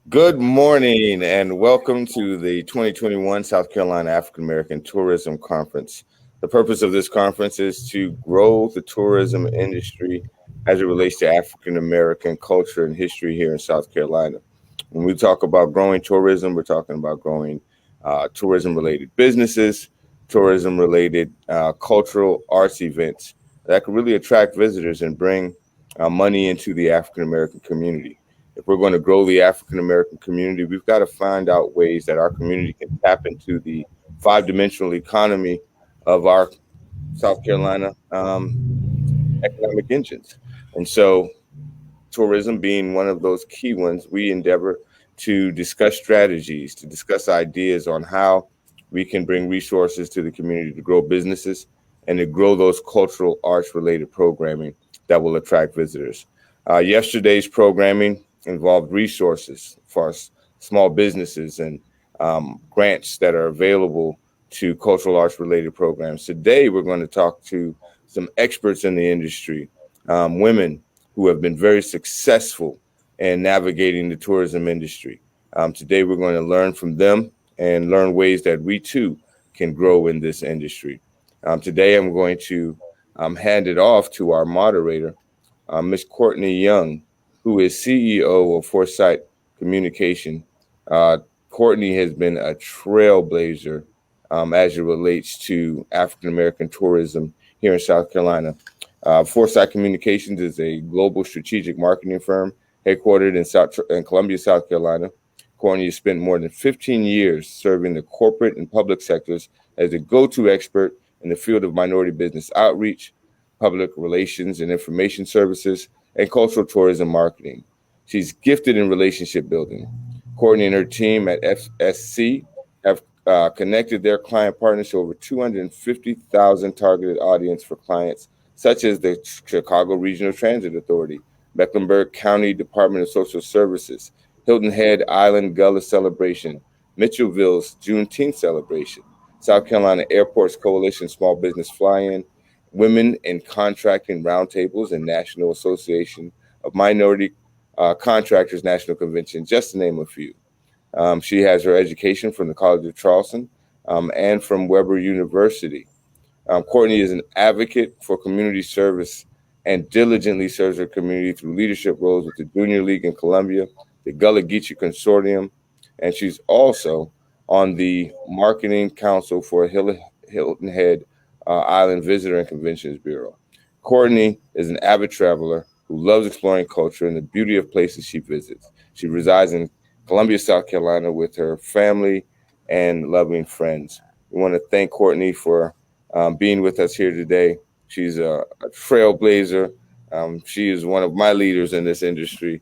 Good morning and welcome to the 2021 South Carolina African American Tourism Conference. The purpose of this conference is to grow the tourism industry as it relates to African American culture and history here in South Carolina. When we talk about growing tourism, we're talking about growing tourism related businesses, tourism related cultural arts events that could really attract visitors and bring money into the African American community. If we're going to grow the African American community, we've got to find out ways that our community can tap into the five-dimensional economy of our South Carolina economic engines. And so, tourism being one of those key ones, we endeavor to discuss strategies, to discuss ideas on how we can bring resources to the community to grow businesses and to grow those cultural arts related programming that will attract visitors. Yesterday's programming involved resources for small businesses and grants that are available to cultural arts related programs. Today, we're going to talk to some experts in the industry, women who have been very successful in navigating the tourism industry. Today, we're going to learn from them and learn ways that we too can grow in this industry. Today, I'm going to hand it off to our moderator, Ms. Courtney Young, who is CEO of Foresight Communication. Uh, Courtney has been a trailblazer as it relates to African American tourism here in South Carolina. Foresight Communications is a global strategic marketing firm headquartered in Columbia, South Carolina. Courtney has spent more than 15 years serving the corporate and public sectors as a go-to expert in the field of minority business outreach, public relations and information services, and cultural tourism marketing. She's gifted in relationship building. Courtney and her team at FSC have connected their client partners to over 250,000 targeted audience for clients such as the Chicago Regional Transit Authority, Mecklenburg County Department of Social Services, Hilton Head Island Gullah Celebration, Mitchellville's Juneteenth celebration, South Carolina Airports Coalition Small Business Fly-In, Women in Contracting Roundtables, and National Association of Minority Contractors National Convention, just to name a few. She has her education from the College of Charleston and from Weber University. Courtney is an advocate for community service and diligently serves her community through leadership roles with the Junior League in Columbia, the Gullah Geechee Consortium, and she's also on the Marketing Council for Hilton Head Island Visitor and Conventions Bureau. Courtney is an avid traveler who loves exploring culture and the beauty of places she visits. She resides in Columbia, South Carolina with her family and loving friends. We want to thank Courtney for being with us here today. She's a trailblazer. She is one of my leaders in this industry.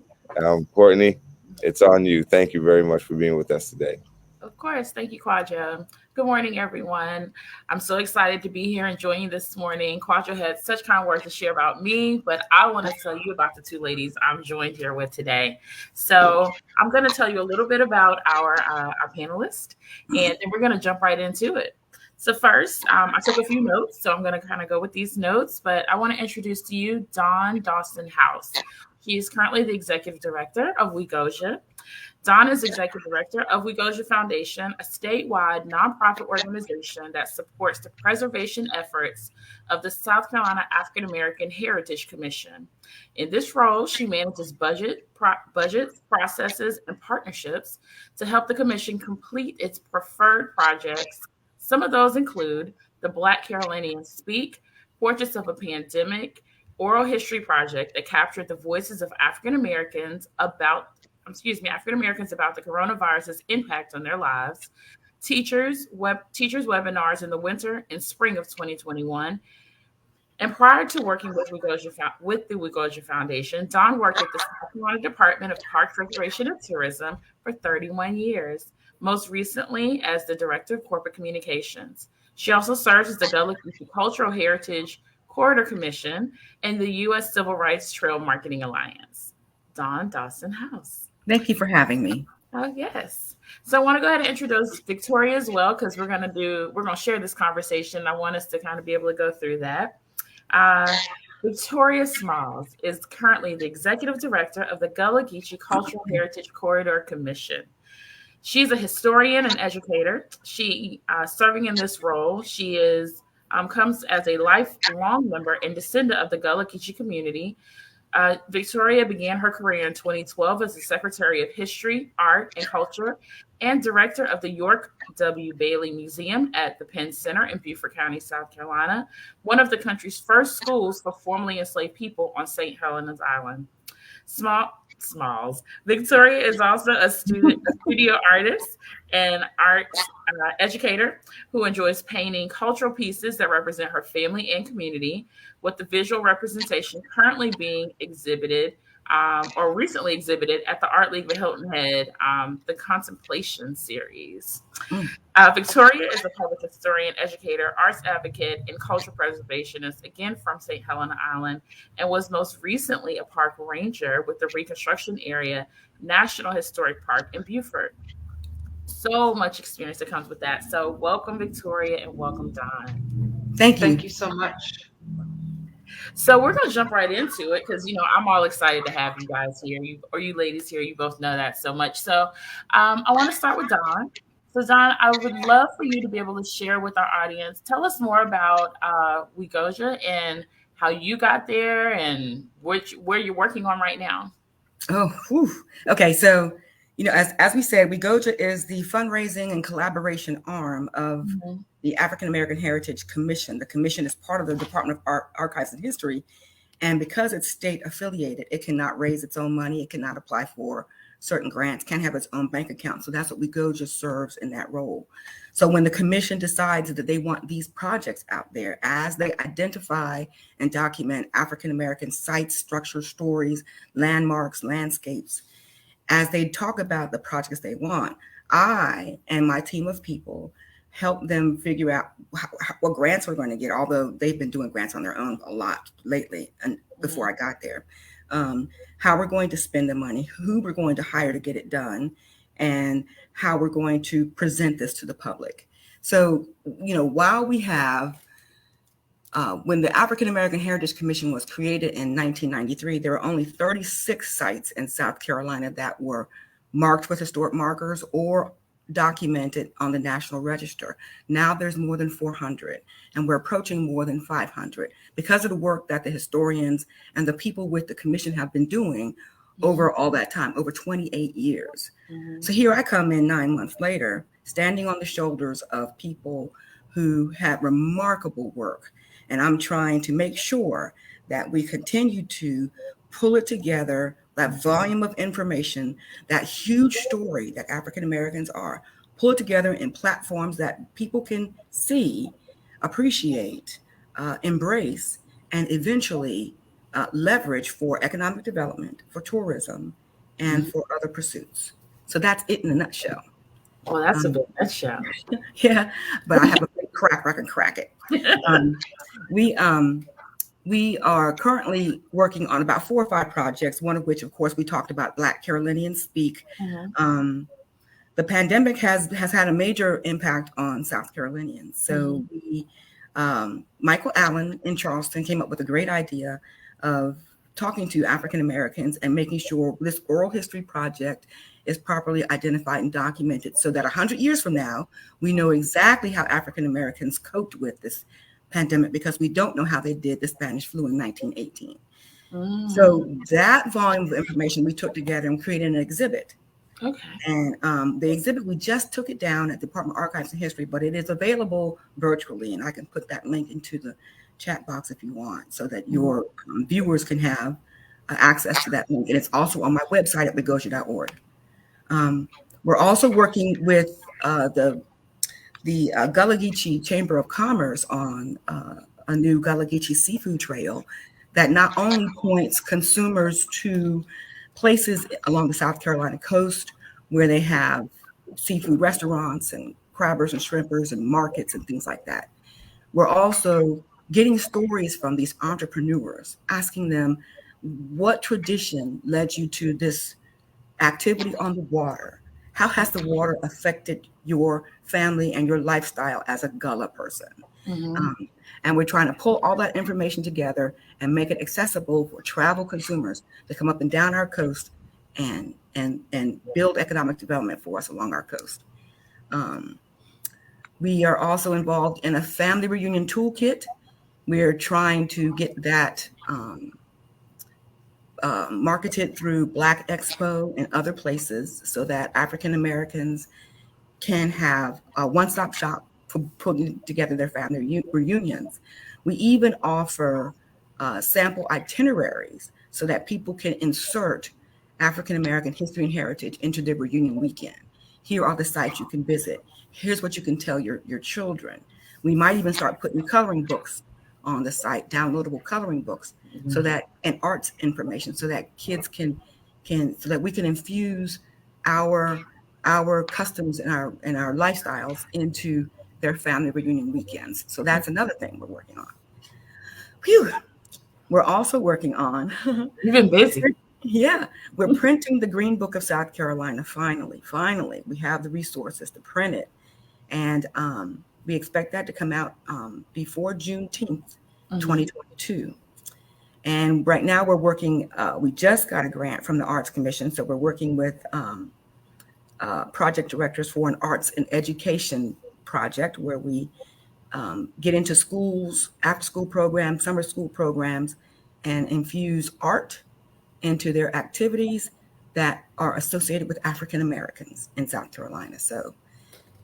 Courtney, it's on you. Thank you very much for being with us today. Of course. Thank you, Quadra. Good morning, everyone. I'm so excited to be here and join you this morning. Quadra had such kind words to share about me, but I want to tell you about the two ladies I'm joined here with today. So I'm going to tell you a little bit about our panelists, and then we're going to jump right into it. So first, I took a few notes, so I'm going to kind of go with these notes, but I want to introduce to you Dawn Dawson House. She is currently the executive director of WeGosia. Don is executive director of WeGosia Foundation, a statewide nonprofit organization that supports the preservation efforts of the South Carolina African American Heritage Commission. In this role, she manages budgets, processes, and partnerships to help the commission complete its preferred projects. Some of those include the Black Carolinians Speak, Portraits of a Pandemic, oral history project that captured the voices of African Americans about the coronavirus's impact on their lives, teachers webinars in the winter and spring of 2021. And prior to working with the Wegosia Foundation, Dawn worked at the South Carolina Department of Parks, Recreation, and Tourism for 31 years, most recently as the Director of Corporate Communications. She also serves as the Gullah Geechee Cultural Heritage Corridor Commission and the U.S. Civil Rights Trail Marketing Alliance. Dawn Dawson House. Thank you for having me. Oh, yes. So I want to go ahead and introduce Victoria as well, because we're going to share this conversation. I want us to kind of be able to go through that. Victoria Smalls is currently the executive director of the Gullah Geechee Cultural Heritage Corridor Commission. She's a historian and educator. She serving in this role. She is comes as a lifelong member and descendant of the Gullah Geechee community. Victoria began her career in 2012 as the Secretary of History, Art, and Culture and Director of the York W. Bailey Museum at the Penn Center in Beaufort County, South Carolina, one of the country's first schools for formerly enslaved people on St. Helena's Island. Smalls. Victoria is also a studio artist and art educator who enjoys painting cultural pieces that represent her family and community, with the visual representation currently being exhibited or recently exhibited at the Art League of Hilton Head, the Contemplation series. Victoria is a public historian, educator, arts advocate, and cultural preservationist, again from St. Helena Island, and was most recently a park ranger with the Reconstruction Area National Historic Park in Beaufort. So much experience that comes with that. So welcome, Victoria, and welcome, Don. Thank you. Thank you so much. So we're going to jump right into it because, I'm all excited to have you guys here, you ladies here. You both know that so much. So I want to start with Don. So Don, I would love for you to be able to share with our audience. Tell us more about Wegoja and how you got there and where you're working on right now. Oh, whew. Okay. So, as we said, Wegoja is the fundraising and collaboration arm of the African American Heritage Commission. The commission is part of the Department of Archives and History. And because it's state affiliated, it cannot raise its own money. It cannot apply for certain grants, can't have its own bank account. So that's what Wegoja serves in that role. So when the commission decides that they want these projects out there, as they identify and document African American sites, structures, stories, landmarks, landscapes, as they talk about the projects they want, I and my team of people help them figure out what grants we're going to get, although they've been doing grants on their own a lot lately and before I got there. How we're going to spend the money, who we're going to hire to get it done, and how we're going to present this to the public. So, while we have, when the African American Heritage Commission was created in 1993, there were only 36 sites in South Carolina that were marked with historic markers or documented on the National Register. Now there's more than 400, and we're approaching more than 500 because of the work that the historians and the people with the commission have been doing over all that time, over 28 years. So here I come in 9 months later, standing on the shoulders of people who had remarkable work. And I'm trying to make sure that we continue to pull it together, that volume of information, that huge story that African Americans are, pull it together in platforms that people can see, appreciate, embrace, and eventually leverage for economic development, for tourism, and for other pursuits. So that's it in a nutshell. Well, that's a big nutshell. Yeah, but I have a big crack where I can crack it. We are currently working on about 4 or 5 projects, one of which, of course, we talked about Black Carolinians Speak. The pandemic has had a major impact on South Carolinians. So Michael Allen in Charleston came up with a great idea of talking to African Americans and making sure this oral history project is properly identified and documented so that 100 years from now, we know exactly how African Americans coped with this pandemic, because we don't know how they did the Spanish flu in 1918. So that volume of information we took together and created an exhibit. Okay. And the exhibit, we just took it down at Department of Archives and History, but it is available virtually. And I can put that link into the chat box if you want, so that your viewers can have access to that link. And it's also on my website at wegoja.org. We're also working with the Gullah Geechee Chamber of Commerce on a new Gullah Geechee seafood trail that not only points consumers to places along the South Carolina coast where they have seafood restaurants and crabbers and shrimpers and markets and things like that. We're also getting stories from these entrepreneurs, asking them, what tradition led you to this activity on the water? How has the water affected your family and your lifestyle as a Gullah person? And we're trying to pull all that information together and make it accessible for travel consumers to come up and down our coast and build economic development for us along our coast. We are also involved in a family reunion toolkit. We're trying to get that marketed through Black Expo and other places so that African Americans can have a one-stop shop for putting together their family reunions. We even offer sample itineraries so that people can insert African American history and heritage into their reunion weekend. Here are the sites you can visit. Here's what you can tell your children. We might even start putting coloring books on the site, downloadable coloring books, so that, and arts information, so that kids can so that we can infuse our customs and our lifestyles into their family reunion weekends. So that's another thing we're working on. Whew. We're also working on. You've been busy. Yeah, we're printing the Green Book of South Carolina. Finally, we have the resources to print it, and we expect that to come out before Juneteenth, 2022. And right now we're working. We just got a grant from the Arts Commission, so we're working with project directors for an arts and education project where we get into schools, after-school programs, summer school programs, and infuse art into their activities that are associated with African Americans in South Carolina. So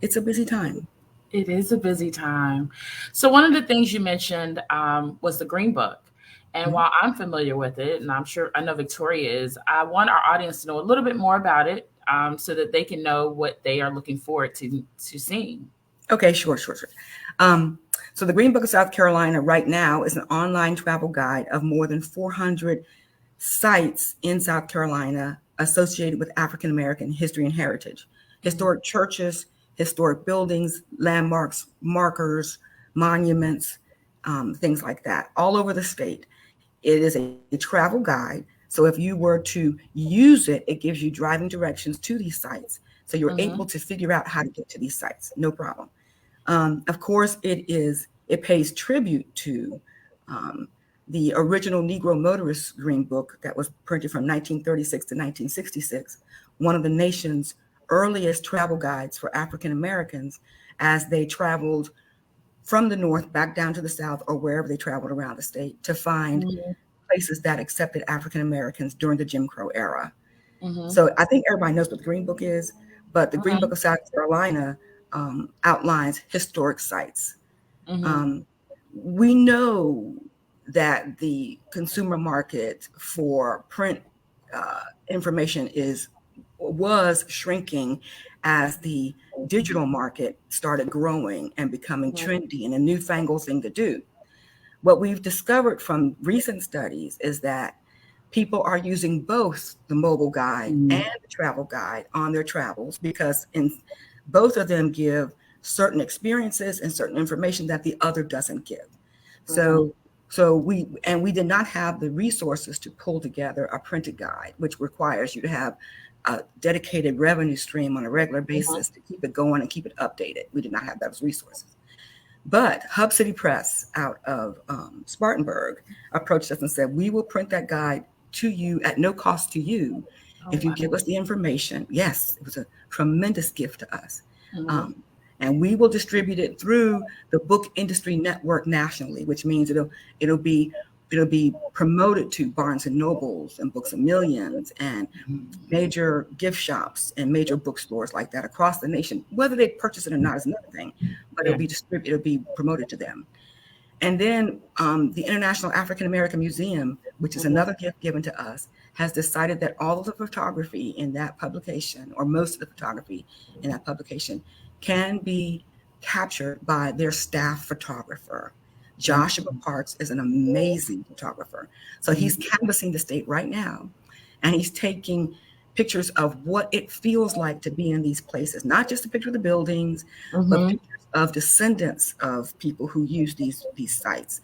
it's a busy time. It is a busy time. So one of the things you mentioned was the Green Book. And while I'm familiar with it, and I know Victoria is, I want our audience to know a little bit more about it so that they can know what they are looking forward to seeing. Okay, sure. So the Green Book of South Carolina right now is an online travel guide of more than 400 sites in South Carolina associated with African American history and heritage, historic churches, historic buildings, landmarks, markers, monuments, things like that, all over the state. It is a travel guide. So if you were to use it, it gives you driving directions to these sites. So you're able to figure out how to get to these sites, no problem. Of course, it pays tribute to the original Negro Motorist Green Book that was printed from 1936 to 1966, one of the nation's earliest travel guides for African Americans as they traveled from the north back down to the south or wherever they traveled around the state to find places that accepted African Americans during the Jim Crow era. So I think everybody knows what the Green Book is, but the Green Book of South Carolina outlines historic sites. We know that the consumer market for print information was shrinking as the digital market started growing and becoming trendy and a newfangled thing to do. What we've discovered from recent studies is that people are using both the mobile guide and the travel guide on their travels because both of them give certain experiences and certain information that the other doesn't give. So we did not have the resources to pull together a printed guide, which requires you to have a dedicated revenue stream on a regular basis to keep it going and keep it updated. We did not have those resources. But Hub City Press out of Spartanburg approached us and said, we will print that guide to you at no cost to you if you give us the information. Yes, it was a tremendous gift to us. And we will distribute it through the Book Industry Network nationally, which means it'll be promoted to Barnes and Nobles and Books A Millions and major gift shops and major bookstores like that across the nation. Whether they purchase it or not is another thing, but it'll be promoted to them. And then the International African American Museum, which is another gift given to us, has decided that all of the photography in that publication, or most of the photography in that publication, can be captured by their staff photographer. Joshua Parks is an amazing photographer. So he's canvassing the state right now, and he's taking pictures of what it feels like to be in these places, not just a picture of the buildings, but pictures of descendants of people who use these sites,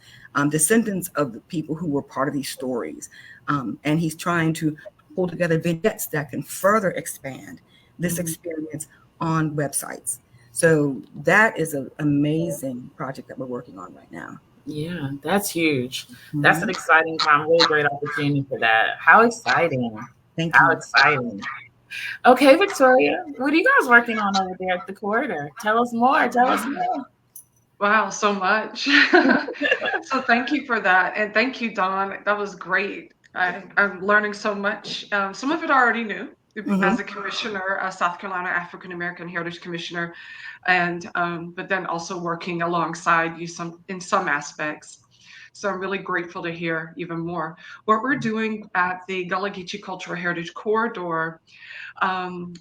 descendants of the people who were part of these stories. And he's trying to pull together vignettes that can further expand this experience on websites. So that is an amazing project that we're working on right now. Yeah, that's huge. That's an exciting time, really great opportunity for that. How exciting. Thank How you. exciting. Okay, Victoria, what are you guys working on over there at the corridor? Tell us more. Tell us more. Wow, so much. So thank you for that. And thank you, Dawn. That was great. I'm learning so much. Some of it I already knew as a commissioner, a South Carolina African American Heritage Commissioner, and but then also working alongside you in some aspects. So I'm really grateful to hear even more. What we're doing at the Gullah Geechee Cultural Heritage Corridor,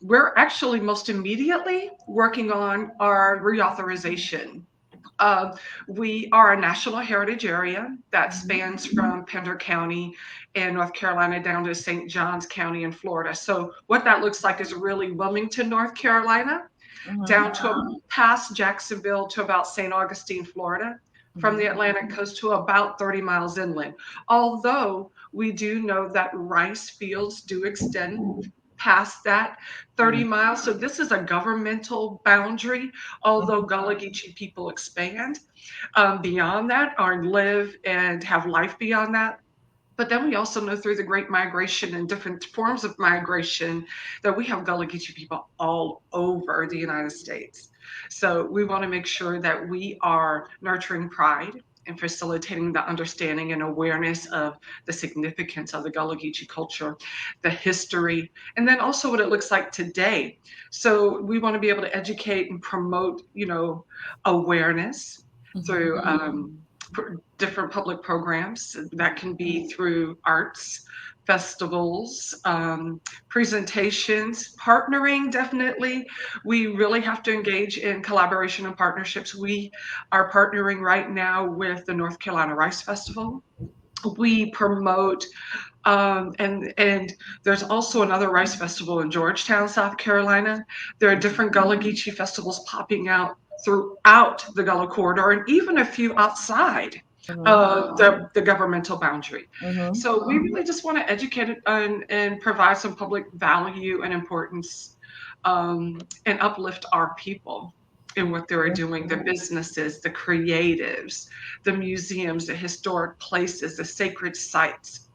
we're actually most immediately working on our reauthorization. We are a national heritage area that spans from Pender County in North Carolina down to St. Johns County in Florida. So what that looks like is really Wilmington, North Carolina, down to past Jacksonville to about St. Augustine, Florida, from the Atlantic coast to about 30 miles inland. Although we do know that rice fields do extend past that 30 miles. So this is a governmental boundary, although Gullah Geechee people expand beyond that or live and have life beyond that. But then we also know through the Great Migration and different forms of migration that we have Gullah Geechee people all over the United States. So we want to make sure that we are nurturing pride and facilitating the understanding and awareness of the significance of the Gullah Geechee culture, the history, and then also what it looks like today. So we want to be able to educate and promote, awareness through different public programs. That can be through arts, festivals, presentations, partnering, definitely. We really have to engage in collaboration and partnerships. We are partnering right now with the North Carolina Rice Festival. We promote and there's also another rice festival in Georgetown, South Carolina. There are different Gullah Geechee festivals popping out throughout the Gullah Corridor and even a few outside the governmental boundary. So we really just want to educate and provide some public value and importance and uplift our people in what they're doing, the businesses, the creatives, the museums, the historic places, the sacred sites.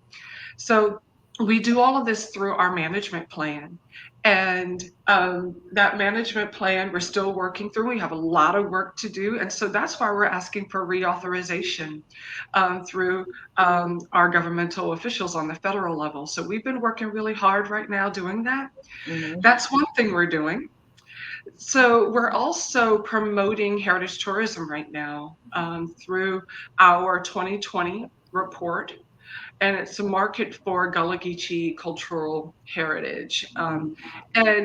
So we do all of this through our management plan. And that management plan, we're still working through. We have a lot of work to do. And so that's why we're asking for reauthorization through our governmental officials on the federal level. So we've been working really hard right now doing that. That's one thing we're doing. So we're also promoting heritage tourism right now through our 2020 report. And it's a market for Gullah Geechee cultural heritage. And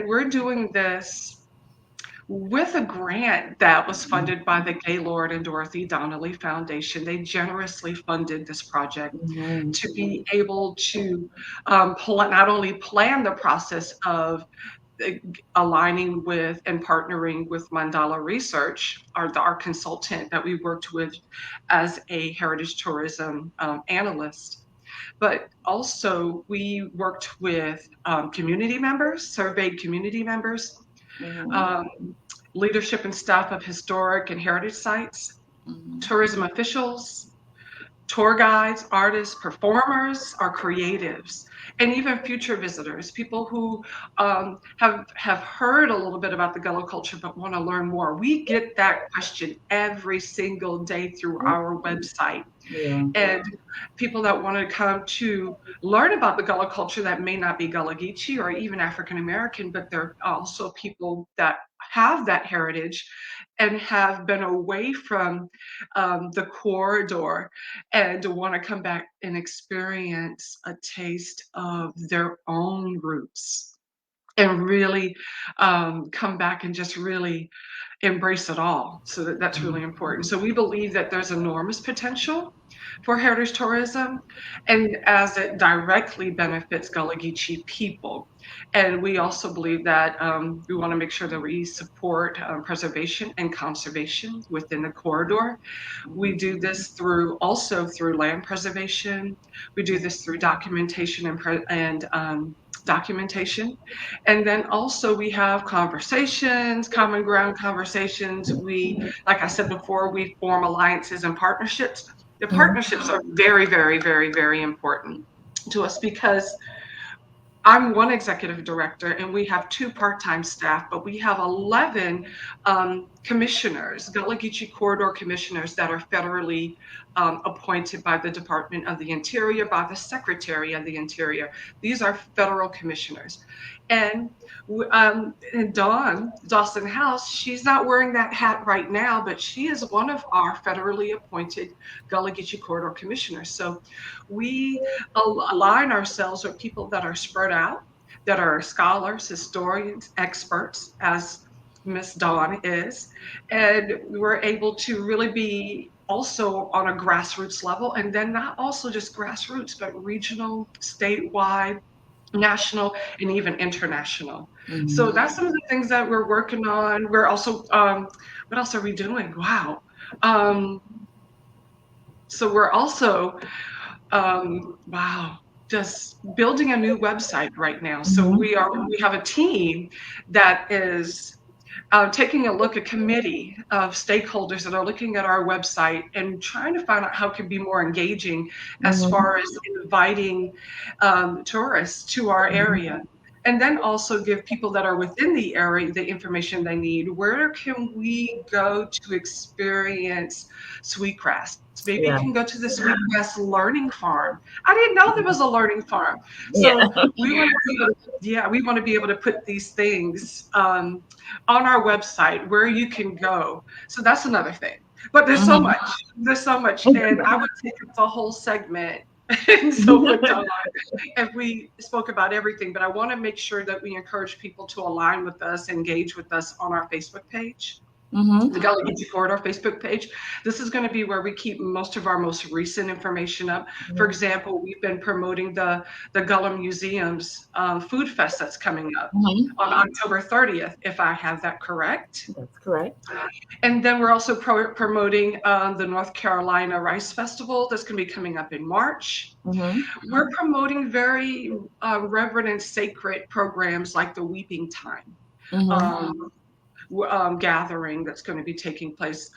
we're doing this with a grant that was funded by the Gaylord and Dorothy Donnelly Foundation. They generously funded this project to be able to not only plan the process of aligning with and partnering with Mandala Research, our consultant that we worked with as a heritage tourism analyst. But also we worked with community members, surveyed community members, leadership and staff of historic and heritage sites, tourism officials, tour guides, artists, performers, our creatives, and even future visitors, people who have heard a little bit about the Gullah culture but want to learn more. We get that question every single day through our website. And people that want to come to learn about the Gullah culture that may not be Gullah Geechee or even African American, but they're also people that have that heritage and have been away from the corridor and want to come back and experience a taste of their own roots and really come back and just really embrace it all. So that's really important. So we believe that there's enormous potential for heritage tourism, and as it directly benefits Gullah Geechee people. And we also believe that we want to make sure that we support preservation and conservation within the corridor. We do this also through land preservation. We do this through documentation and documentation. And then also we have conversations, common ground conversations. Like I said before, we form alliances and partnerships. The partnerships are very, very, very, very important to us because I'm one executive director and we have 2 part-time staff, but we have 11 commissioners, Gullah Geechee Corridor commissioners that are federally appointed by the Department of the Interior, by the Secretary of the Interior. These are federal commissioners. And Dawson House, she's not wearing that hat right now, but she is one of our federally appointed Gullah Geechee Corridor commissioners. So we align ourselves with people that are spread out, that are scholars, historians, experts, as Miss Dawn is, and we're able to really be also on a grassroots level, and then not also just grassroots, but regional, statewide, national, and even international. So that's some of the things that we're working on. We're also, what else are we doing? Wow. So we're also, just building a new website right now. So we have a team that is taking a look, a committee of stakeholders that are looking at our website and trying to find out how it can be more engaging as far as inviting tourists to our area. And then also give people that are within the area the information they need. Where can we go to experience Sweetgrass? Maybe you can go to the Sweetgrass Learning Farm. I didn't know there was a learning farm. So we want to be able to put these things on our website where you can go. So that's another thing. But there's so much. And I would take the whole segment and so much on if we spoke about everything, but I want to make sure that we encourage people to align with us, engage with us on our Facebook page. The Gullah Geechee Corridor Facebook page. This is going to be where we keep most of our most recent information up. For example, we've been promoting the Gullah Museum's Food Fest that's coming up on October 30th, if I have that correct. That's correct. And then we're also promoting the North Carolina Rice Festival that's going to be coming up in March. We're promoting very reverent and sacred programs like the Weeping Time. Gathering that's going to be taking place.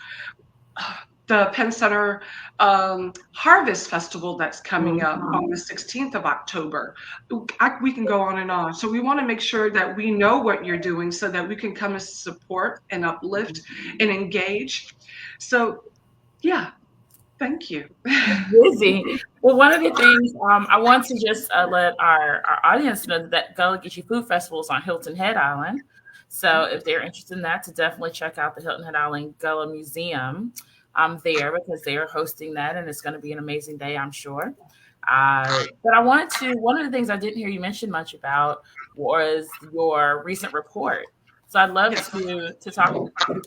The Penn Center Harvest Festival that's coming up on the 16th of October. We can go on and on. So we want to make sure that we know what you're doing so that we can come and support and uplift and engage. So, yeah. Thank you. Busy. Well, one of the things I want to just let our audience know that Gullah Geechee Food Festival is on Hilton Head Island. So if they're interested in that, to definitely check out the Hilton Head Island Gullah Museum there, because they are hosting that, and it's going to be an amazing day, I'm sure. But I wanted to, one of the things I didn't hear you mention much about was your recent report. So I'd love to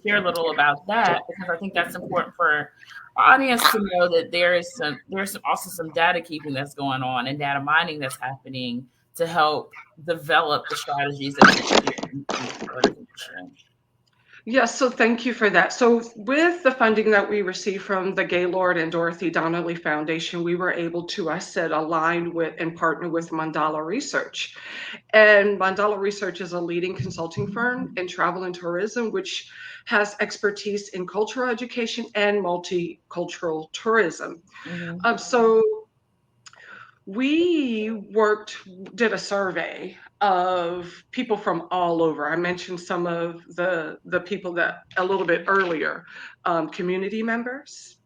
share a little about that, because I think that's important for our audience to know that there's also some data keeping that's going on and data mining that's happening to help develop the strategies that Yes, so thank you for that. So with the funding that we received from the Gaylord and Dorothy Donnelly Foundation, we were able to, align with and partner with Mandala Research. And Mandala Research is a leading consulting firm in travel and tourism, which has expertise in cultural education and multicultural tourism. So we did a survey of people from all over. I mentioned some of the people that a little bit earlier, community members,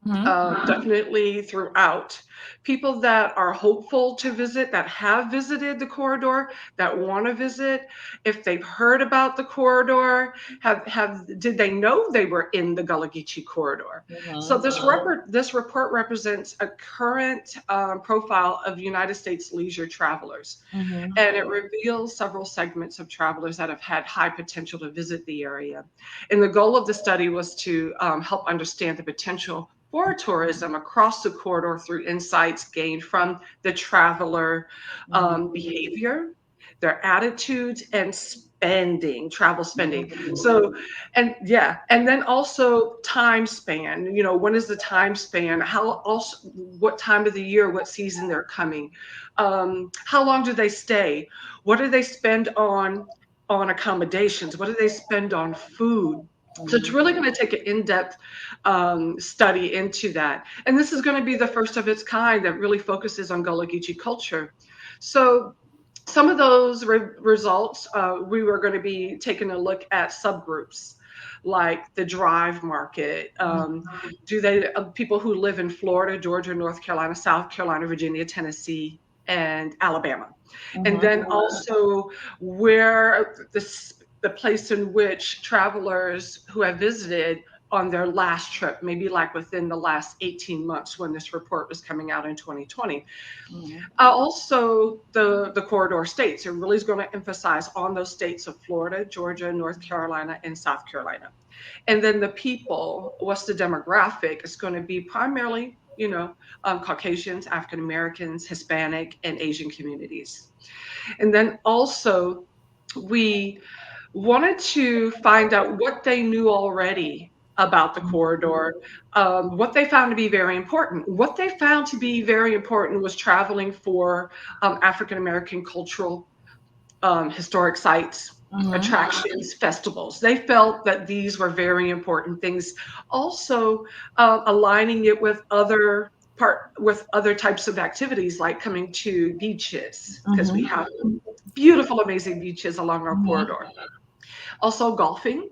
definitely throughout. People that are hopeful to visit, that have visited the corridor, that want to visit, if they've heard about the corridor, did they know they were in the Gullah Geechee corridor? So this report represents a current profile of United States leisure travelers, and it reveals several segments of travelers that have had high potential to visit the area. And the goal of the study was to help understand the potential for tourism across the corridor through insights gained from the traveler behavior, their attitudes, and travel spending. So, and then also time span. When is the time span? What time of the year, what season they're coming? How long do they stay? What do they spend on accommodations? What do they spend on food? So it's really going to take an in-depth study into that. And this is going to be the first of its kind that really focuses on Gullah Geechee culture. So some of those results, we were going to be taking a look at subgroups like the drive market. People who live in Florida, Georgia, North Carolina, South Carolina, Virginia, Tennessee, and Alabama. And then also where the place in which travelers who have visited on their last trip, maybe like within the last 18 months when this report was coming out in 2020. Also, the corridor states. It really is going to emphasize on those states of Florida, Georgia, North Carolina, and South Carolina. And then the people, what's the demographic? It's going to be primarily, Caucasians, African Americans, Hispanic, and Asian communities. And then also, we wanted to find out what they knew already about the corridor, what they found to be very important. What they found to be very important was traveling for African-American cultural historic sites, attractions, festivals. They felt that these were very important things. Also, aligning it with other types of activities like coming to beaches, because we have beautiful, amazing beaches along our corridor. Also golfing,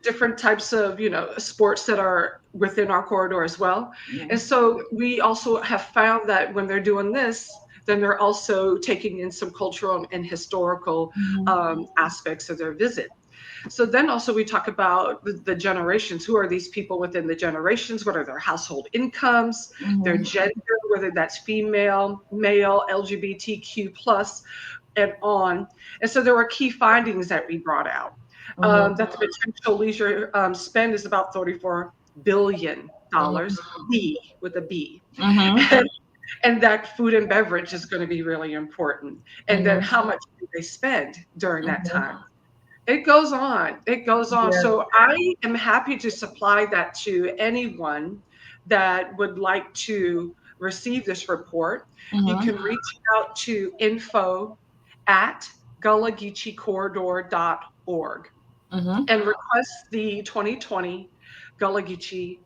different types of, sports that are within our corridor as well. And so we also have found that when they're doing this, then they're also taking in some cultural and historical aspects of their visit. So then also we talk about the generations. Who are these people within the generations? What are their household incomes, their gender, whether that's female, male, LGBTQ plus, and on. And so there were key findings that we brought out. That the potential leisure spend is about $34 billion, B with a B. And that food and beverage is going to be really important. And then how much do they spend during that time? It goes on. Yeah. So I am happy to supply that to anyone that would like to receive this report. You can reach out to info@GullahGeecheeCorridor.org and request the 2020 Gullah Geechee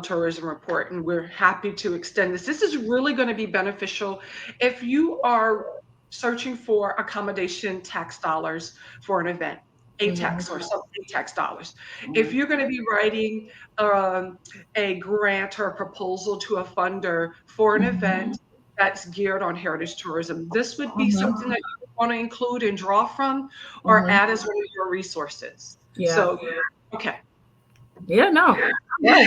tourism report. And we're happy to extend this. This is really going to be beneficial if you are searching for accommodation tax dollars for an event, ATAX or some ATAX dollars. If you're going to be writing a grant or a proposal to a funder for an event that's geared on heritage tourism, this would be something that you want to include and draw from or add as one of your resources. So, okay. Yeah, no. Yeah.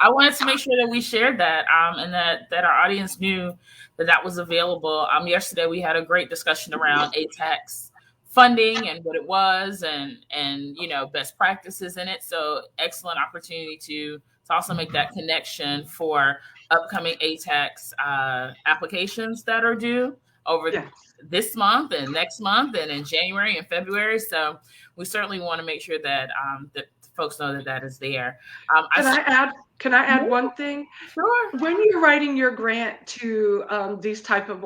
I wanted to make sure that we shared that and that our audience knew that was available. Yesterday we had a great discussion around ATAX funding and what it was and best practices in it. So excellent opportunity to also make that connection for upcoming ATAX applications that are due over this month and next month and in January and February. So we certainly want to make sure that that folks know that is there. Can I add one thing? Sure. When you're writing your grant to these type of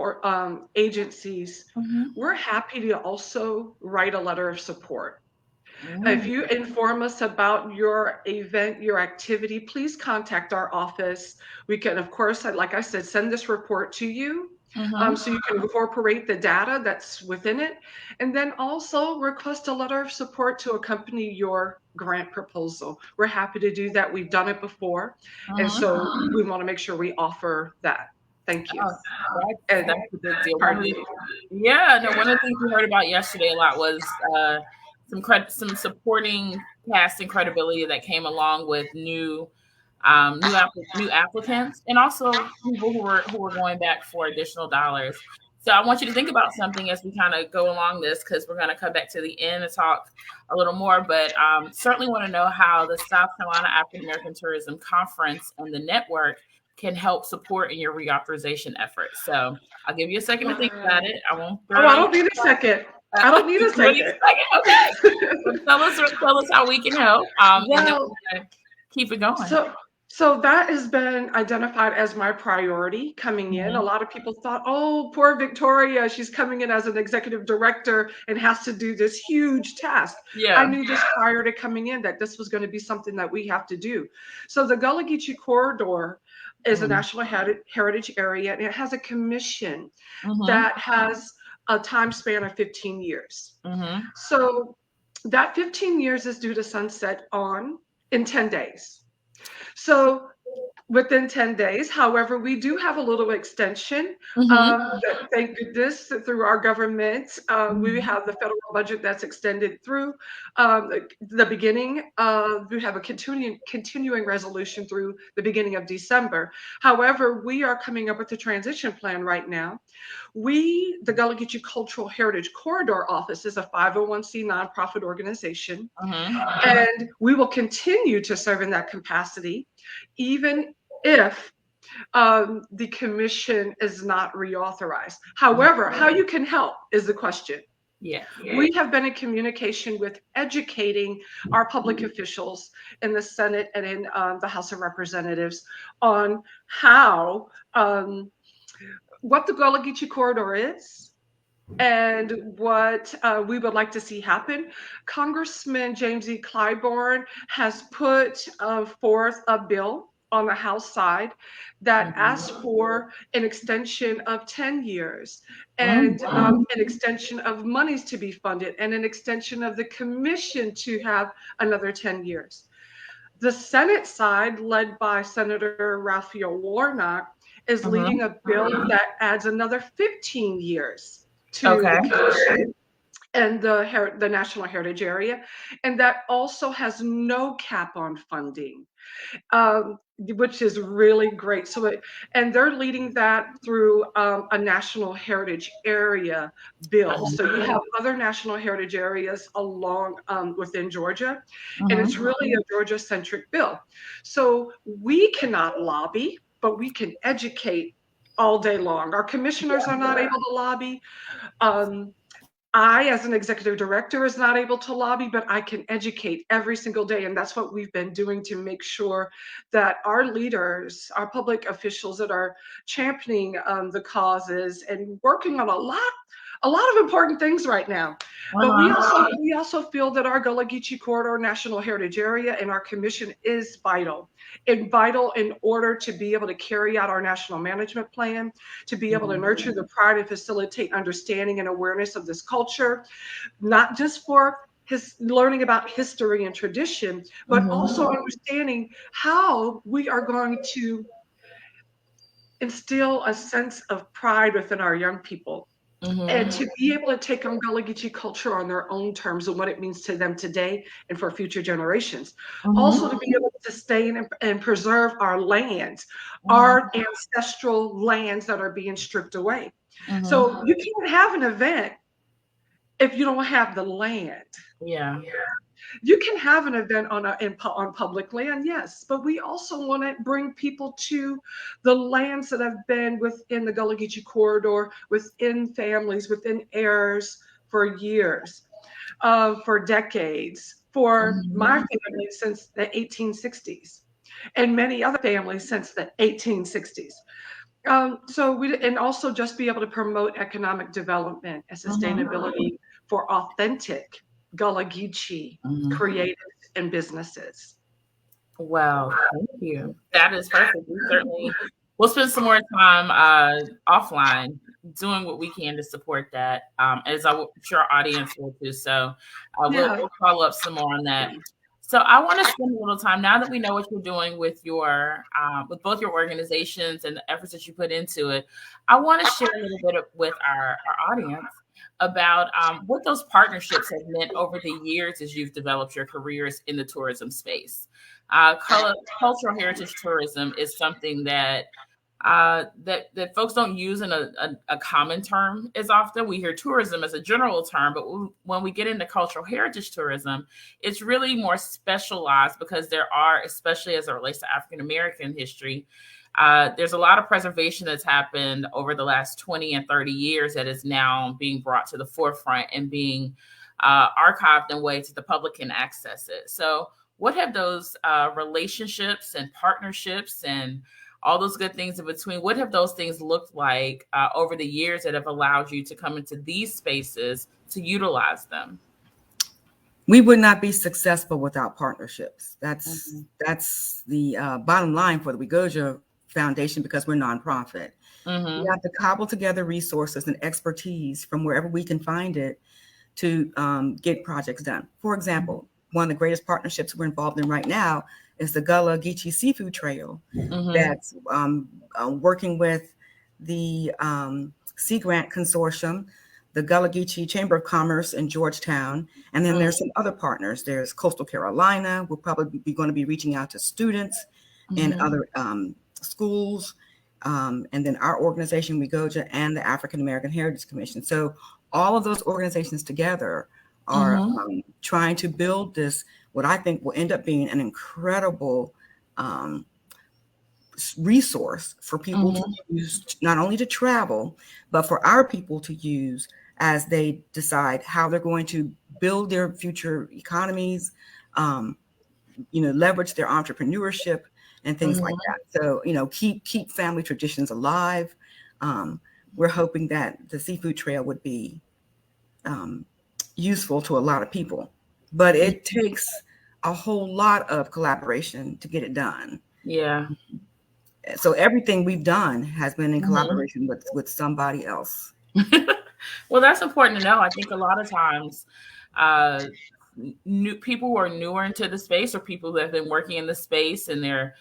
agencies, we're happy to also write a letter of support. If you inform us about your event, your activity, please contact our office. We can, of course, like I said, send this report to you. So you can incorporate the data that's within it, and then also request a letter of support to accompany your grant proposal. We're happy to do that. We've done it before, and so we want to make sure we offer that. Thank you. That's a big deal. One of the things we heard about yesterday a lot was some supporting cast and credibility that came along with new applicants and also people who were going back for additional dollars. So I want you to think about something as we kind of go along this, because we're going to come back to the end and talk a little more, but certainly want to know how the South Carolina African American Tourism Conference and the network can help support in your reauthorization efforts. So I'll give you a second to think about it. I won't. Oh, I don't need a second. I don't need a second. Okay. Tell us how we can help. And then Well, we're gonna keep it going. So that has been identified as my priority coming in. A lot of people thought, oh, poor Victoria, she's coming in as an executive director and has to do this huge task. Yeah. I knew this prior to coming in that this was going to be something that we have to do. So the Gullah Geechee Corridor is a national heritage area, and it has a commission that has a time span of 15 years. So that 15 years is due to sunset in 10 days. So within 10 days, however, we do have a little extension. Thank goodness through our government, we have the federal budget that's extended through the beginning. We have a continuing resolution through the beginning of December. However, we are coming up with a transition plan right now. The Gullah Geechee Cultural Heritage Corridor Office is a 501c nonprofit organization, and we will continue to serve in that capacity, even if the commission is not reauthorized. However, how you can help is the question. Yeah. We have been in communication with educating our public officials in the Senate and in the House of Representatives on how what the Gullah Geechee Corridor is and what we would like to see happen. Congressman James E. Clyburn has put forth a bill on the House side that asks for an extension of 10 years and an extension of monies to be funded and an extension of the commission to have another 10 years. The Senate side, led by Senator Raphael Warnock, is leading a bill that adds another 15 years to the commission and the National Heritage Area, and that also has no cap on funding, which is really great. And they're leading that through a National Heritage Area bill. So you have other National Heritage areas along within Georgia, and it's really a Georgia-centric bill. So we cannot lobby, but we can educate all day long. Our commissioners are not able to lobby. I, as an executive director, is not able to lobby, but I can educate every single day. And that's what we've been doing to make sure that our leaders, our public officials that are championing the causes and working on a lot of important things right now. But we also feel that our Gullah Geechee Corridor National Heritage Area and our commission is vital in order to be able to carry out our national management plan, to be able to nurture the pride and facilitate understanding and awareness of this culture, not just for learning about history and tradition, but also understanding how we are going to instill a sense of pride within our young people. And to be able to take on Gullah Geechee culture on their own terms and what it means to them today and for future generations. Also to be able to sustain and preserve our lands, our ancestral lands that are being stripped away. So you can't have an event if you don't have the land. Yeah. You can have an event on public land, yes, but we also want to bring people to the lands that have been within the Gullah Geechee Corridor, within families, within heirs for years, for decades, for my family since the 1860s, and many other families since the 1860s. And also just be able to promote economic development and sustainability for authentic Gullah Geechee creatives and businesses. Wow, thank you. That is perfect. We'll spend some more time offline doing what we can to support that, as I'm sure our audience will too. So we'll follow up some more on that. So I want to spend a little time, now that we know what you're doing with your with both your organizations and the efforts that you put into it, I want to share a little bit with our audience about what those partnerships have meant over the years as you've developed your careers in the tourism space. Cultural heritage tourism is something that that folks don't use in a common term as often. We hear tourism as a general term, but when we get into cultural heritage tourism, it's really more specialized because there are, especially as it relates to African American history, there's a lot of preservation that's happened over the last 20 and 30 years that is now being brought to the forefront and being archived in ways that the public can access it. So what have those relationships and partnerships and all those good things in between, what have those things looked like over the years that have allowed you to come into these spaces to utilize them? We would not be successful without partnerships. That's the bottom line for the Wegoja Foundation, because we're nonprofit. We have to cobble together resources and expertise from wherever we can find it to get projects done. For example, one of the greatest partnerships we're involved in right now is the Gullah Geechee Seafood Trail that's working with the Sea Grant Consortium, the Gullah Geechee Chamber of Commerce in Georgetown, and then there's some other partners. There's Coastal Carolina. We'll probably be going to be reaching out to students in other schools, and then our organization, Wegoja, and the African American Heritage Commission. So all of those organizations together are trying to build this, what I think will end up being an incredible resource for people to use, not only to travel, but for our people to use as they decide how they're going to build their future economies, leverage their entrepreneurship and things like that. So, keep family traditions alive. We're hoping that the Seafood Trail would be useful to a lot of people, but it takes a whole lot of collaboration to get it done. Yeah. So everything we've done has been in collaboration with somebody else. Well, that's important to know. I think a lot of times new people who are newer into the space, or people who have been working in the space, and their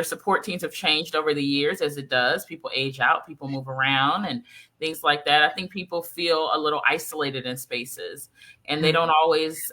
support teams have changed over the years, as it does. People age out, people move around and things like that. I think people feel a little isolated in spaces, and they don't always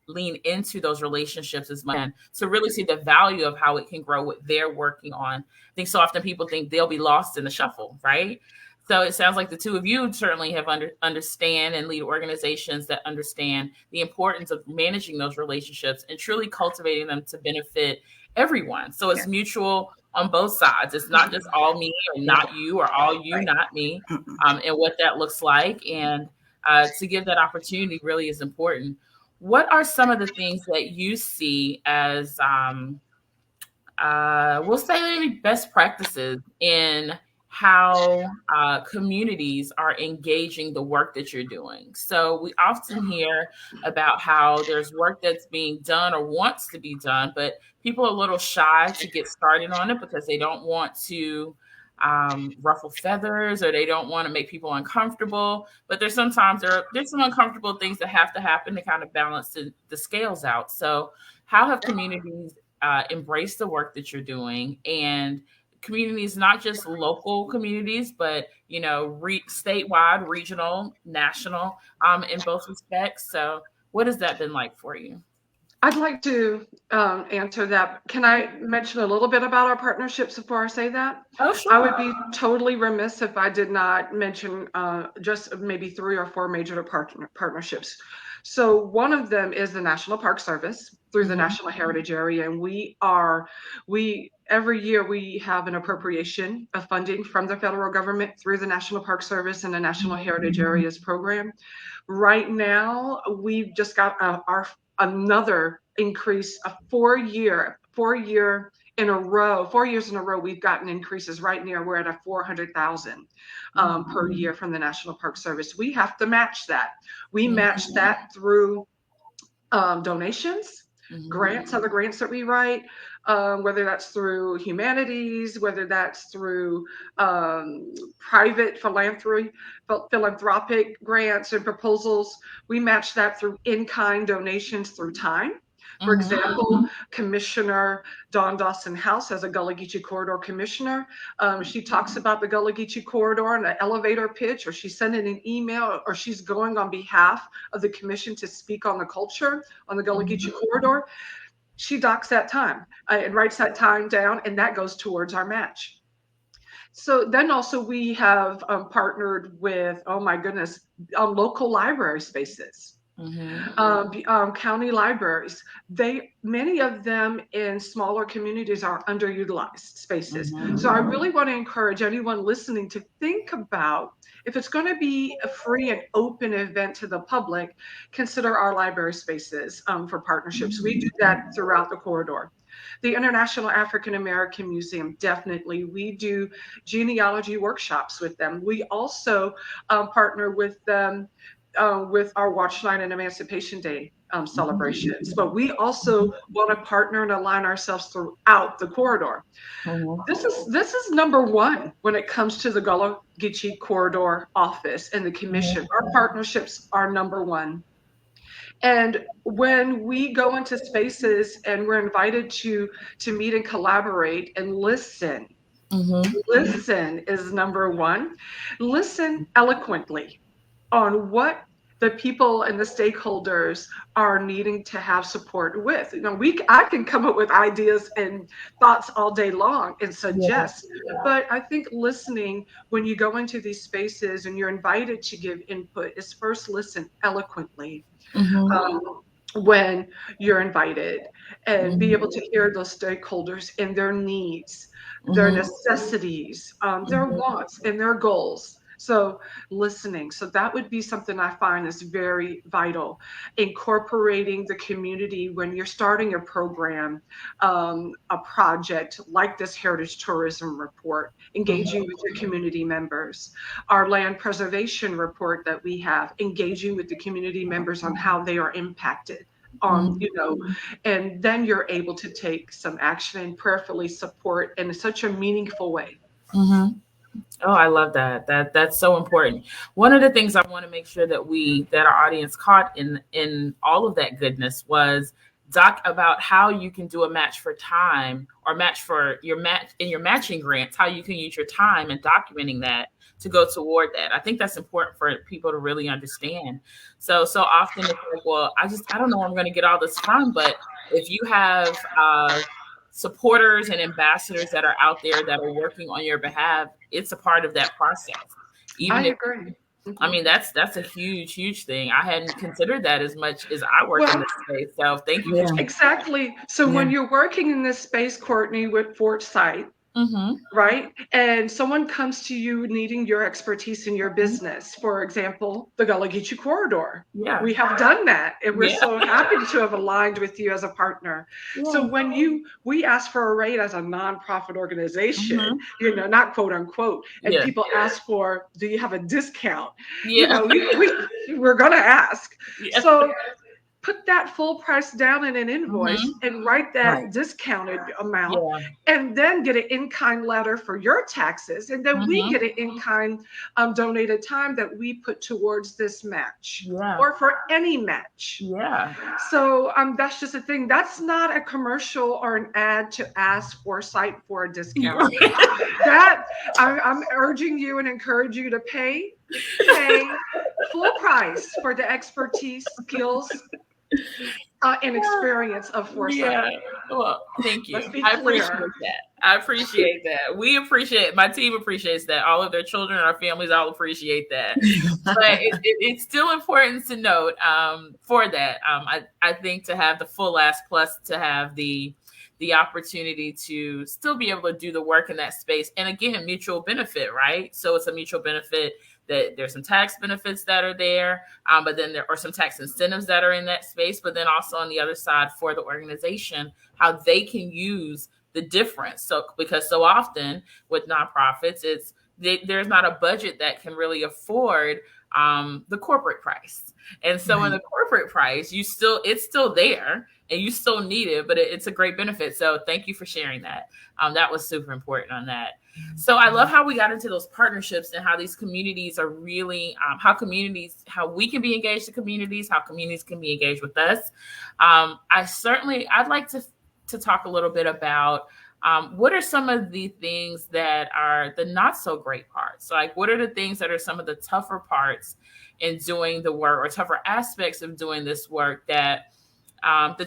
lean into those relationships as much to really see the value of how it can grow what they're working on. I think so often people think they'll be lost in the shuffle, right? So it sounds like the two of you certainly have understand and lead organizations that understand the importance of managing those relationships and truly cultivating them to benefit everyone. So it's mutual on both sides. It's not just all me or not you, or all you, not me, and what that looks like. And to give that opportunity really is important. What are some of the things that you see as, we'll say, best practices in how communities are engaging the work that you're doing? So we often hear about how there's work that's being done or wants to be done, but people are a little shy to get started on it because they don't want to ruffle feathers, or they don't want to make people uncomfortable. But there's some uncomfortable things that have to happen to kind of balance the scales out. So how have communities embraced the work that you're doing, and communities, not just local communities, but statewide, regional, national, in both respects? So what has that been like for you? I'd like to answer that. Can I mention a little bit about our partnerships before I say that? Oh, sure. I would be totally remiss if I did not mention just maybe 3 or 4 major partnerships. So one of them is the National Park Service through the National Heritage Area. And every year we have an appropriation of funding from the federal government through the National Park Service and the National Heritage Areas program. Right now, we've just got another increase, a 4 years in a row, we've gotten increases. Right now, we're at a 400,000 per year from the National Park Service. We have to match that. We match that through donations, grants, other grants that we write, whether that's through humanities, whether that's through private philanthropic grants and proposals. We match that through in-kind donations through time. For example, Commissioner Dawn Dawson House, as a Gullah Geechee Corridor Commissioner, she talks about the Gullah Geechee Corridor in an elevator pitch, or she's sending an email, or she's going on behalf of the commission to speak on the culture on the Gullah Geechee Corridor. She docs that time and writes that time down, and that goes towards our match. So then also we have partnered with, local library spaces. County libraries. Many of them in smaller communities are underutilized spaces. So I really want to encourage anyone listening to think about, if it's going to be a free and open event to the public, consider our library spaces for partnerships. We do that throughout the corridor. The International African American Museum, definitely. We do genealogy workshops with them. We also partner with them with our Watch Night and Emancipation Day celebrations. But we also want to partner and align ourselves throughout the corridor. This is number one when it comes to the Gullah Geechee Corridor Office and the Commission. Our partnerships are number one. And when we go into spaces and we're invited to meet and collaborate and listen, listen is number one. Listen eloquently on what the people and the stakeholders are needing to have support with. I can come up with ideas and thoughts all day long and suggest, but I think listening when you go into these spaces and you're invited to give input is first listen eloquently. When you're invited and be able to hear those stakeholders and their needs, their necessities, their wants and their goals. So listening. So that would be something I find is very vital. Incorporating the community when you're starting a program, a project like this Heritage Tourism Report, engaging with your community members. Our land preservation report that we have, engaging with the community members on how they are impacted. And then you're able to take some action and prayerfully support in such a meaningful way. Oh, I love that. That's so important. One of the things I want to make sure that our audience caught in all of that goodness was about how you can do a match for time or match for your matching grants, how you can use your time and documenting that to go toward that. I think that's important for people to really understand. So often it's like, well, I don't know where I'm going to get all this from, but if you have supporters and ambassadors that are out there that are working on your behalf, it's a part of that process. I agree. I mean, that's a huge thing. I hadn't considered that as much as I work in this space. So thank you. Exactly. So when you're working in this space, Courtney, with Foresight, right? And someone comes to you needing your expertise in your business, for example, the Gullah Geechee Corridor. Yeah. We have done that. And we're so happy to have aligned with you as a partner. Yeah. So when we ask for a rate as a nonprofit organization, not quote unquote, and people ask for, do you have a discount? Yeah. We're going to ask. Yeah. So put that full price down in an invoice and write that discounted amount and then get an in-kind letter for your taxes. And then we get an in-kind donated time that we put towards this match or for any match. Yeah. So that's just a thing. That's not a commercial or an ad to ask Foresight for a discount. That I'm urging you and encourage you to pay full price for the expertise, skills, and experience of Foresight. Yeah. Well, thank you. I appreciate that. We appreciate, my team appreciates that. All of their children, our families all appreciate that. But it's still important to note for that. I think to have the full ask plus to have the opportunity to still be able to do the work in that space. And again, mutual benefit, right? So it's a mutual benefit that there's some tax benefits that are there, but then there are some tax incentives that are in that space, but then also on the other side for the organization, how they can use the difference. So, because so often with nonprofits, there's not a budget that can really afford the corporate price. And so in the corporate price, it's still there and you still need it, but it's a great benefit. So thank you for sharing that. That was super important on that. So I love how we got into those partnerships and how these communities are really, how we can be engaged in communities, how communities can be engaged with us. I'd like to talk a little bit about what are some of the things that are the not so great parts? Like, what are the things that are some of the tougher parts in doing the work or tougher aspects of doing this work that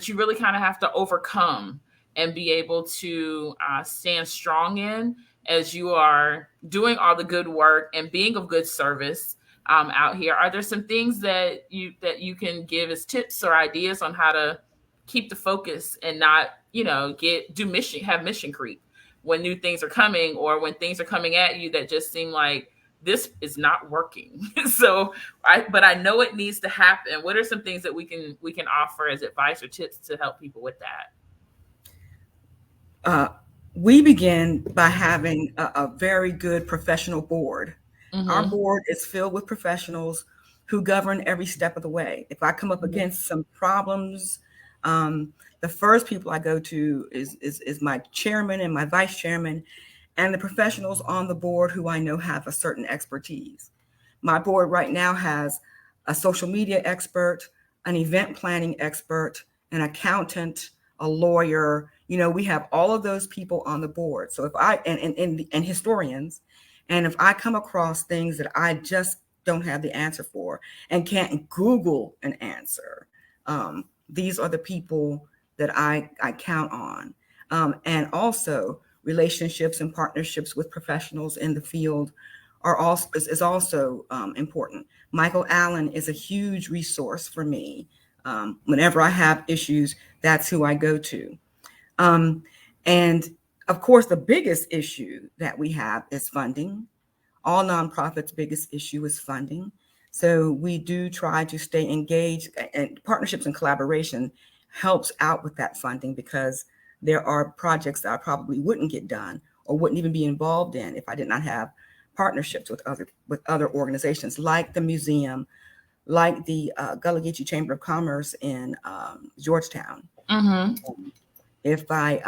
you really kind of have to overcome and be able to stand strong in as you are doing all the good work and being of good service out here. Are there some things that you can give as tips or ideas on how to keep the focus and not, have mission creep when new things are coming, or when things are coming at you that just seem like this is not working? But I know it needs to happen. What are some things that we can offer as advice or tips to help people with that? We begin by having a very good professional board. Mm-hmm. Our board is filled with professionals who govern every step of the way. If I come up against some problems, the first people I go to is my chairman and my vice chairman and the professionals on the board who I know have a certain expertise. My board right now has a social media expert, an event planning expert, an accountant, a lawyer. We have all of those people on the board. So if and historians, and if I come across things that I just don't have the answer for and can't Google an answer, these are the people that I count on. And also relationships and partnerships with professionals in the field is also important. Michael Allen is a huge resource for me. Whenever I have issues, that's who I go to. And of course, the biggest issue that we have is funding. All nonprofits' biggest issue is funding. So we do try to stay engaged, and partnerships and collaboration helps out with that funding, because there are projects that I probably wouldn't get done or wouldn't even be involved in if I did not have partnerships with other organizations, like the museum, like the Gullah Geechee Chamber of Commerce in Georgetown. Mm-hmm. If I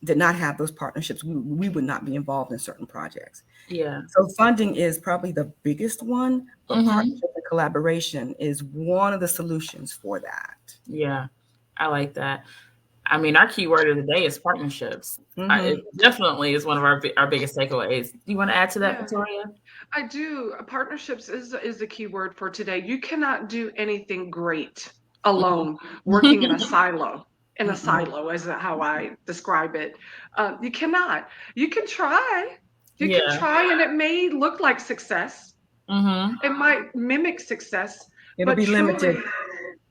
did not have those partnerships, we would not be involved in certain projects. Yeah. So funding is probably the biggest one, but partnership and collaboration is one of the solutions for that. Yeah, I like that. I mean, our key word of the day is partnerships. It definitely is one of our biggest takeaways. Do you want to add to that, Victoria? I do. Partnerships is the key word for today. You cannot do anything great alone, working in a silo. In a silo, is how I describe it. You cannot. You can try. You can try, and it may look like success. It might mimic success. It'll be limited.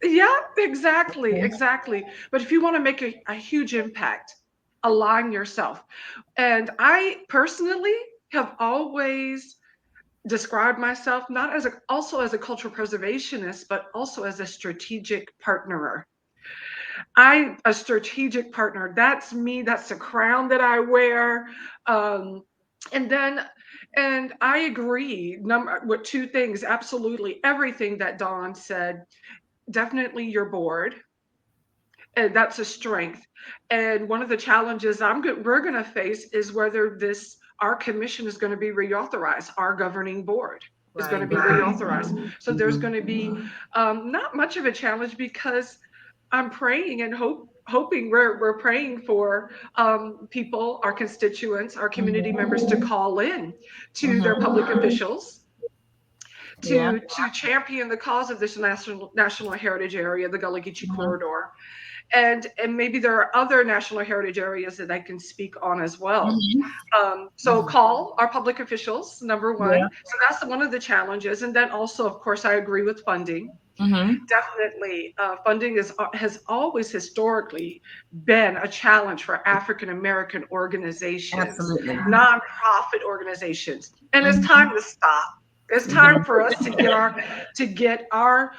Yeah, exactly. But if you want to make a huge impact, align yourself. And I personally have always described myself not as also as a cultural preservationist, but also as a strategic partnerer. A strategic partner. That's me. That's the crown that I wear. And I agree with two things. Absolutely everything that Dawn said. Definitely your board. And that's a strength. And one of the challenges we're going to face is whether our commission is going to be reauthorized. Our governing board is going to be reauthorized. So there's going to be not much of a challenge, because I'm praying and hoping we're praying for people, our constituents, our community members to call in to their public officials to champion the cause of this national heritage area, the Gullah Geechee corridor. And maybe there are other national heritage areas that I can speak on as well. So call our public officials, number one. So that's one of the challenges. And then also, of course, I agree with funding. Definitely. Funding has always historically been a challenge for African-American organizations, nonprofit organizations. And it's time to stop. It's time for us to get our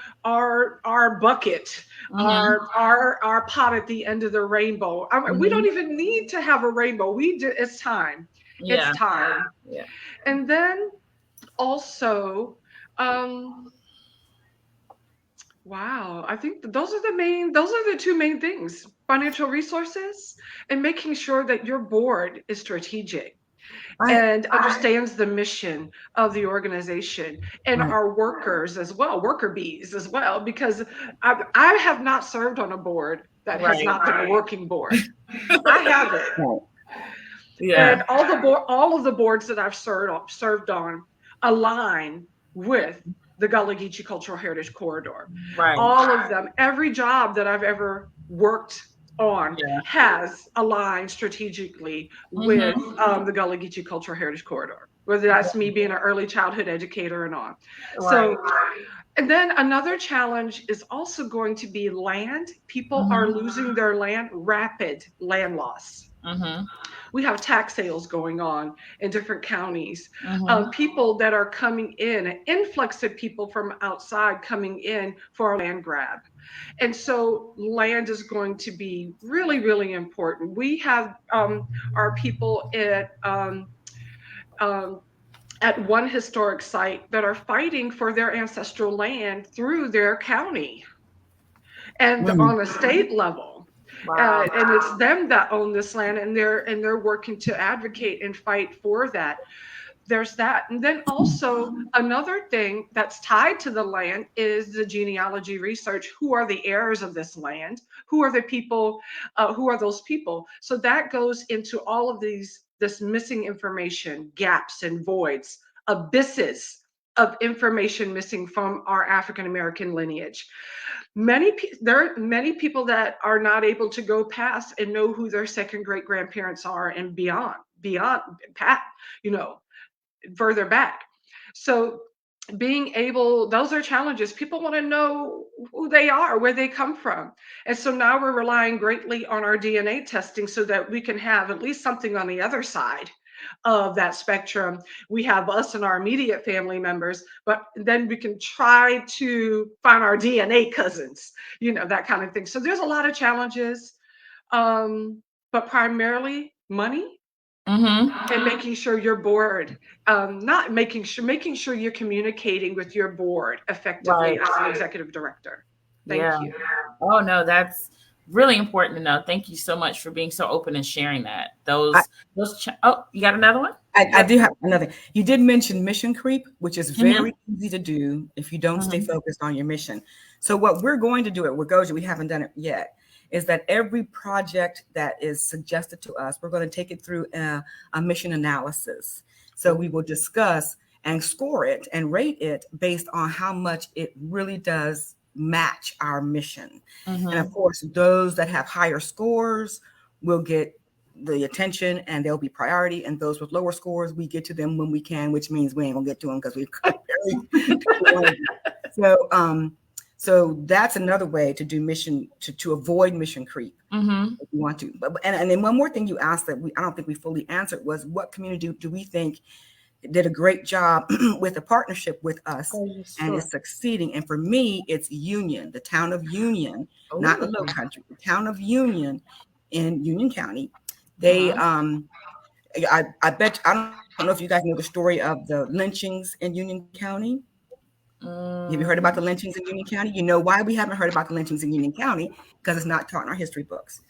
bucket, our pot at the end of the rainbow. We don't even need to have a rainbow. It's time. It's time. Yeah. And then also, wow, I think those are the two main things: financial resources and making sure that your board is strategic and understands the mission of the organization, and our workers as well, worker bees as well, because I have not served on a board that has not been a working board. I haven't. And all of the boards that I've served on align with the Gullah Geechee Cultural Heritage Corridor. All of them, every job that I've ever worked on has aligned strategically with the Gullah Geechee Cultural Heritage Corridor. whether that's me being an early childhood educator or not. Right. So, and then another challenge is also going to be land. People are losing their land, rapid land loss. We have tax sales going on in different counties. People that are coming in, an influx of people from outside coming in for a land grab. And so land is going to be really, really important. We have our people at one historic site that are fighting for their ancestral land through their county and on a state level. Wow. And it's them that own this land, and they're working to advocate and fight for that. There's that. And then also another thing that's tied to the land is the genealogy research. Who are the heirs of this land? Who are the people? Who are those people? So that goes into all of this missing information, gaps and voids, abysses of information missing from our African American lineage. There are many people that are not able to go past and know who their second great grandparents are and beyond, further back. So being able, those are challenges. People want to know who they are, where they come from. And so now we're relying greatly on our DNA testing so that we can have at least something on the other side of that spectrum. We have us and our immediate family members, but then we can try to find our DNA cousins, that kind of thing. So there's a lot of challenges, but primarily money. And making sure your board, making sure you're communicating with your board effectively as an executive director. Thank you. Oh no, that's really important to know. Thank you so much for being so open and sharing that. You got another one? I do have another. You did mention mission creep, which is very easy to do if you don't stay focused on your mission. So what we're going to do at Wagoja, we haven't done it yet, is that every project that is suggested to us, we're going to take it through a mission analysis. So we will discuss and score it and rate it based on how much it really does match our mission. And of course, those that have higher scores will get the attention and they'll be priority. And those with lower scores, we get to them when we can, which means we ain't gonna get to them because So that's another way to do mission, to avoid mission creep if you want to. And then one more thing you asked that I don't think we fully answered was, what community do we think did a great job with a partnership with us and is succeeding? And for me, it's Union, the town of Union, not the Low Country, the town of Union in Union County. They, I bet, I don't know if you guys know the story of the lynchings in Union County. Have you heard about the lynchings in Union County? You know why we haven't heard about the lynchings in Union County? Because it's not taught in our history books.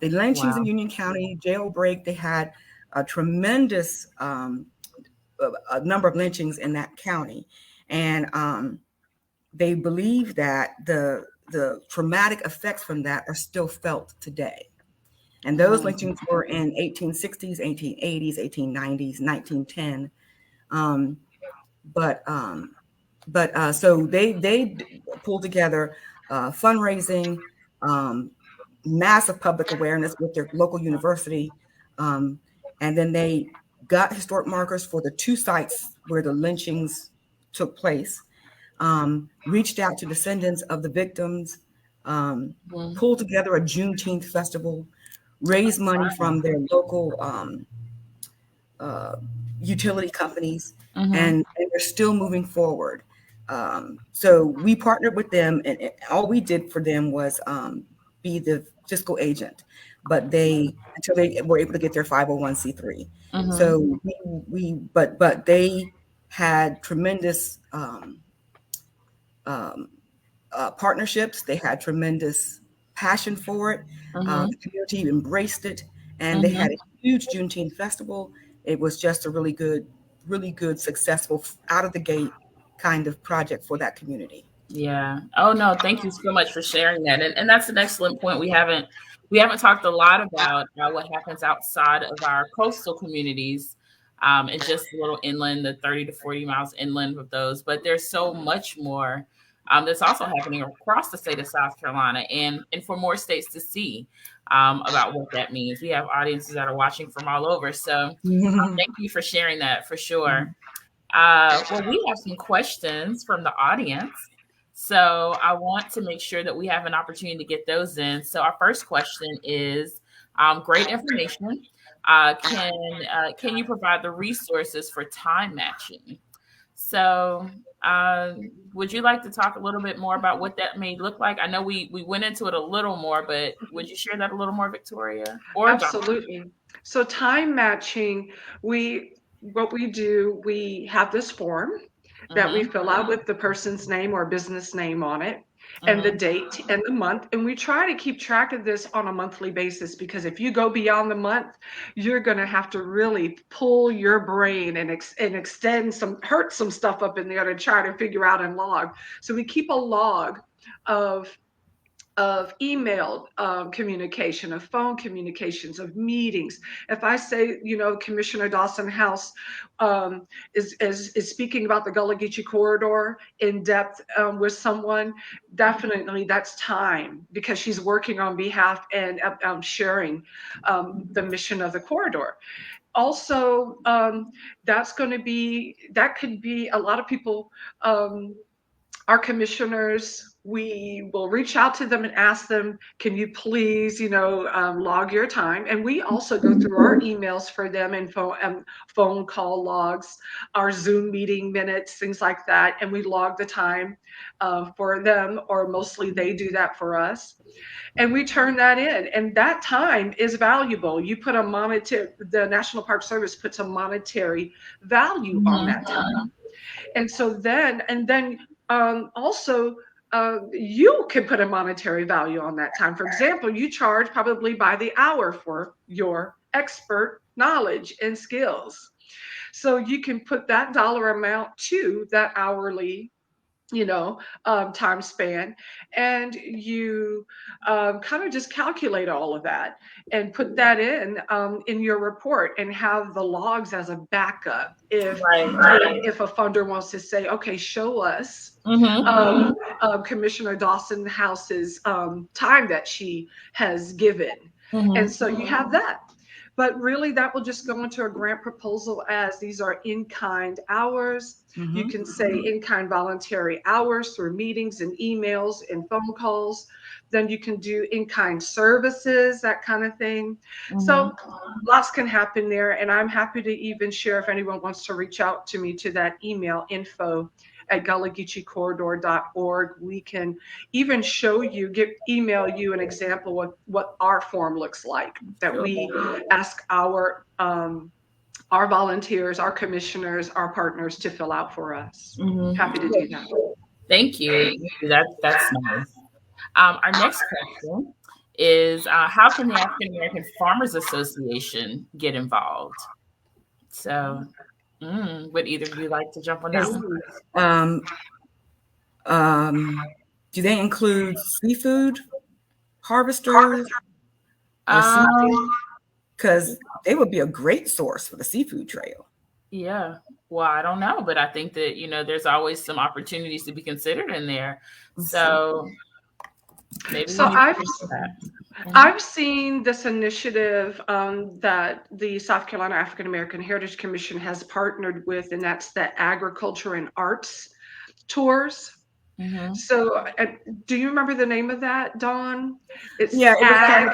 The lynchings in Union County, jailbreak, they had a tremendous a number of lynchings in that county. And they believe that the traumatic effects from that are still felt today. And those lynchings were in 1860s, 1880s, 1890s, 1910. So they pulled together fundraising, massive public awareness with their local university. And then they got historic markers for the 2 sites where the lynchings took place, reached out to descendants of the victims, pulled together a Juneteenth festival, raised money from their local utility companies, and they're still moving forward. So we partnered with them, and all we did for them was be the fiscal agent, but until they were able to get their 501c3. So but they had tremendous partnerships. They had tremendous passion for it. The community embraced it, and they had a huge Juneteenth festival. It was just a really good, successful, out of the gate kind of project for that community. Yeah. Oh no, thank you so much for sharing that. And that's an excellent point. We haven't talked a lot about what happens outside of our coastal communities, and just a little inland, the 30 to 40 miles inland of those. But there's so much more that's also happening across the state of South Carolina, and for more states to see about what that means. We have audiences that are watching from all over. So thank you for sharing that for sure. Well, we have some questions from the audience. So I want to make sure that we have an opportunity to get those in. So our first question is great information. Can you provide the resources for time matching? So would you like to talk a little bit more about what that may look like? I know we went into it a little more, but would you share that a little more, Victoria? Or Absolutely. So time matching, what we do, we have this form that we fill out with the person's name or business name on it, and the date and the month. And we try to keep track of this on a monthly basis, because if you go beyond the month, you're going to have to really pull your brain and extend hurt some stuff up in there to try to figure out and log. So we keep a log of email communication, of phone communications, of meetings. If I say, Commissioner Dawson House is speaking about the Gullah Geechee corridor in depth with someone, definitely that's time, because she's working on behalf and sharing the mission of the corridor. Also, that could be a lot of people, our commissioners, we will reach out to them and ask them, can you please, log your time? And we also go through our emails for them and phone call logs, our Zoom meeting minutes, things like that. And we log the time for them, or mostly they do that for us. And we turn that in, and that time is valuable. You put the National Park Service puts a monetary value on that time. And so then also, you can put a monetary value on that time. For example, you charge probably by the hour for your expert knowledge and skills. So you can put that dollar amount to that hourly time span, and you kind of just calculate all of that and put that in your report, and have the logs as a backup if a funder wants to say, okay, show us Commissioner Dawson House's time that she has given. And so you have that. But really, that will just go into a grant proposal, as these are in-kind hours. You can say in-kind voluntary hours through meetings and emails and phone calls. Then you can do in-kind services, that kind of thing. So lots can happen there. And I'm happy to even share, if anyone wants to reach out to me to that email, info@GullahGeecheeCorridor.org. We can even email you an example of what our form looks like, that we ask our volunteers, our commissioners, our partners to fill out for us. Happy to do that. Thank you. That's nice. Our next question is, how can the African American Farmers Association get involved? So would either of you like to jump on that one? Do they include seafood harvesters? Because they would be a great source for the seafood trail. Yeah. Well, I don't know, but I think that, there's always some opportunities to be considered in there. So maybe. So I've seen this initiative that the South Carolina African American Heritage Commission has partnered with, and that's the agriculture and arts tours. So do you remember the name of that, Dawn? It's Ag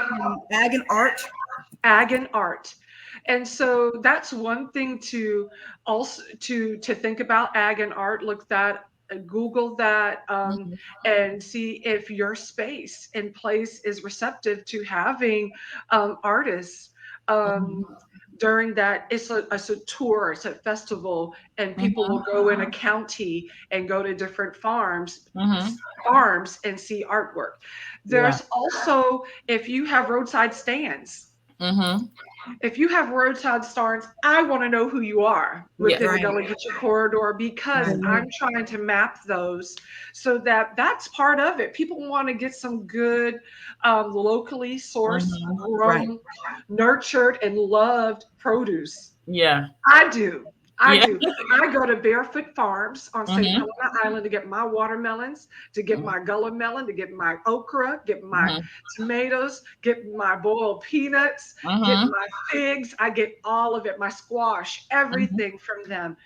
and Art. Ag and Art. And so that's one thing to also to think about, Ag and Art. Google that and see if your space and place is receptive to having artists during that. It's a tour, it's a festival, and people will go in a county and go to different farms and see artwork. There's also, if you have roadside stands, if you have roadside stands, I want to know who you are within the Gullah Geechee corridor, because I'm trying to map those so that's part of it. People want to get some good locally sourced, grown, nurtured, and loved produce. Yeah, I do. I do. I go to Barefoot Farms on St. Mhm. Helena Island to get my watermelons, to get my gullah melon, to get my okra, get my tomatoes, get my boiled peanuts, get my figs. I get all of it, my squash, everything from them.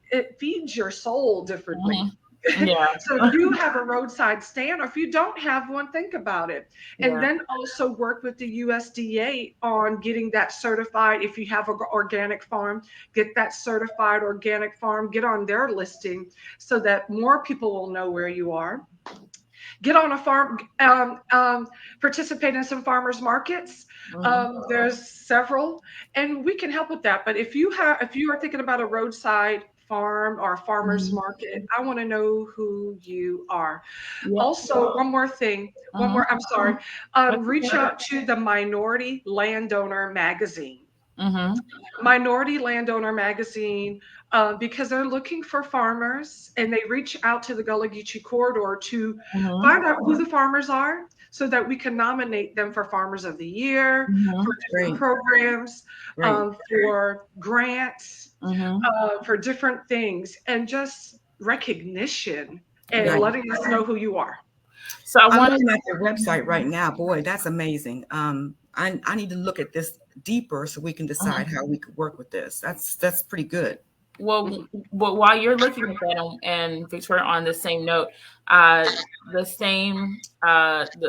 It feeds your soul differently. Yeah. So if you have a roadside stand, or if you don't have one, think about it. And then also work with the USDA on getting that certified. If you have an organic farm, get that certified organic farm, get on their listing so that more people will know where you are. Get on a farm, participate in some farmers markets. There's several, and we can help with that. But if you are thinking about a roadside farm or a farmer's market, I want to know who you are. Also, one more thing, I'm sorry. Reach out to the Minority Landowner Magazine. Minority Landowner Magazine, because they're looking for farmers, and they reach out to the Gullah Geechee Corridor to find out who the farmers are so that we can nominate them for Farmers of the Year, for different programs, for grants, for different things, and just recognition and letting us know who you are. So I'm looking at their website right now. Boy, that's amazing. I need to look at this deeper so we can decide how we could work with this. That's pretty good. Well, while you're looking at that, and Victoria, on the same note, the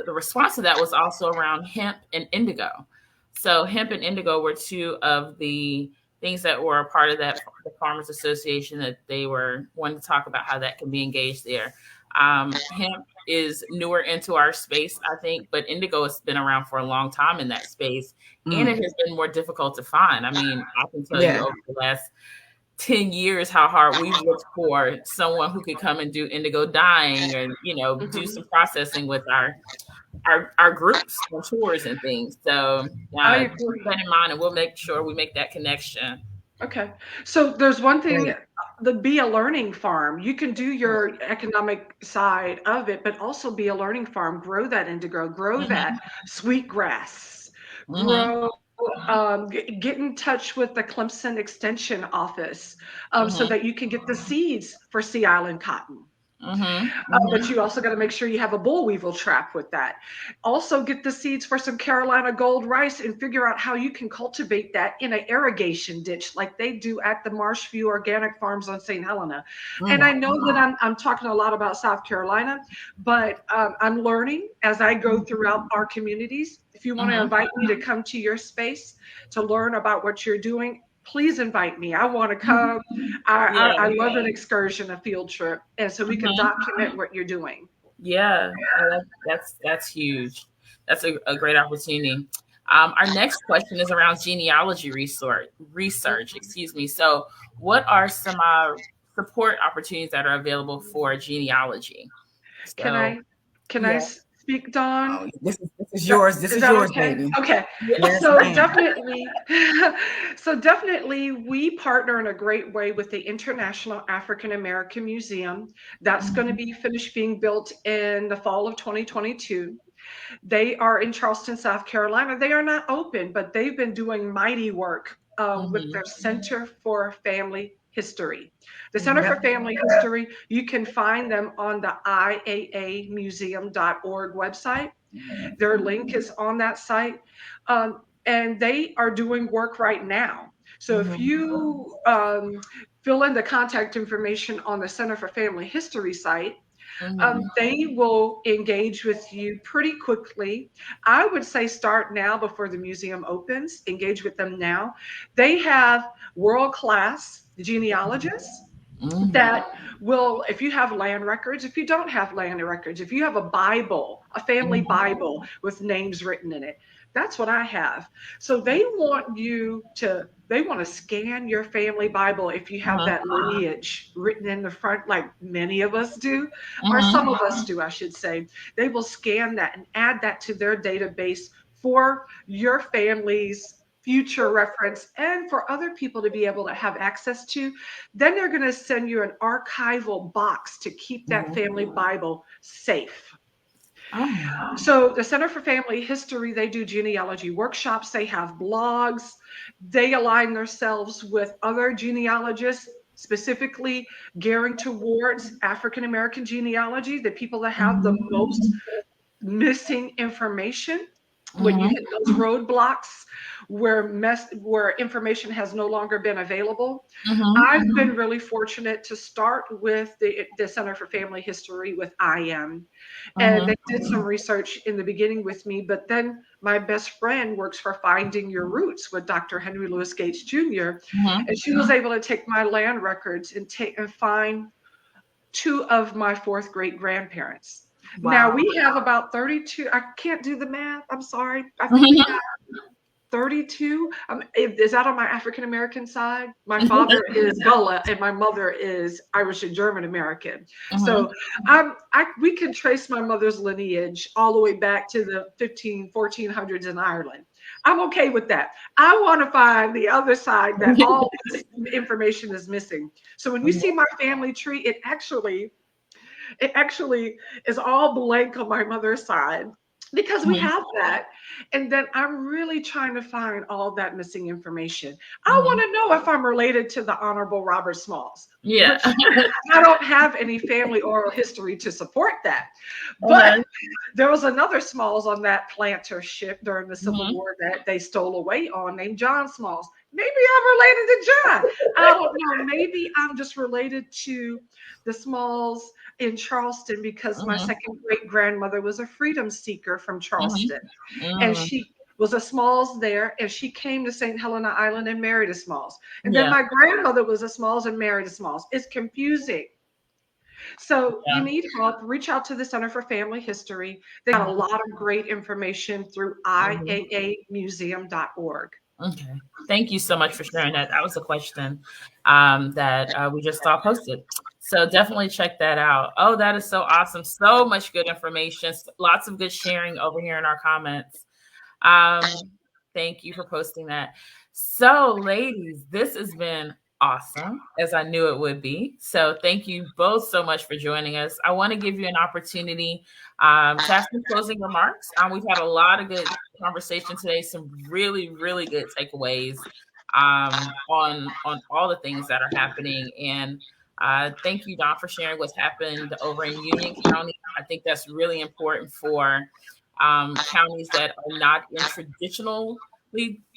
response to that was also around hemp and indigo. So hemp and indigo were two of the things that were a part of that, the Farmers Association, that they were wanting to talk about how that can be engaged there. Hemp is newer into our space, I think, but indigo has been around for a long time in that space, and it has been more difficult to find. I mean, I can tell you over the last 10 years how hard we've looked for someone who could come and do indigo dyeing, or do some processing with our groups and tours and things. So keep that in mind, and we'll make sure we make that connection. Okay. So there's one thing, be a learning farm. You can do your economic side of it, but also be a learning farm. Grow that indigo, grow that sweetgrass, grow. Get in touch with the Clemson Extension Office so that you can get the seeds for Sea Island cotton. But you also got to make sure you have a boll weevil trap with that. Also get the seeds for some Carolina gold rice and figure out how you can cultivate that in an irrigation ditch like they do at the Marshview Organic Farms on St. Helena. And I know that I'm talking a lot about South Carolina, but I'm learning as I go throughout our communities. If you want to invite me to come to your space to learn about what you're doing, please invite me. I want to come. I love an excursion, a field trip, and so we can document what you're doing. Yeah, that's huge. That's a great opportunity. Our next question is around genealogy research. Excuse me. So, what are some support opportunities that are available for genealogy? So, can I speak, Dawn? Oh, this is yours. This is yours, okay? baby. Okay. Yes, so definitely, we partner in a great way with the International African American Museum. That's going to be finished being built in the fall of 2022. They are in Charleston, South Carolina. They are not open, but they've been doing mighty work with their Center for Family History. The Center for Family History, you can find them on the IAAmuseum.org website. Their link is on that site. And they are doing work right now. So if you fill in the contact information on the Center for Family History site, they will engage with you pretty quickly. I would say start now before the museum opens. Engage with them now. They have world-class genealogists that will, if you have land records, if you don't have land records, if you have a Bible, a family Bible with names written in it, that's what I have. So they want to scan your family Bible if you have that lineage written in the front, like many of us do, or some of us do, I should say. They will scan that and add that to their database for your family's future reference and for other people to be able to have access to. Then they're going to send you an archival box to keep that family Bible safe. Oh. So the Center for Family History, they do genealogy workshops, they have blogs, they align themselves with other genealogists, specifically gearing towards African American genealogy, the people that have the most missing information. When you hit those roadblocks where information has no longer been available. I've been really fortunate to start with the Center for Family History with IM, and they did some research in the beginning with me, but then my best friend works for Finding Your Roots with Dr. Henry Louis Gates Jr., and she was able to take my land records and find 2 of my 4th great grandparents. Wow. Now we have about 32. I can't do the math. I'm sorry. I think we have 32. Is that on my African American side? My father is Gullah and my mother is Irish and German American. So we can trace my mother's lineage all the way back to the 1400s in Ireland. I'm okay with that. I want to find the other side that all this information is missing. So when you see my family tree, it actually is all blank on my mother's side because we have that. And then I'm really trying to find all that missing information. I want to know if I'm related to the Honorable Robert Smalls. Yeah. I don't have any family oral history to support that. But there was another Smalls on that planter ship during the Civil War that they stole away on, named John Smalls. Maybe I'm related to John. I don't know. Maybe I'm just related to the Smalls in Charleston because my second great grandmother was a freedom seeker from Charleston. And she was a Smalls there, and she came to St. Helena Island and married a Smalls. And then my grandmother was a Smalls and married a Smalls. It's confusing. So you need help, reach out to the Center for Family History. They got a lot of great information through iaamuseum.org. Okay. Thank you so much for sharing that. That was a question that we just saw posted. So definitely check that out. Oh, that is so awesome. So much good information. Lots of good sharing over here in our comments. Thank you for posting that. So ladies, this has been awesome, as I knew it would be. So thank you both so much for joining us. I want to give you an opportunity to have some closing remarks. We've had a lot of good conversation today, some really, really good takeaways on all the things that are happening. And thank you, Dawn, for sharing what's happened over in Union County. I think that's really important for counties that are not in traditionally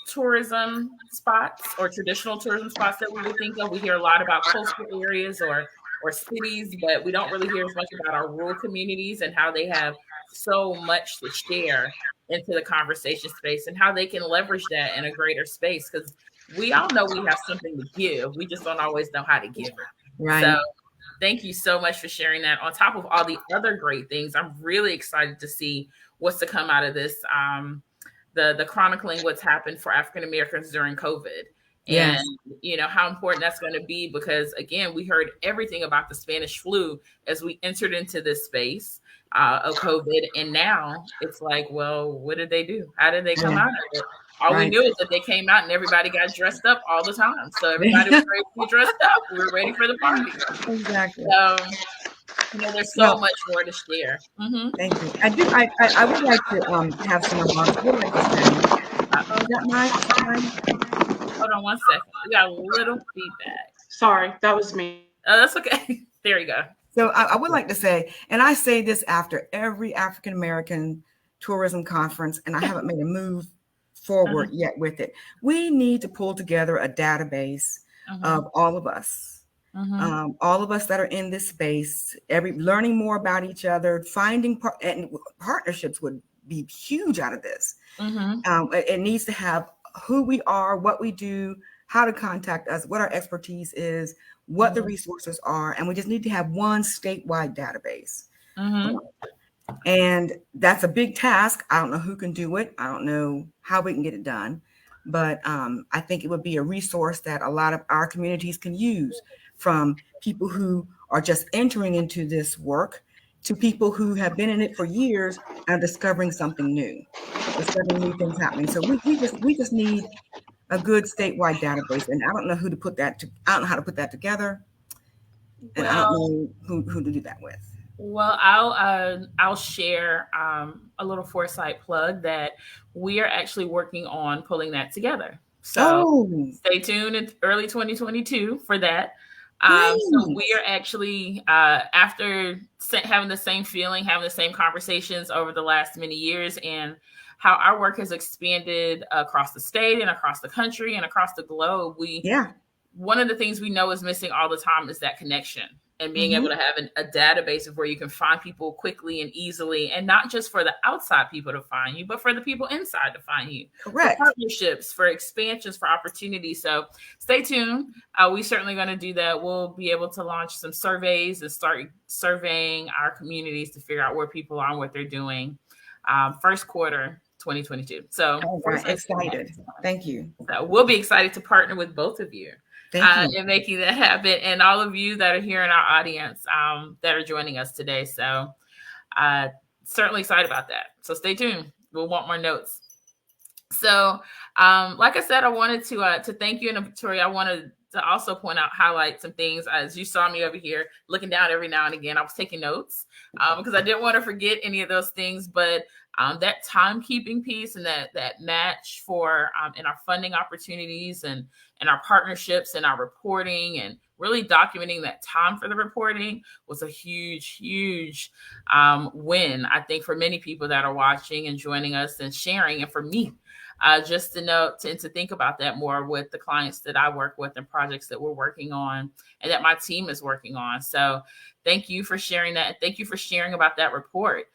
tourism spots or traditional tourism spots that we would think of. We hear a lot about coastal areas or cities, but we don't really hear as much about our rural communities and how they have so much to share into the conversation space and how they can leverage that in a greater space, because we all know we have something to give. We just don't always know how to give it. Right. So thank you so much for sharing that. On top of all the other great things, I'm really excited to see what's to come out of this. The chronicling what's happened for African Americans during COVID. Yes. And you know how important that's going to be, because again, we heard everything about the Spanish flu as we entered into this space of COVID. And now it's like, well, what did they do? How did they come out of it? All we knew is that they came out and everybody got dressed up all the time. So everybody was ready to be dressed up. We were ready for the party. Exactly. So, you know, there's so much more to share. Thank you. I would like to have some remarks. What would I just say? Is that mine? Hold on one second. We got a little feedback. Sorry, that was me. Oh, that's okay. There you go. So I would like to say, and I say this after every African American tourism conference, and I haven't made a move forward yet with it. We need to pull together a database of all of us. All of us that are in this space, learning more about each other, finding partnerships would be huge out of this. It needs to have who we are, what we do, how to contact us, what our expertise is, what the resources are, and we just need to have one statewide database. And that's a big task. I don't know who can do it. I don't know how we can get it done, but I think it would be a resource that a lot of our communities can use, from people who are just entering into this work to people who have been in it for years and discovering something new, discovering new things happening. So we just need a good statewide database, and I don't know I don't know how to put that together, and I don't know who to do that with. Well, I'll share a little foresight plug that we are actually working on pulling that together. So stay tuned in early 2022 for that. So we are actually after having the same feeling, having the same conversations over the last many years, and how our work has expanded across the state and across the country and across the globe. One of the things we know is missing all the time is that connection. And being able to have a database of where you can find people quickly and easily, and not just for the outside people to find you, but for the people inside to find you. Correct. For partnerships, for expansions, for opportunities. So stay tuned. We're certainly going to do that. We'll be able to launch some surveys and start surveying our communities to figure out where people are and what they're doing. First quarter 2022. So excited. Thank you. So we'll be excited to partner with both of you. And making that happen, and all of you that are here in our audience that are joining us today. So certainly excited about that. So stay tuned. We'll want more notes. So like I said, I wanted to thank you. And Victoria, I wanted to also highlight some things. As you saw me over here looking down every now and again, I was taking notes because I didn't want to forget any of those things. But that timekeeping piece and that match for in our funding opportunities and our partnerships and our reporting and really documenting that time for the reporting was a huge win, I think, for many people that are watching and joining us and sharing. And for me, just to know to think about that more with the clients that I work with and projects that we're working on and that my team is working on. So thank you for sharing that. Thank you for sharing about that report.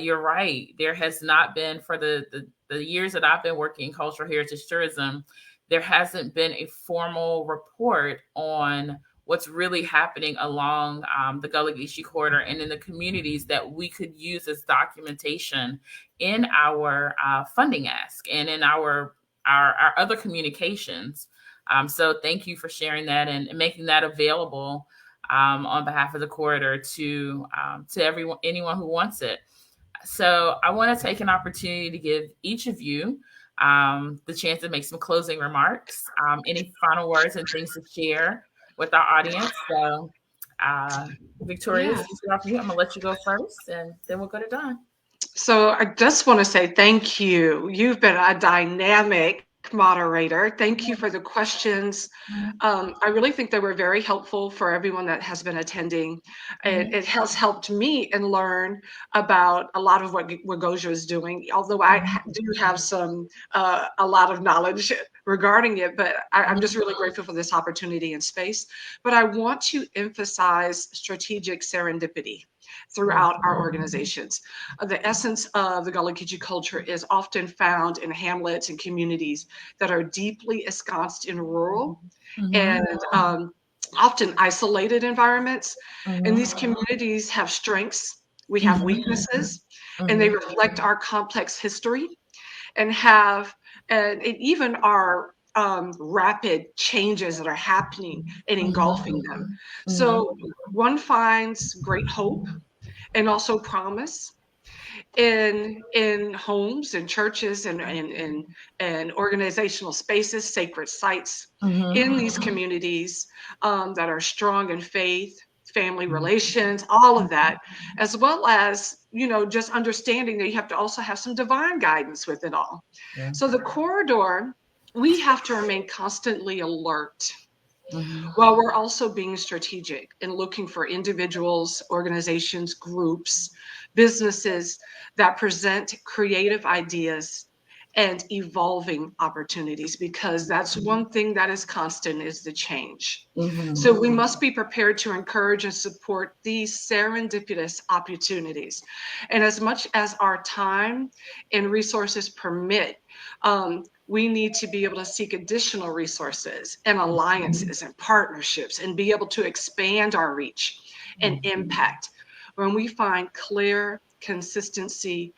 You're right. There has not been, for the years that I've been working in cultural heritage tourism, there hasn't been a formal report on what's really happening along the Gullah Geechee corridor and in the communities that we could use as documentation in our funding ask and in our other communications. So thank you for sharing that and making that available on behalf of the corridor to anyone who wants it. So I want to take an opportunity to give each of you the chance to make some closing remarks, any final words and things to share with our audience. So Victoria, I'm going to let you go first, and then we'll go to Dawn. So I just want to say thank you. You've been a dynamic moderator. Thank you for the questions. I really think they were very helpful for everyone that has been attending. It has helped me and learn about a lot of what Wagosia is doing, although I do have a lot of knowledge regarding it, but I'm just really grateful for this opportunity and space. But I want to emphasize strategic serendipity throughout our organizations. The essence of the Gullah Geechee culture is often found in hamlets and communities that are deeply ensconced in rural and often isolated environments. And these communities have strengths, we have weaknesses, and they reflect our complex history and even our rapid changes that are happening and engulfing them. So one finds great hope and also promise in homes and churches and organizational spaces, sacred sites in these communities that are strong in faith, family relations, all of that, as well as, just understanding that you have to also have some divine guidance with it all. Yeah. So the corridor, we have to remain constantly alert while we're also being strategic and looking for individuals, organizations, groups, businesses that present creative ideas and evolving opportunities, because that's one thing that is constant, is the change. So we must be prepared to encourage and support these serendipitous opportunities. And as much as our time and resources permit, we need to be able to seek additional resources and alliances and partnerships and be able to expand our reach and impact when we find clear consistency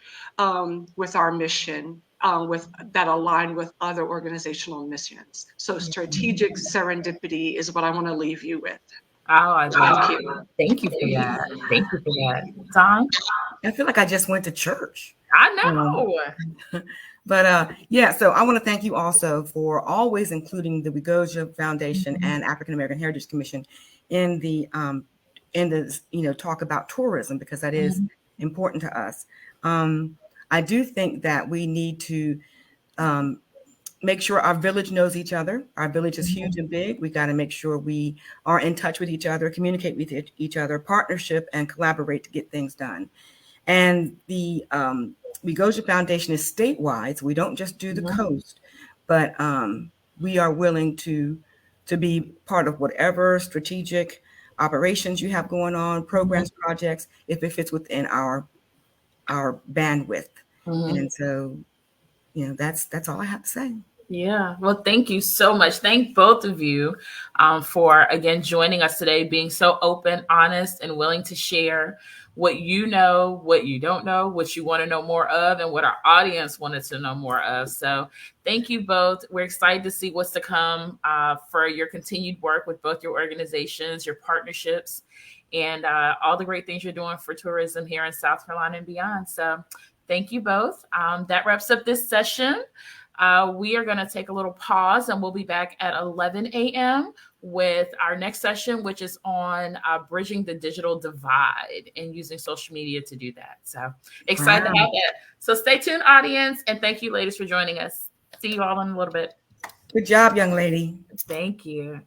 with our mission, that align with other organizational missions. So strategic serendipity is what I want to leave you with. Oh, thank you for that. Thank you for that. Dawn? I feel like I just went to church. I know. But so I want to thank you also for always including the Wagosia Foundation and African American Heritage Commission in the end of this, talk about tourism, because that is important to us. I do think that we need to make sure our village knows each other. Our village is huge and big. We got to make sure we are in touch with each other, communicate with each other, partnership, and collaborate to get things done. And the Wegoja Foundation is statewide, so we don't just do the coast, but we are willing to be part of whatever strategic operations you have going on, programs, projects, if it fits within our bandwidth. And so, that's all I have to say. Yeah. Well, thank you so much. Thank both of you for, again, joining us today, being so open, honest, and willing to share what you know, what you don't know, what you want to know more of, and what our audience wanted to know more of. So thank you both. We're excited to see what's to come for your continued work with both your organizations, your partnerships, and all the great things you're doing for tourism here in South Carolina and beyond. So thank you both. That wraps up this session. We are going to take a little pause, and we'll be back at 11 a.m. with our next session, which is on bridging the digital divide and using social media to do that. So excited to have that. So stay tuned, audience, and thank you, ladies, for joining us. See you all in a little bit. Good job, young lady. Thank you.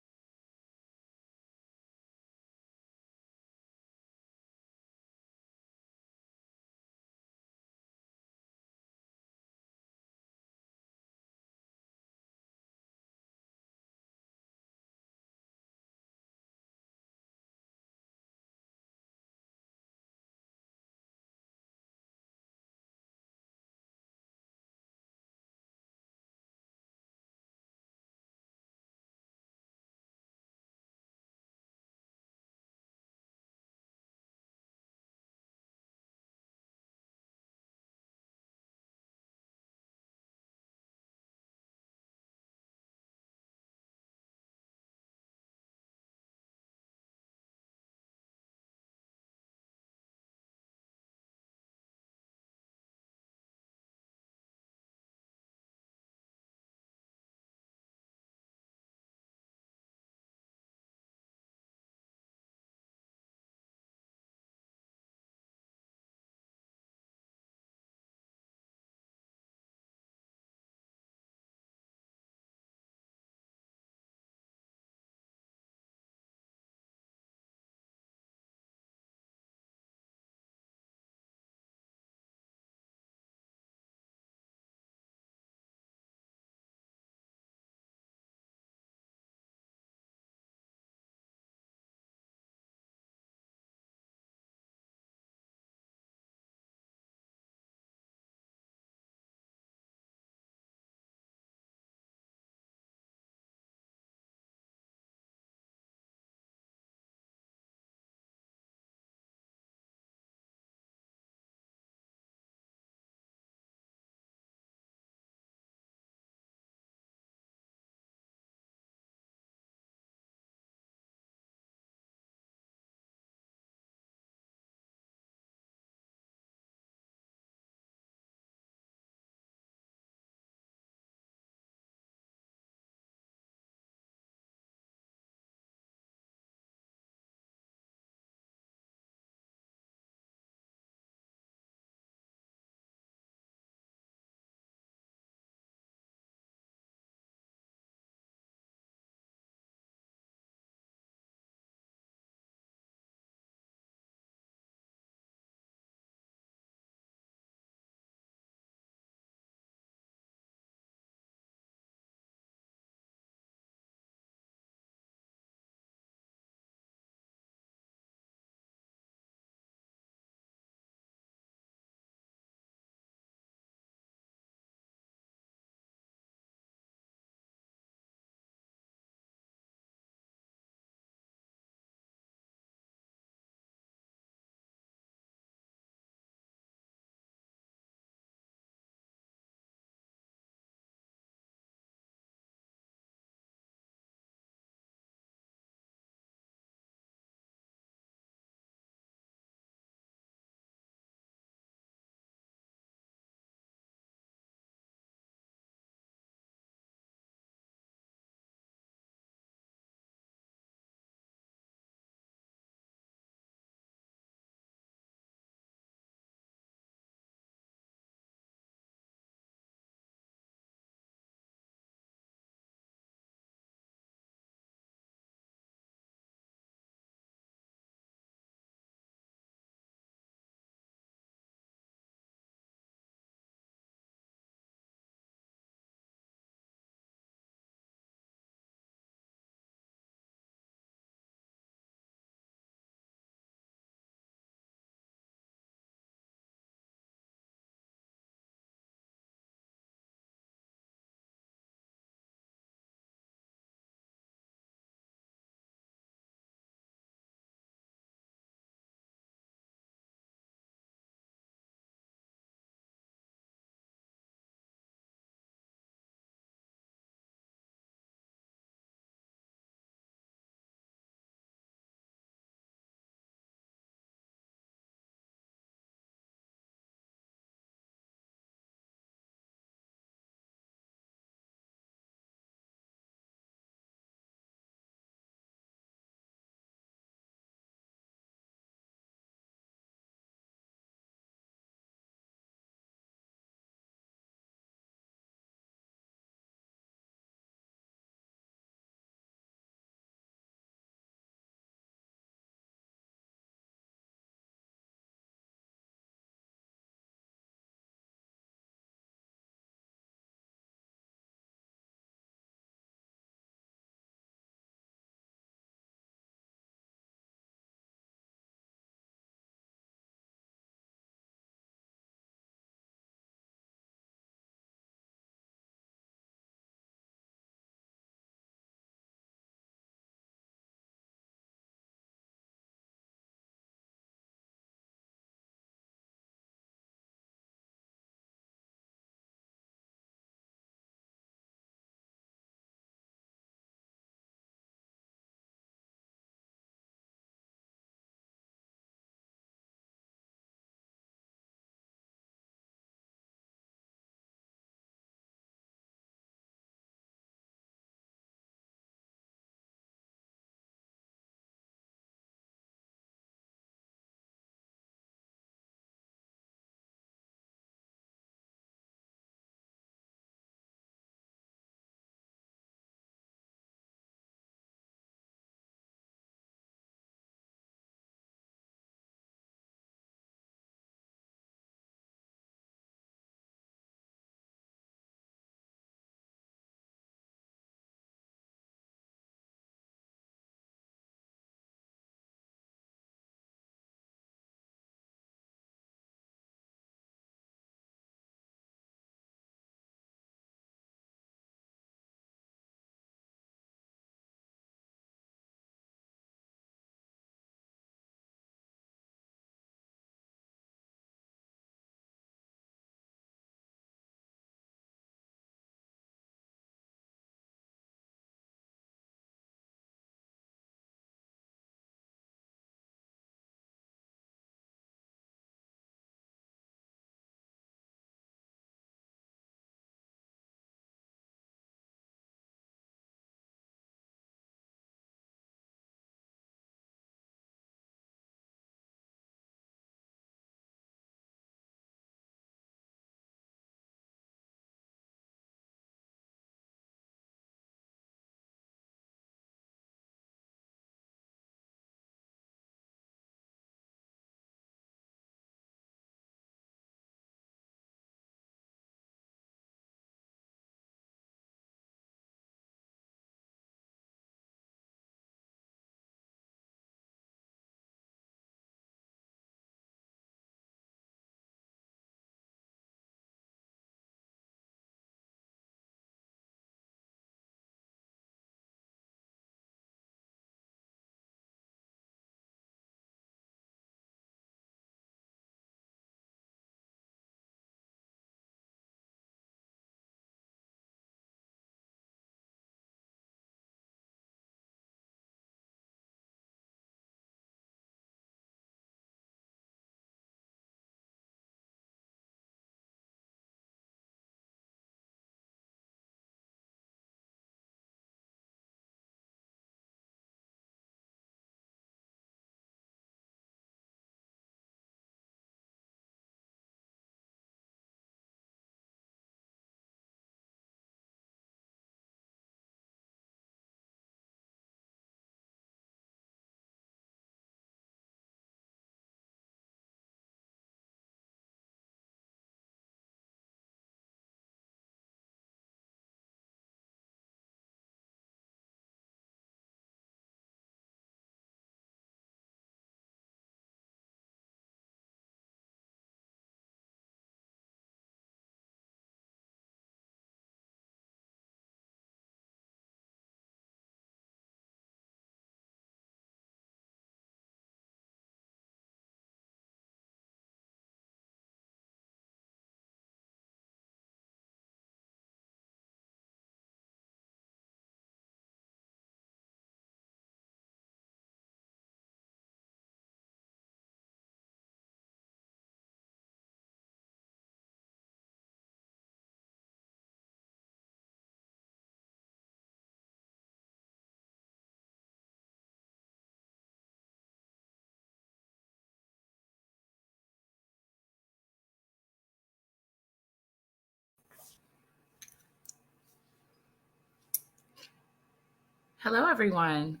Hello, everyone.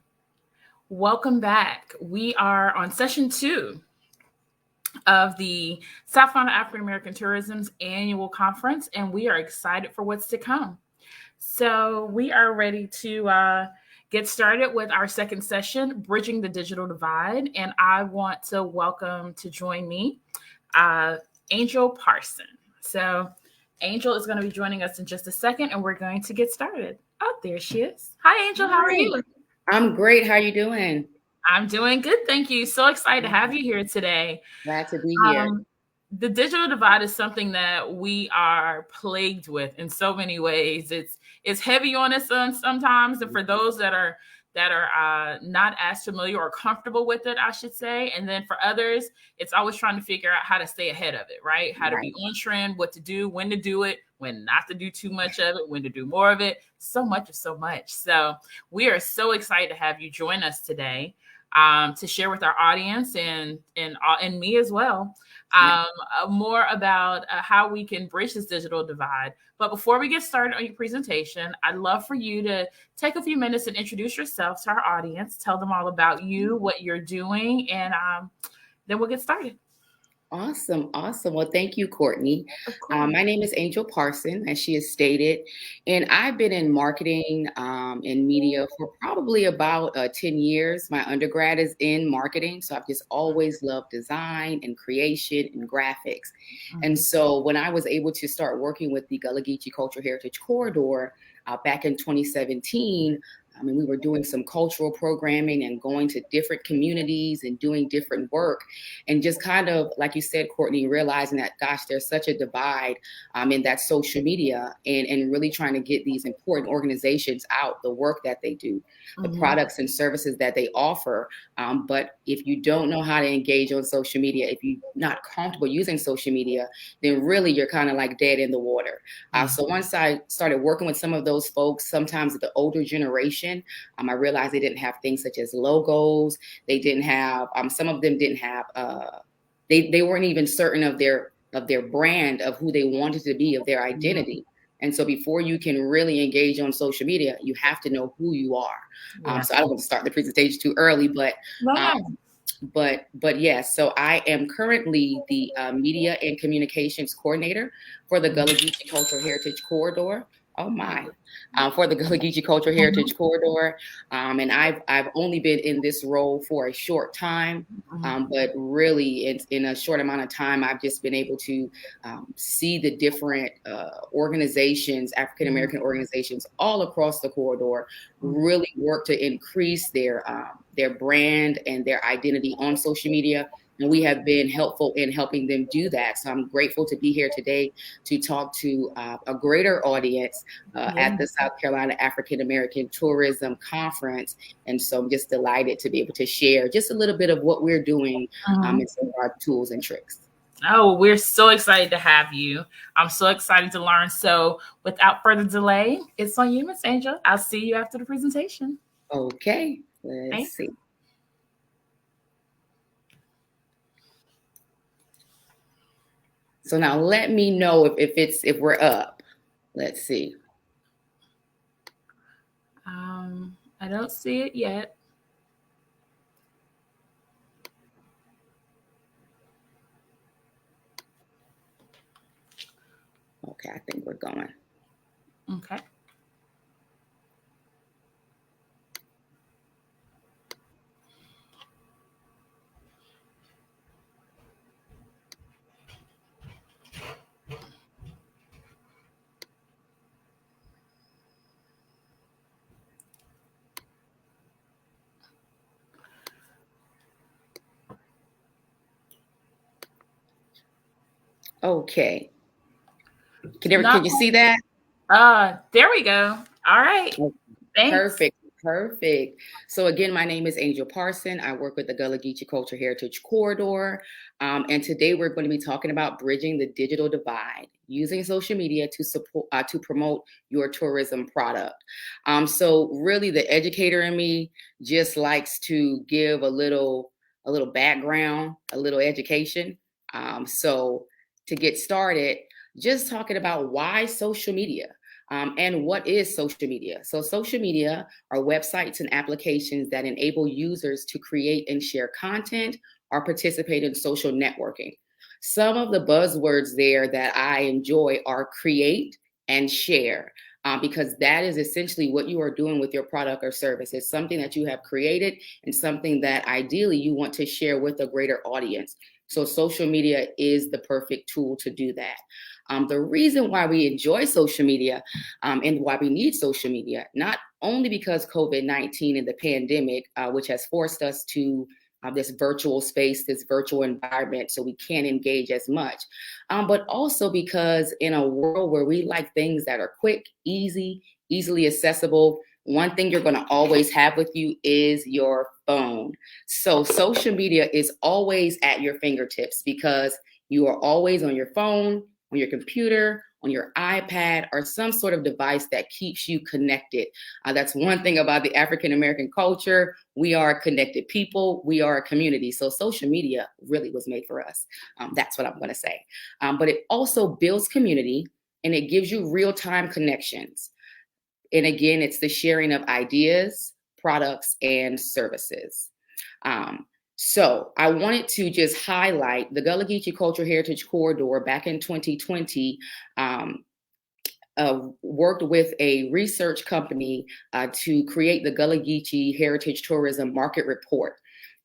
Welcome back. We are on session 2 of the South Carolina African American Tourism's annual conference, and we are excited for what's to come. So we are ready to get started with our second session, Bridging the Digital Divide. And I want to welcome to join me, Angel Parson. So Angel is going to be joining us in just a second, and we're going to get started. Oh, there she is. Hi, Angel. How are you? I'm great. How are you doing? I'm doing good, thank you. So excited to have you here today. Glad to be here. The digital divide is something that we are plagued with in so many ways. It's heavy on us sometimes, and for those that are not as familiar or comfortable with it, I should say. And then for others, it's always trying to figure out how to stay ahead of it, right? How to be on trend, what to do, when to do it, when not to do too much of it, when to do more of it. So much of so much. So we are so excited to have you join us today to share with our audience and me as well more about how we can bridge this digital divide. But before we get started on your presentation, I'd love for you to take a few minutes and introduce yourself to our audience, tell them all about you, what you're doing, and then we'll get started. Awesome. Well, thank you, Courtney. My name is Angel Parson, as she has stated, and I've been in marketing and media for probably about 10 years. My undergrad is in marketing, so I've just always loved design and creation and graphics. And so when I was able to start working with the Gullah Geechee Cultural Heritage Corridor back in 2017, we were doing some cultural programming and going to different communities and doing different work, and just kind of, like you said, Courtney, realizing that, gosh, there's such a divide in that social media and really trying to get these important organizations out, the work that they do, the products and services that they offer. But if you don't know how to engage on social media, if you're not comfortable using social media, then really you're kind of like dead in the water. So once I started working with some of those folks, sometimes the older generation, I realized they didn't have things such as logos. They didn't have, some of them didn't have, they weren't even certain of their brand, of who they wanted to be, of their identity. And so before you can really engage on social media, you have to know who you are. So I don't want to start the presentation too early, but yes, so I am currently the media and communications coordinator for the Gullah Geechee Cultural Heritage Corridor. For the Gullah Geechee Cultural Heritage Corridor. And I've only been in this role for a short time, but really in a short amount of time, I've just been able to see the different organizations, African-American organizations all across the corridor, really work to increase their brand and their identity on social media. And we have been helpful in helping them do that. So I'm grateful to be here today to talk to a greater audience at the South Carolina African American Tourism Conference. And so I'm just delighted to be able to share just a little bit of what we're doing and some of our tools and tricks. Oh, we're so excited to have you. I'm so excited to learn. So without further delay, it's on you, Miss Angel. I'll see you after the presentation. Okay, let's see. So now let me know if we're up. Let's see. I don't see it yet. Okay, I think we're going. Okay. Okay. Can you see that? There we go. All right. Thanks. Perfect. So again, my name is Angel Parson. I work with the Gullah Geechee Cultural Heritage Corridor. And today we're going to be talking about bridging the digital divide, using social media to support, to promote your tourism product. So really the educator in me just likes to give a little background, a little education. So to get started, just talking about why social media. And what is social media? So social media are websites and applications that enable users to create and share content or participate in social networking. Some of the buzzwords there that I enjoy are create and share, because that is essentially what you are doing with your product or service. It's something that you have created and something that ideally you want to share with a greater audience. So social media is the perfect tool to do that. The reason why we enjoy social media and why we need social media, not only because COVID-19 and the pandemic, which has forced us to this virtual space, this virtual environment, so we can't engage as much, but also because in a world where we like things that are quick, easy, easily accessible, one thing you're going to always have with you is your phone. So social media is always at your fingertips because you are always on your phone, on your computer, on your iPad, or some sort of device that keeps you connected. That's one thing about the African American culture. We are connected people. We are a community. So social media really was made for us. That's what I'm going to say. But it also builds community and it gives you real-time connections. And again, it's the sharing of ideas, products, and services. So I wanted to just highlight the Gullah Geechee Cultural Heritage Corridor back in 2020, worked with a research company to create the Gullah Geechee Heritage Tourism Market Report.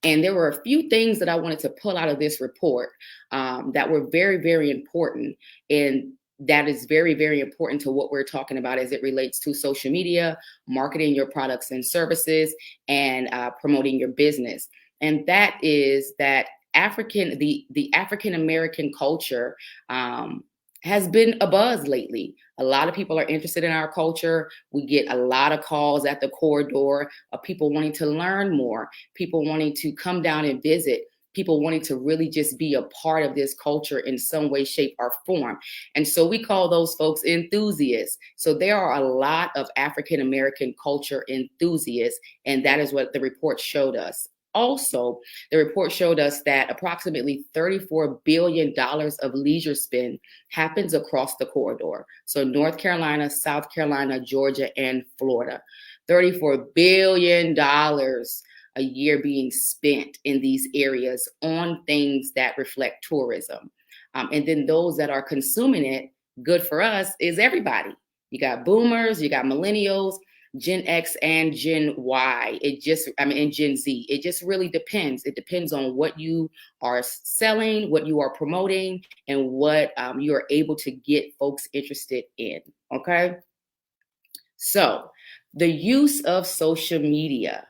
And there were a few things that I wanted to pull out of this report that were very, very important. And that is very, very important to what we're talking about as it relates to social media, marketing your products and services, and promoting your business. And that is that the African American culture has been abuzz lately. A lot of people are interested in our culture. We get a lot of calls at the corridor of people wanting to learn more, people wanting to come down and visit, people wanting to really just be a part of this culture in some way, shape, or form. And so we call those folks enthusiasts. So there are a lot of African American culture enthusiasts, and that is what the report showed us. Also, the report showed us that approximately $34 billion of leisure spend happens across the corridor. So North Carolina, South Carolina, Georgia, and Florida. $34 billion a year being spent in these areas on things that reflect tourism. And then those that are consuming it, good for us, is everybody. You got boomers, you got millennials, Gen X and Gen Y, and Gen Z. It just really depends. It depends on what you are selling, what you are promoting, and what you are able to get folks interested in, okay? So the use of social media.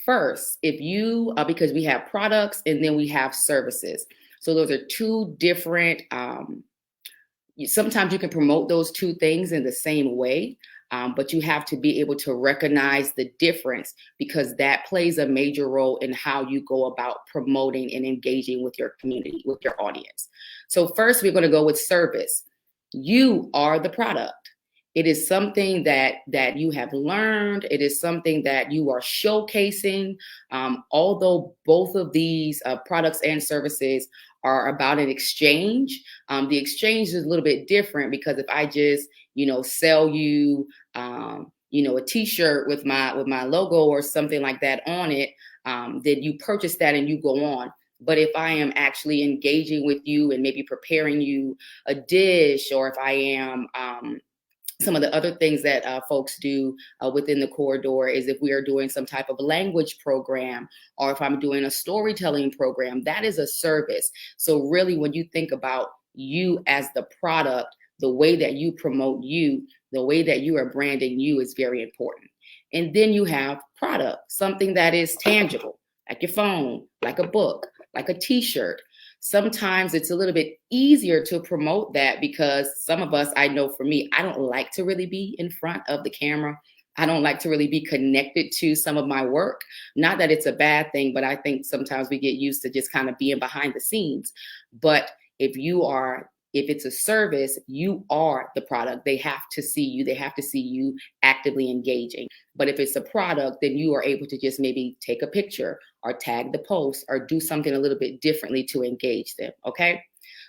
First, if you, because we have products and then we have services. So those are two different, sometimes you can promote those two things in the same way. But you have to be able to recognize the difference because that plays a major role in how you go about promoting and engaging with your community, with your audience. So first, we're going to go with service. You are the product. It is something that you have learned. It is something that you are showcasing. Although both of these products and services are about an exchange, the exchange is a little bit different because if I just sell you, a T-shirt with my logo or something like that on it, then you purchase that and you go on. But if I am actually engaging with you and maybe preparing you a dish, or if I am some of the other things that folks do within the corridor is if we are doing some type of language program, or if I'm doing a storytelling program, that is a service. So really, when you think about you as the product, the way that you promote you, the way that you are branding you is very important. And then you have product, something that is tangible, like your phone, like a book, like a T-shirt. Sometimes it's a little bit easier to promote that because some of us, I know for me, I don't like to really be in front of the camera. I don't like to really be connected to some of my work. Not that it's a bad thing, but I think sometimes we get used to just kind of being behind the scenes. But if it's a service, you are the product. They have to see you. They have to see you actively engaging. But if it's a product, then you are able to just maybe take a picture or tag the post or do something a little bit differently to engage them. Okay.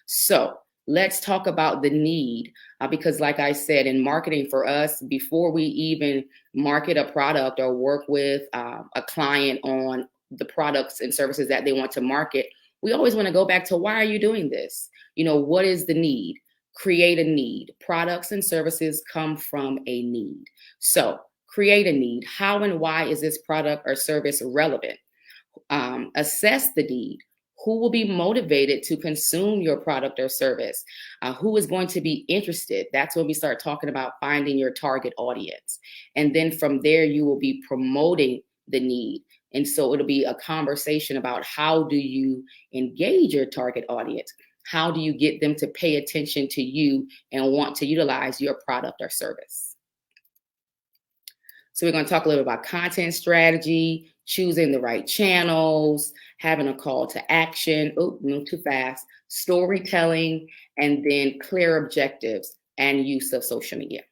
So let's talk about the need, because like I said, in marketing for us, before we even market a product or work with a client on the products and services that they want to market, we always want to go back to, why are you doing this? What is the need? Create a need. Products and services come from a need. So create a need. How and why is this product or service relevant? Assess the need. Who will be motivated to consume your product or service? Who is going to be interested? That's when we start talking about finding your target audience. And then from there, you will be promoting the need. And so it'll be a conversation about, how do you engage your target audience? How do you get them to pay attention to you and want to utilize your product or service? So we're going to talk a little about content strategy, choosing the right channels, having a call to action, move too fast, storytelling, and then clear objectives and use of social media.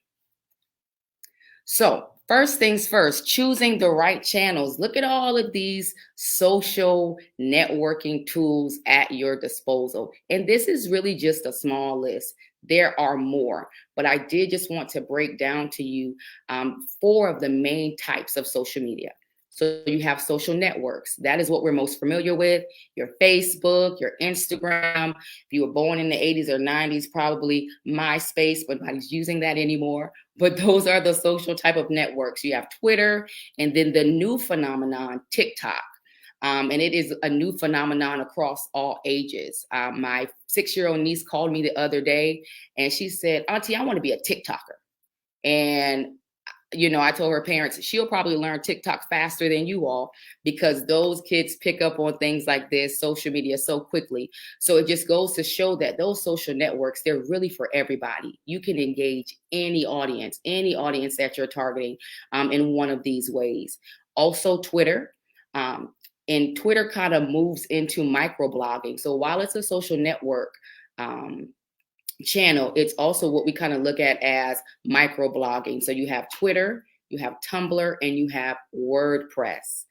So first things first, choosing the right channels. Look at all of these social networking tools at your disposal. And this is really just a small list. There are more, but I did just want to break down to you 4 of the main types of social media. So you have social networks. That is what we're most familiar with. Your Facebook, your Instagram. If you were born in the 80s or 90s, probably MySpace, but nobody's using that anymore. But those are the social type of networks. You have Twitter, and then the new phenomenon, TikTok. And it is a new phenomenon across all ages. My 6-year-old niece called me the other day and she said, "Auntie, I want to be a TikToker." And I told her parents, she'll probably learn TikTok faster than you all, because those kids pick up on things like this, social media, so quickly. So it just goes to show that those social networks, they're really for everybody. You can engage any audience that you're targeting in one of these ways. Also Twitter. And Twitter kind of moves into microblogging. So while it's a social network channel, it's also what we kind of look at as microblogging. So you have Twitter, you have Tumblr, and you have WordPress.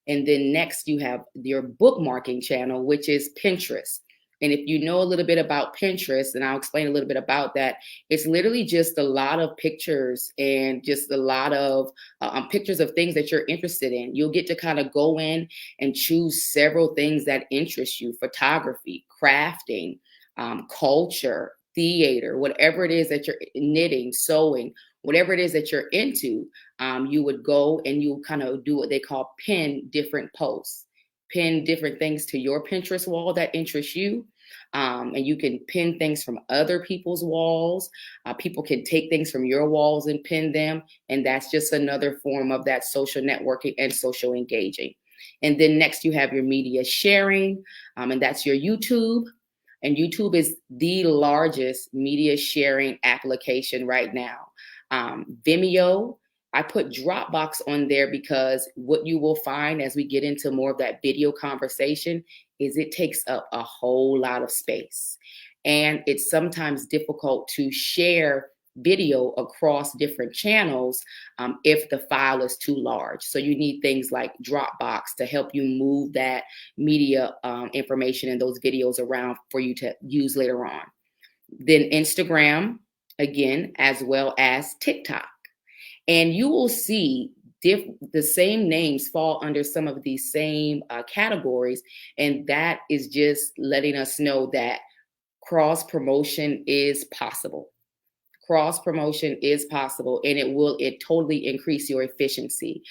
And then next you have your bookmarking channel, which is Pinterest. And if you know a little bit about Pinterest, and I'll explain a little bit about that, it's literally just a lot of pictures and just a lot of pictures of things that you're interested in. You'll get to kind of go in and choose several things that interest you: photography, crafting, culture, theater, whatever it is that you're knitting, sewing, whatever it is that you're into. You would go and you kind of do what they call pin different posts, pin different things to your Pinterest wall that interest you. And you can pin things from other people's walls. People can take things from your walls and pin them. And that's just another form of that social networking and social engaging. And then next you have your media sharing, and that's your YouTube. And YouTube is the largest media sharing application right now. Vimeo, I put Dropbox on there because what you will find as we get into more of that video conversation is it takes up a whole lot of space. And it's sometimes difficult to share video across different channels if the file is too large. So you need things like Dropbox to help you move that media information and those videos around for you to use later on. Then Instagram, again, as well as TikTok. And you will see the same names fall under some of these same categories. And that is just letting us know that cross promotion is possible. Cross promotion is possible, and it totally increase your efficiency.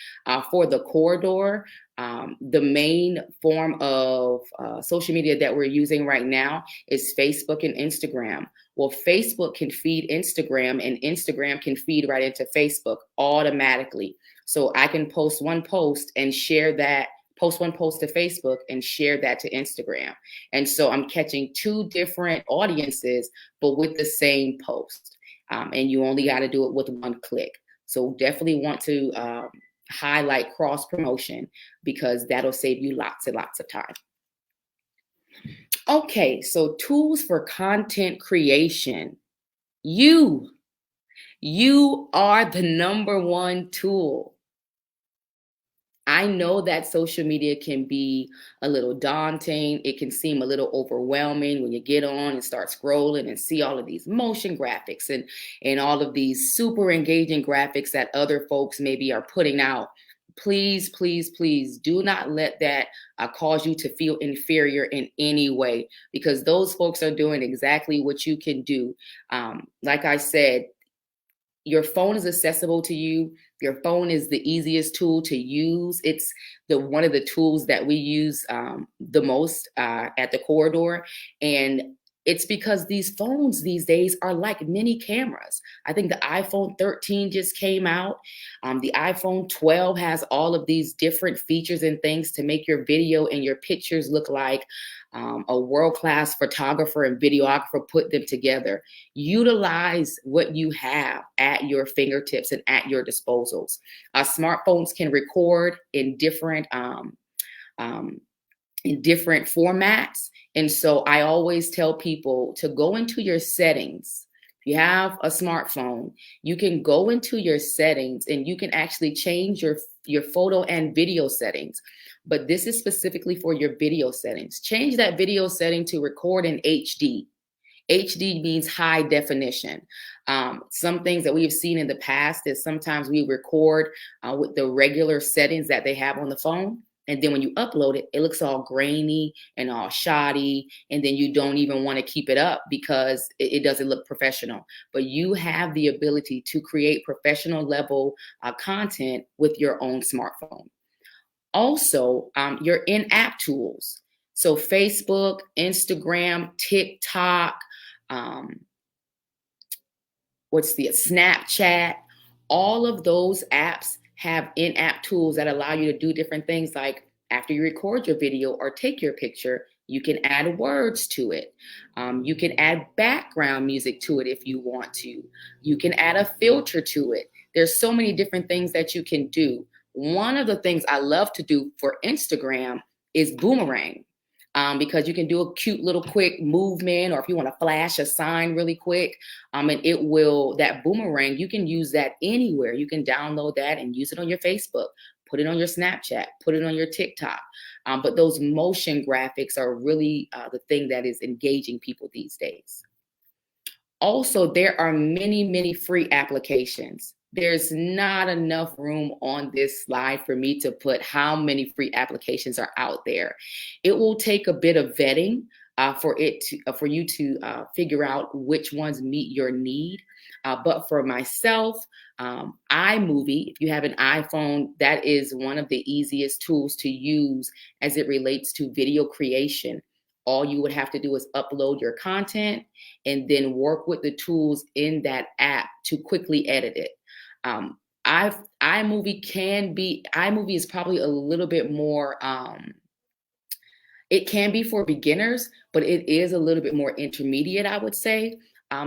For the corridor, the main form of social media that we're using right now is Facebook and Instagram. Well, Facebook can feed Instagram, and Instagram can feed right into Facebook automatically. So I can post one post and share that, post one post to Facebook and share that to Instagram. And so I'm catching 2 different audiences, but with the same post. And you only got to do it with 1 click. So definitely want to highlight cross promotion, because that'll save you lots and lots of time. Okay, so tools for content creation. You are the #1 tool. I know that social media can be a little daunting. It can seem a little overwhelming when you get on and start scrolling and see all of these motion graphics and all of these super engaging graphics that other folks maybe are putting out. Please, please, please do not let that cause you to feel inferior in any way, because those folks are doing exactly what you can do. Like I said, your phone is accessible to you. Your phone is the easiest tool to use. It's one of the tools that we use the most at the corridor. And it's because these phones these days are like mini cameras. I think the iPhone 13 just came out. The iPhone 12 has all of these different features and things to make your video and your pictures look like a world-class photographer and videographer put them together. Utilize what you have at your fingertips and at your disposals. Smartphones can record in different formats. And so I always tell people to go into your settings. If you have a smartphone, you can go into your settings and you can actually change your photo and video settings. But this is specifically for your video settings. Change that video setting to record in HD. HD means high definition. Some things that we've seen in the past is sometimes we record with the regular settings that they have on the phone. And then when you upload it, it looks all grainy and all shoddy. And then you don't even want to keep it up because it doesn't look professional. But you have the ability to create professional level content with your own smartphone. Also, your in-app tools. So Facebook, Instagram, TikTok, Snapchat, all of those apps have in-app tools that allow you to do different things, like after you record your video or take your picture, you can add words to it. You can add background music to it if you want to. You can add a filter to it. There's so many different things that you can do. One of the things I love to do for Instagram is boomerang. Because you can do a cute little quick movement, or if you want to flash a sign really quick, and that boomerang, you can use that anywhere. You can download that and use it on your Facebook, put it on your Snapchat, put it on your TikTok. But those motion graphics are really the thing that is engaging people these days. Also, there are many, many free applications. There's not enough room on this slide for me to put how many free applications are out there. It will take a bit of vetting for you to figure out which ones meet your need. But for myself, iMovie, if you have an iPhone, that is one of the easiest tools to use as it relates to video creation. All you would have to do is upload your content and then work with the tools in that app to quickly edit it. iMovie is probably a little bit more, it can be for beginners, but it is a little bit more intermediate, I would say.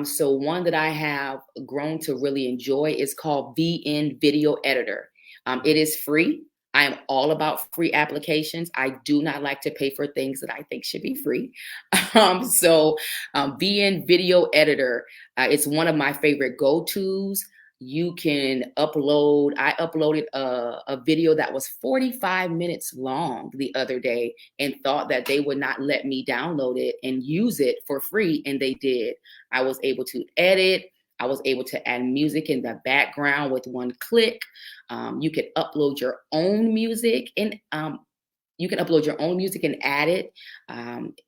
So one that I have grown to really enjoy is called VN Video Editor. It is free. I am all about free applications. I do not like to pay for things that I think should be free. So VN Video Editor, it's one of my favorite go-tos. You can upload. I uploaded a video that was 45 minutes long the other day and thought that they would not let me download it and use it for free, and they did. I was able to edit. I was able to add music in the background with one click. You can upload your own music and add it.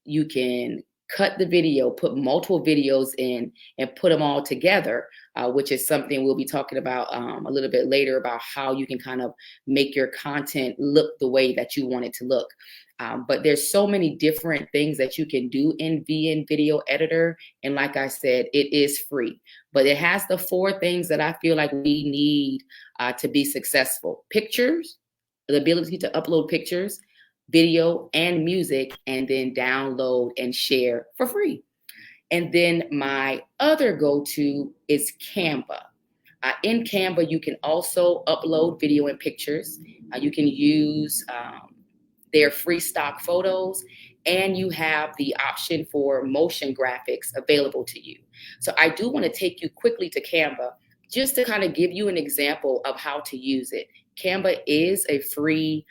You can cut the video, put multiple videos in, and put them all together, which is something we'll be talking about a little bit later, about how you can kind of make your content look the way that you want it to look. But there's so many different things that you can do in VN Video Editor. And like I said, it is free, but it has the 4 things that I feel like we need to be successful: pictures, the ability to upload pictures, video and music, and then download and share for free. And then my other go-to is Canva. In Canva, you can also upload video and pictures. You can use their free stock photos, and you have the option for motion graphics available to you. So I do want to take you quickly to Canva just to kind of give you an example of how to use it. Canva is a free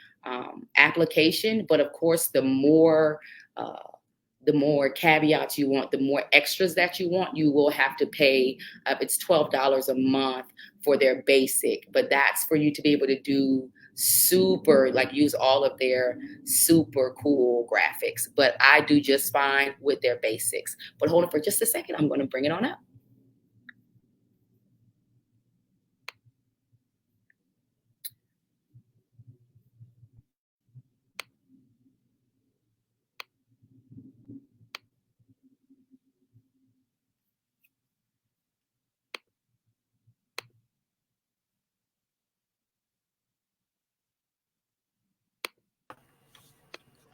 application, but of course, the more caveats you want, the more extras that you want, you will have to pay. It's $12 a month for their basic, but that's for you to be able to do use all of their super cool graphics. But I do just fine with their basics. But hold on for just a second. I'm going to bring it on up.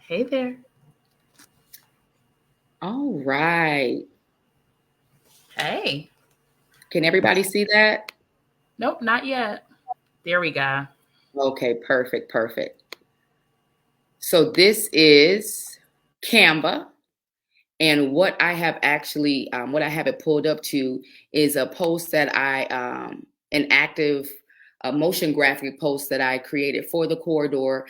Hey there. All right. Hey. Can everybody see that? Nope, not yet. There we go. Okay, perfect. So this is Canva. And what I have actually, what I have it pulled up to is a post that an active motion graphic post that I created for the corridor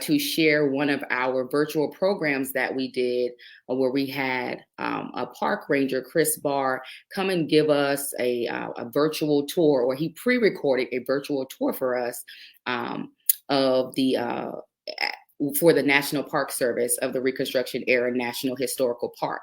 to share one of our virtual programs that we did where we had a park ranger, Chris Barr, come and give us a virtual tour, or he pre-recorded a virtual tour for us of the for the National Park Service of the Reconstruction Era National Historical Park.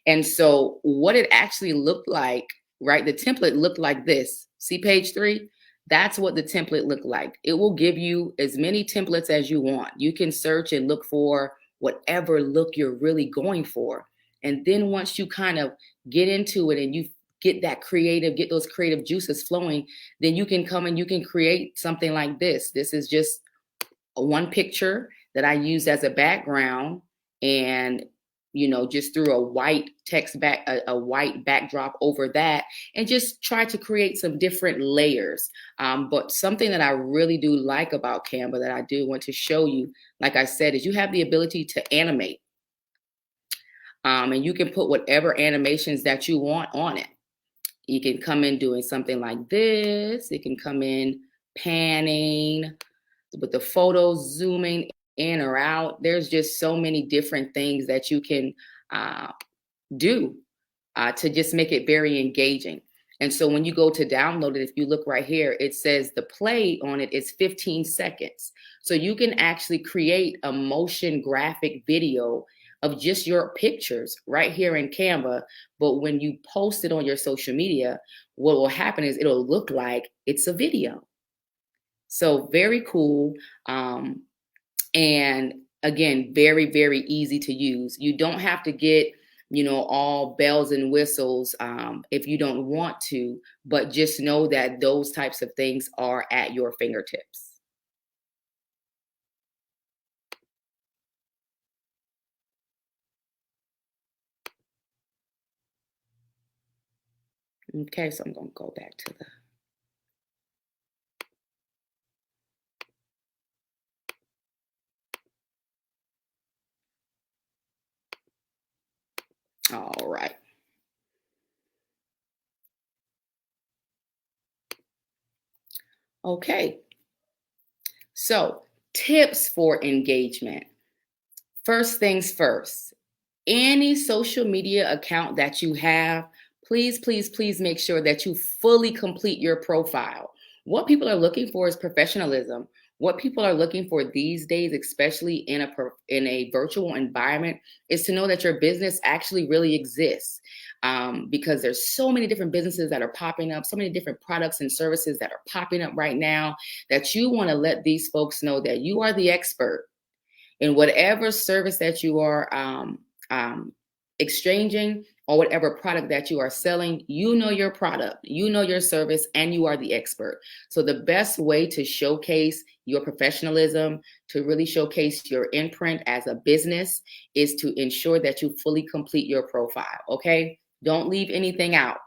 And so what it actually looked like, right? The template looked like this. See page 3? That's what the template looked like. It will give you as many templates as you want. You can search and look for whatever look you're really going for. And then once you kind of get into it and you get those creative juices flowing, then you can come and you can create something like this. This is just one picture that I used as a background, and just threw a white a white backdrop over that, and just try to create some different layers. But something that I really do like about Canva that I do want to show you, like I said, is you have the ability to animate. And you can put whatever animations that you want on it. You can come in doing something like this. It can come in panning with the photos, zooming in or out. There's just so many different things that you can do to just make it very engaging. And so when you go to download it, if you look right here, it says the play on it is 15 seconds. So you can actually create a motion graphic video of just your pictures right here in Canva. But when you post it on your social media, what will happen is it'll look like it's a video. So very cool. And again, very, very easy to use. You don't have to get, all bells and whistles if you don't want to, but just know that those types of things are at your fingertips. Okay, so I'm going to go back to the all right. Okay. So tips for engagement. First things first, any social media account that you have, please, please, please make sure that you fully complete your profile. What people are looking for is professionalism. What people are looking for these days, especially in a virtual environment, is to know that your business actually really exists. Because there's so many different businesses that are popping up, so many different products and services that are popping up right now, that you want to let these folks know that you are the expert in whatever service that you are exchanging, or whatever product that you are selling. You know your product, you know your service, and you are the expert. So the best way to showcase your professionalism, to really showcase your imprint as a business, is to ensure that you fully complete your profile, okay? Don't leave anything out.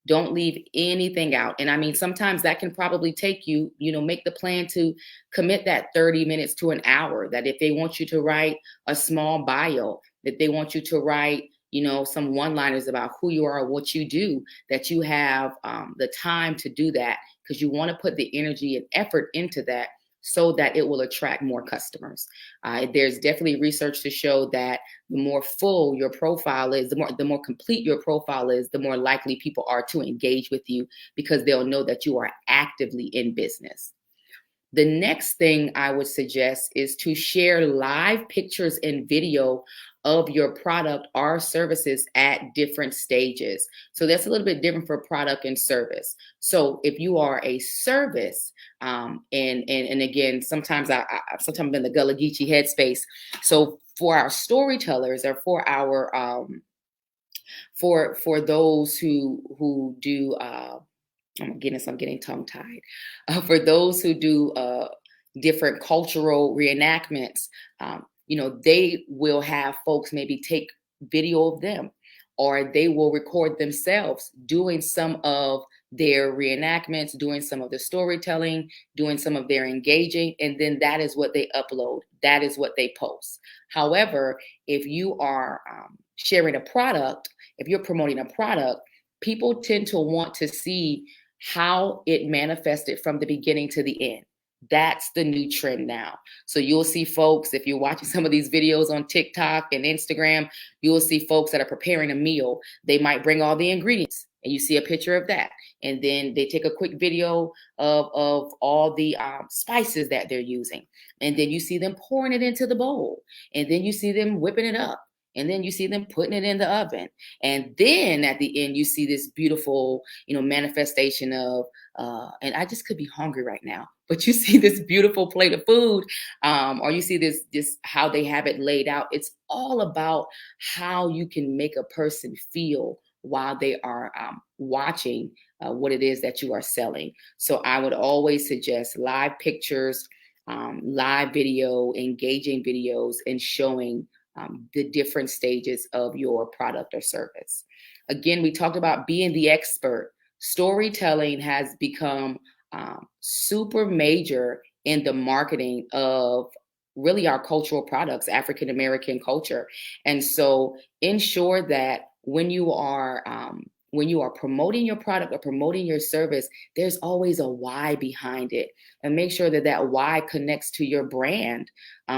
Don't leave anything out. And I mean, sometimes that can probably take you, make the plan to commit that 30 minutes to an hour, that if they want you to write a small bio, that they want you to write, some one-liners about who you are, what you do, that you have the time to do that, because you want to put the energy and effort into that so that it will attract more customers. There's definitely research to show that the more full your profile is, the more complete your profile is, the more likely people are to engage with you, because they'll know that you are actively in business. The next thing I would suggest is to share live pictures and video of your product or services at different stages. So that's a little bit different for product and service. So if you are a service, and again, sometimes sometimes I'm in the Gullah Geechee headspace. So for our storytellers, or for our for those who do I'm getting tongue-tied. For those who do different cultural reenactments, they will have folks maybe take video of them, or they will record themselves doing some of their reenactments, doing some of the storytelling, doing some of their engaging, and then that is what they upload. That is what they post. However, if you are sharing a product, if you're promoting a product, people tend to want to see how it manifested from the beginning to the end. That's the new trend now. So you'll see folks, if you're watching some of these videos on TikTok and Instagram, you'll see folks that are preparing a meal. They might bring all the ingredients, and you see a picture of that. And then they take a quick video of all the spices that they're using. And then you see them pouring it into the bowl. And then you see them whipping it up. And then you see them putting it in the oven. And then at the end, you see this beautiful, manifestation of, and I just could be hungry right now, but you see this beautiful plate of food, or you see this how they have it laid out. It's all about how you can make a person feel while they are watching what it is that you are selling. So I would always suggest live pictures, live video, engaging videos, and showing the different stages of your product or service. Again, we talked about being the expert. Storytelling has become super major in the marketing of really our cultural products, African American culture. And so ensure that when you are promoting your product or promoting your service, there's always a why behind it. And make sure that why connects to your brand,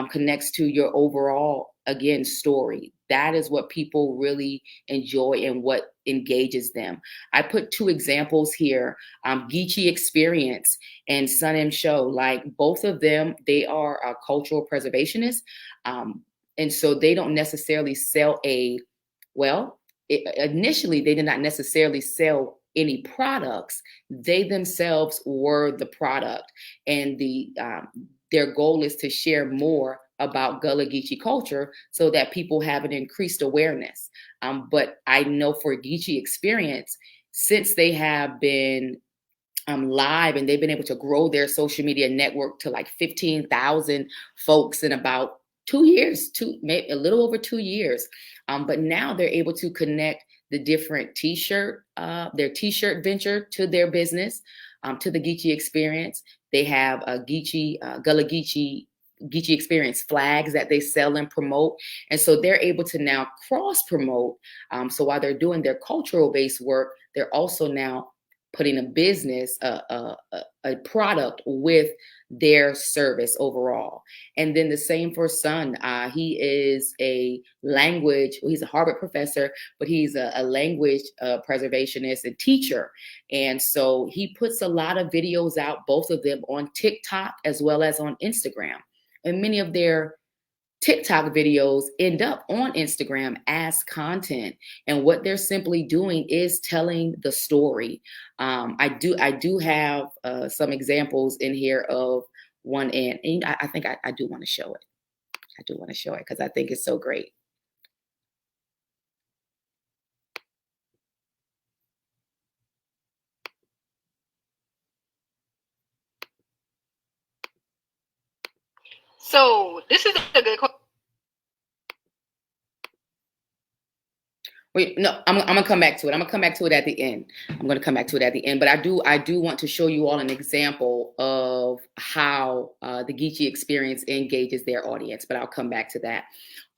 connects to your overall, again, story. That is what people really enjoy and what engages them. I put two examples here, Geechee Experience and Sun M Show. Like both of them, they are cultural preservationists. And so they don't necessarily sell initially, they did not necessarily sell any products. They themselves were the product. And their goal is to share more about Gullah Geechee culture so that people have an increased awareness. But I know for Geechee Experience, since they have been live and they've been able to grow their social media network to like 15,000 folks in about 2 years, maybe a little over 2 years. But now they're able to connect the different their t-shirt venture to their business, to the Geechee Experience. They have a Gullah Geechee Experience flags that they sell and promote. And so they're able to now cross promote. So while they're doing their cultural based work, they're also now putting a business, a product with their service overall. And then the same for Sun. He is he's a Harvard professor, but he's a language preservationist and teacher. And so he puts a lot of videos out, both of them on TikTok as well as on Instagram. And many of their TikTok videos end up on Instagram as content. And what they're simply doing is telling the story. I do have some examples in here of one, and I think I do want to show it. I do want to show it because I think it's so great. So this is a good question. Wait, no, I'm gonna come back to it. I'm gonna come back to it at the end. But I do want to show you all an example of how the Geechee Experience engages their audience, but I'll come back to that.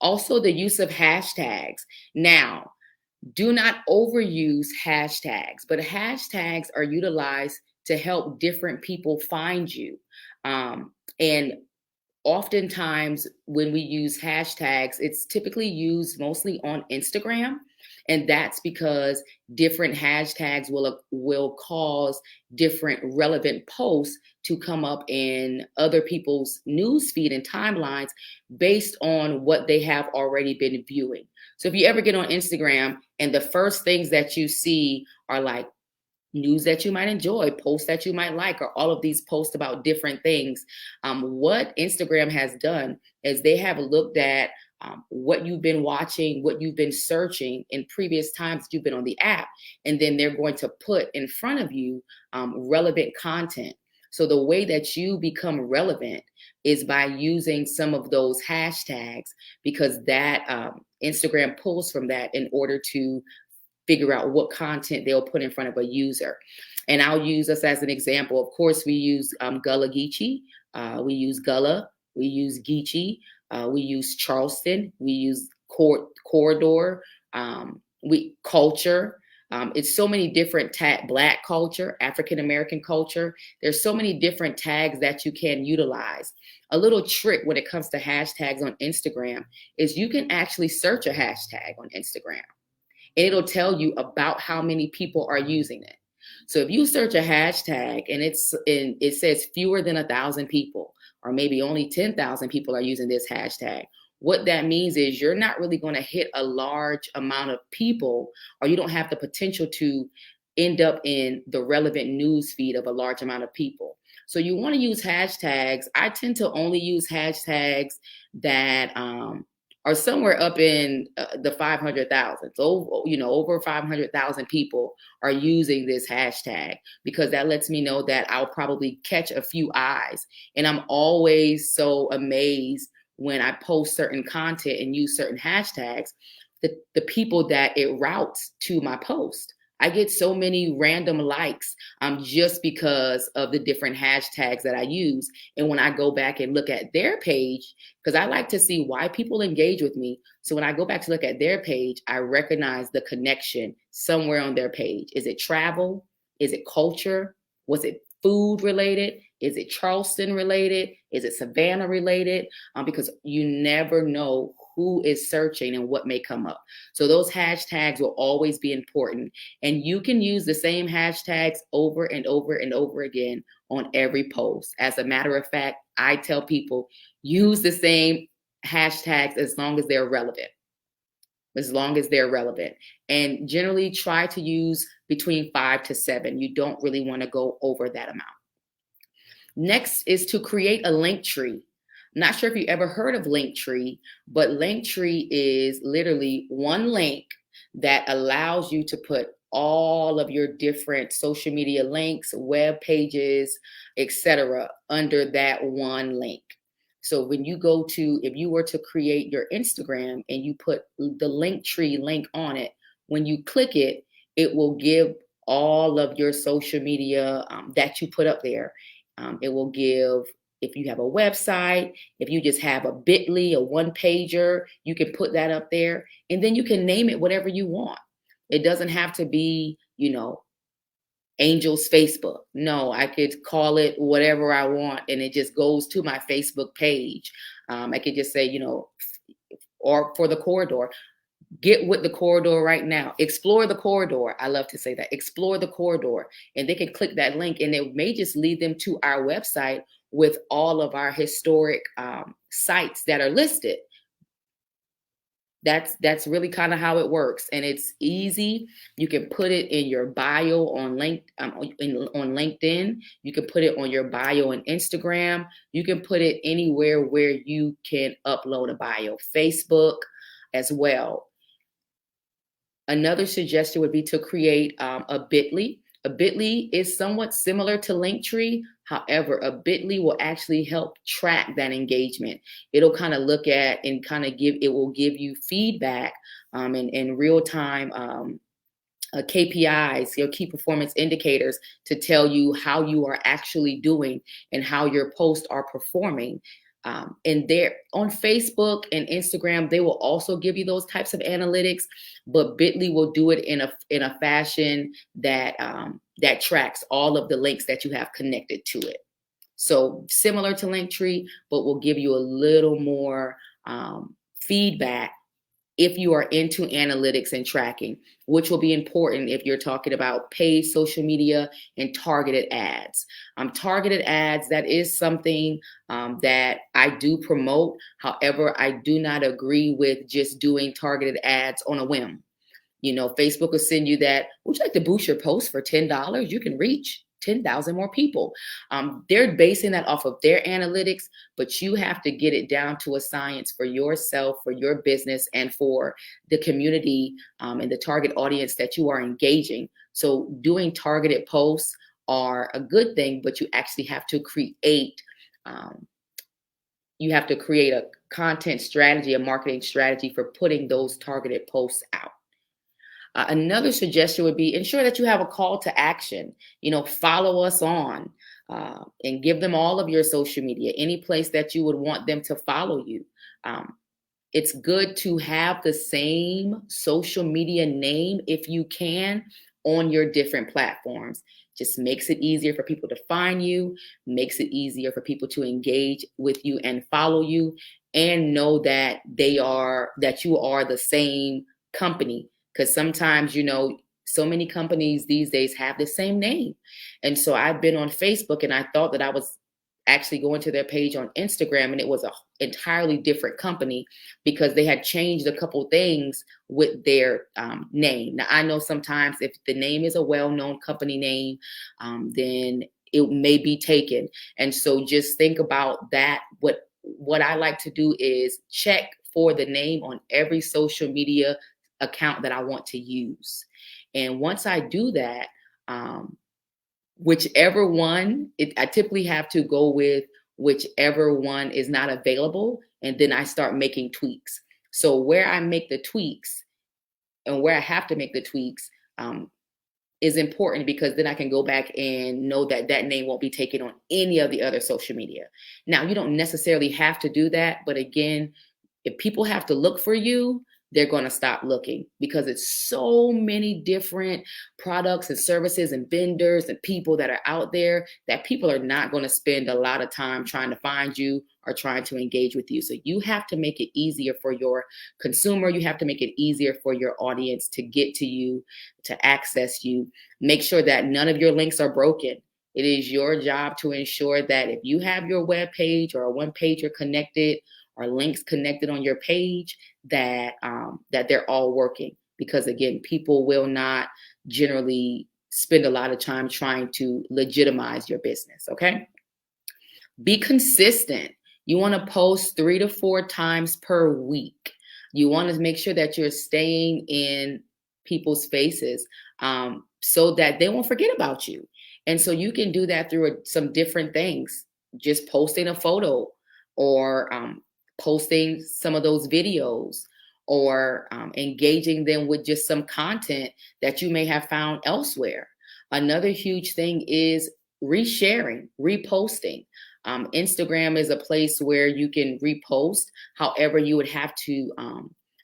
Also, the use of hashtags. Now, do not overuse hashtags, but hashtags are utilized to help different people find you. And oftentimes when we use hashtags, it's typically used mostly on Instagram. And that's because different hashtags will cause different relevant posts to come up in other people's news feed and timelines based on what they have already been viewing. So if you ever get on Instagram and the first things that you see are like news that you might enjoy, posts that you might like, or all of these posts about different things. What Instagram has done is they have looked at what you've been watching, what you've been searching in previous times that you've been on the app, and then they're going to put in front of you relevant content. So the way that you become relevant is by using some of those hashtags, because that Instagram pulls from that in order to figure out what content they'll put in front of a user. And I'll use us as an example. Of course, we use Gullah Geechee, we use Gullah, we use Geechee, we use Charleston, we use corridor, we culture. It's so many different Black culture, African American culture. There's so many different tags that you can utilize. A little trick when it comes to hashtags on Instagram is you can actually search a hashtag on Instagram, and it'll tell you about how many people are using it. So if you search a hashtag and it says fewer than 1,000 people, or maybe only 10,000 people are using this hashtag, what that means is you're not really going to hit a large amount of people, or you don't have the potential to end up in the relevant news feed of a large amount of people. So you want to use hashtags. I tend to only use hashtags that are somewhere up in the 500,000. So, over 500,000 people are using this hashtag, because that lets me know that I'll probably catch a few eyes. And I'm always so amazed when I post certain content and use certain hashtags, the people that it routes to my post. I get so many random likes just because of the different hashtags that I use. And when I go back and look at their page, because I like to see why people engage with me. So when I go back to look at their page, I recognize the connection somewhere on their page. Is it travel? Is it culture? Was it food related? Is it Charleston related? Is it Savannah related? Because you never know who is searching and what may come up. So those hashtags will always be important. And you can use the same hashtags over and over and over again on every post. As a matter of fact, I tell people, use the same hashtags as long as they're relevant. As long as they're relevant. And generally try to use between 5 to 7. You don't really want to go over that amount. Next is to create a link tree. Not sure if you ever heard of Linktree, but Linktree is literally one link that allows you to put all of your different social media links, web pages, etc. under that one link. So when you if you were to create your Instagram and you put the Linktree link on it, when you click it, it will give all of your social media that you put up there. It will give, if you have a website, if you just have a bit.ly, a one pager, you can put that up there, and then you can name it whatever you want. It doesn't have to be, Angel's Facebook. No, I could call it whatever I want, and it just goes to my Facebook page. I could just say, or for the corridor, get with the corridor right now. Explore the corridor. I love to say that. Explore the corridor. And they can click that link, and it may just lead them to our website with all of our historic sites that are listed. That's really kind of how it works, and it's easy. You can put it in your bio on LinkedIn. You can put it on your bio on Instagram. You can put it anywhere where you can upload a bio. Facebook as well. Another suggestion would be to create a bit.ly. A bit.ly is somewhat similar to Linktree. However, a bit.ly will actually help track that engagement. It'll kind of look at and it will give you feedback in real time KPIs, your key performance indicators, to tell you how you are actually doing and how your posts are performing. And there on Facebook and Instagram, they will also give you those types of analytics, but bit.ly will do it in a fashion that that tracks all of the links that you have connected to it. So similar to Linktree, but will give you a little more feedback if you are into analytics and tracking, which will be important if you're talking about paid social media and targeted ads. Targeted ads, that is something that I do promote. However, I do not agree with just doing targeted ads on a whim. You know, Facebook will send you that, would you like to boost your post for $10? You can reach 10,000 more people. They're basing that off of their analytics, but you have to get it down to a science for yourself, for your business, and for the community and the target audience that you are engaging. So doing targeted posts are a good thing, but you actually have to create a content strategy, a marketing strategy for putting those targeted posts out. Another suggestion would be ensure that you have a call to action. You know, follow us on and give them all of your social media, any place that you would want them to follow you. It's good to have the same social media name if you can on your different platforms. Just makes it easier for people to find you, makes it easier for people to engage with you and follow you and know that you are the same company. Because sometimes, you know, so many companies these days have the same name. And so I've been on Facebook and I thought that I was actually going to their page on Instagram and it was an entirely different company because they had changed a couple things with their name. Now, I know sometimes if the name is a well-known company name, then it may be taken. And so just think about that. What I like to do is check for the name on every social media account that I want to use. And once I do that, whichever one, I typically have to go with whichever one is not available. And then I start making tweaks. So where I make the tweaks and where I have to make the tweaks is important because then I can go back and know that that name won't be taken on any of the other social media. Now, you don't necessarily have to do that. But again, if people have to look for you, they're going to stop looking because it's so many different products and services and vendors and people that are out there that people are not going to spend a lot of time trying to find you or trying to engage with you. So you have to make it easier for your consumer. You have to make it easier for your audience to get to you, to access you. Make sure that none of your links are broken. It is your job to ensure that if you have your web page or a one-pager connected or links connected on your page, that they're all working. Because again, people will not generally spend a lot of time trying to legitimize your business, okay? Be consistent. You want to post 3 to 4 times per week. You want to make sure that you're staying in people's faces so that they won't forget about you. And so you can do that through some different things, just posting a photo or posting some of those videos or engaging them with just some content that you may have found elsewhere. Another huge thing is resharing, reposting. Instagram is a place where you can repost. However, you would have to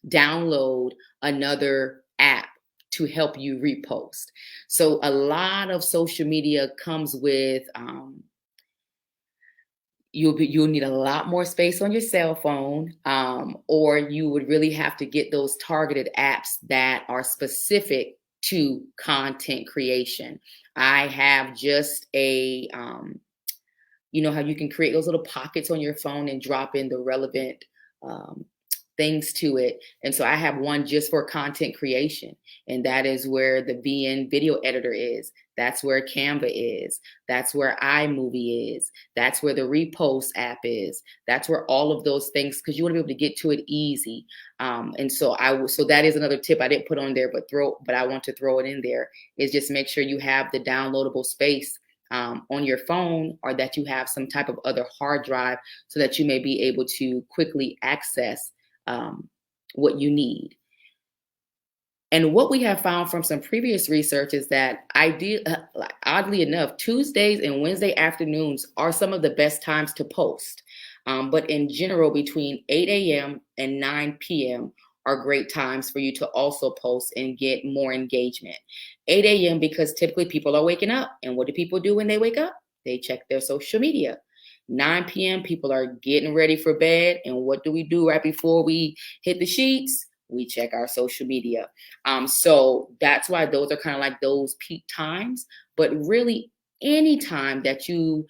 download another app to help you repost. So a lot of social media comes with you'll need a lot more space on your cell phone, or you would really have to get those targeted apps that are specific to content creation. I have just a, you know how you can create those little pockets on your phone and drop in the relevant things to it. And so I have one just for content creation. And that is where the VN video editor is. That's where Canva is. That's where iMovie is. That's where the Repost app is. That's where all of those things, because you want to be able to get to it easy. And so that is another tip I didn't put on there, but I want to throw it in there, is just make sure you have the downloadable space on your phone, or that you have some type of other hard drive so that you may be able to quickly access what you need. And what we have found from some previous research is that oddly enough, Tuesdays and Wednesday afternoons are some of the best times to post. But in general, between 8 a.m. and 9 p.m. are great times for you to also post and get more engagement. 8 a.m. because typically people are waking up. And what do people do when they wake up? They check their social media. 9 p.m., people are getting ready for bed. And what do we do right before we hit the sheets? We check our social media. So that's why those are kind of like those peak times. But really, any time that you,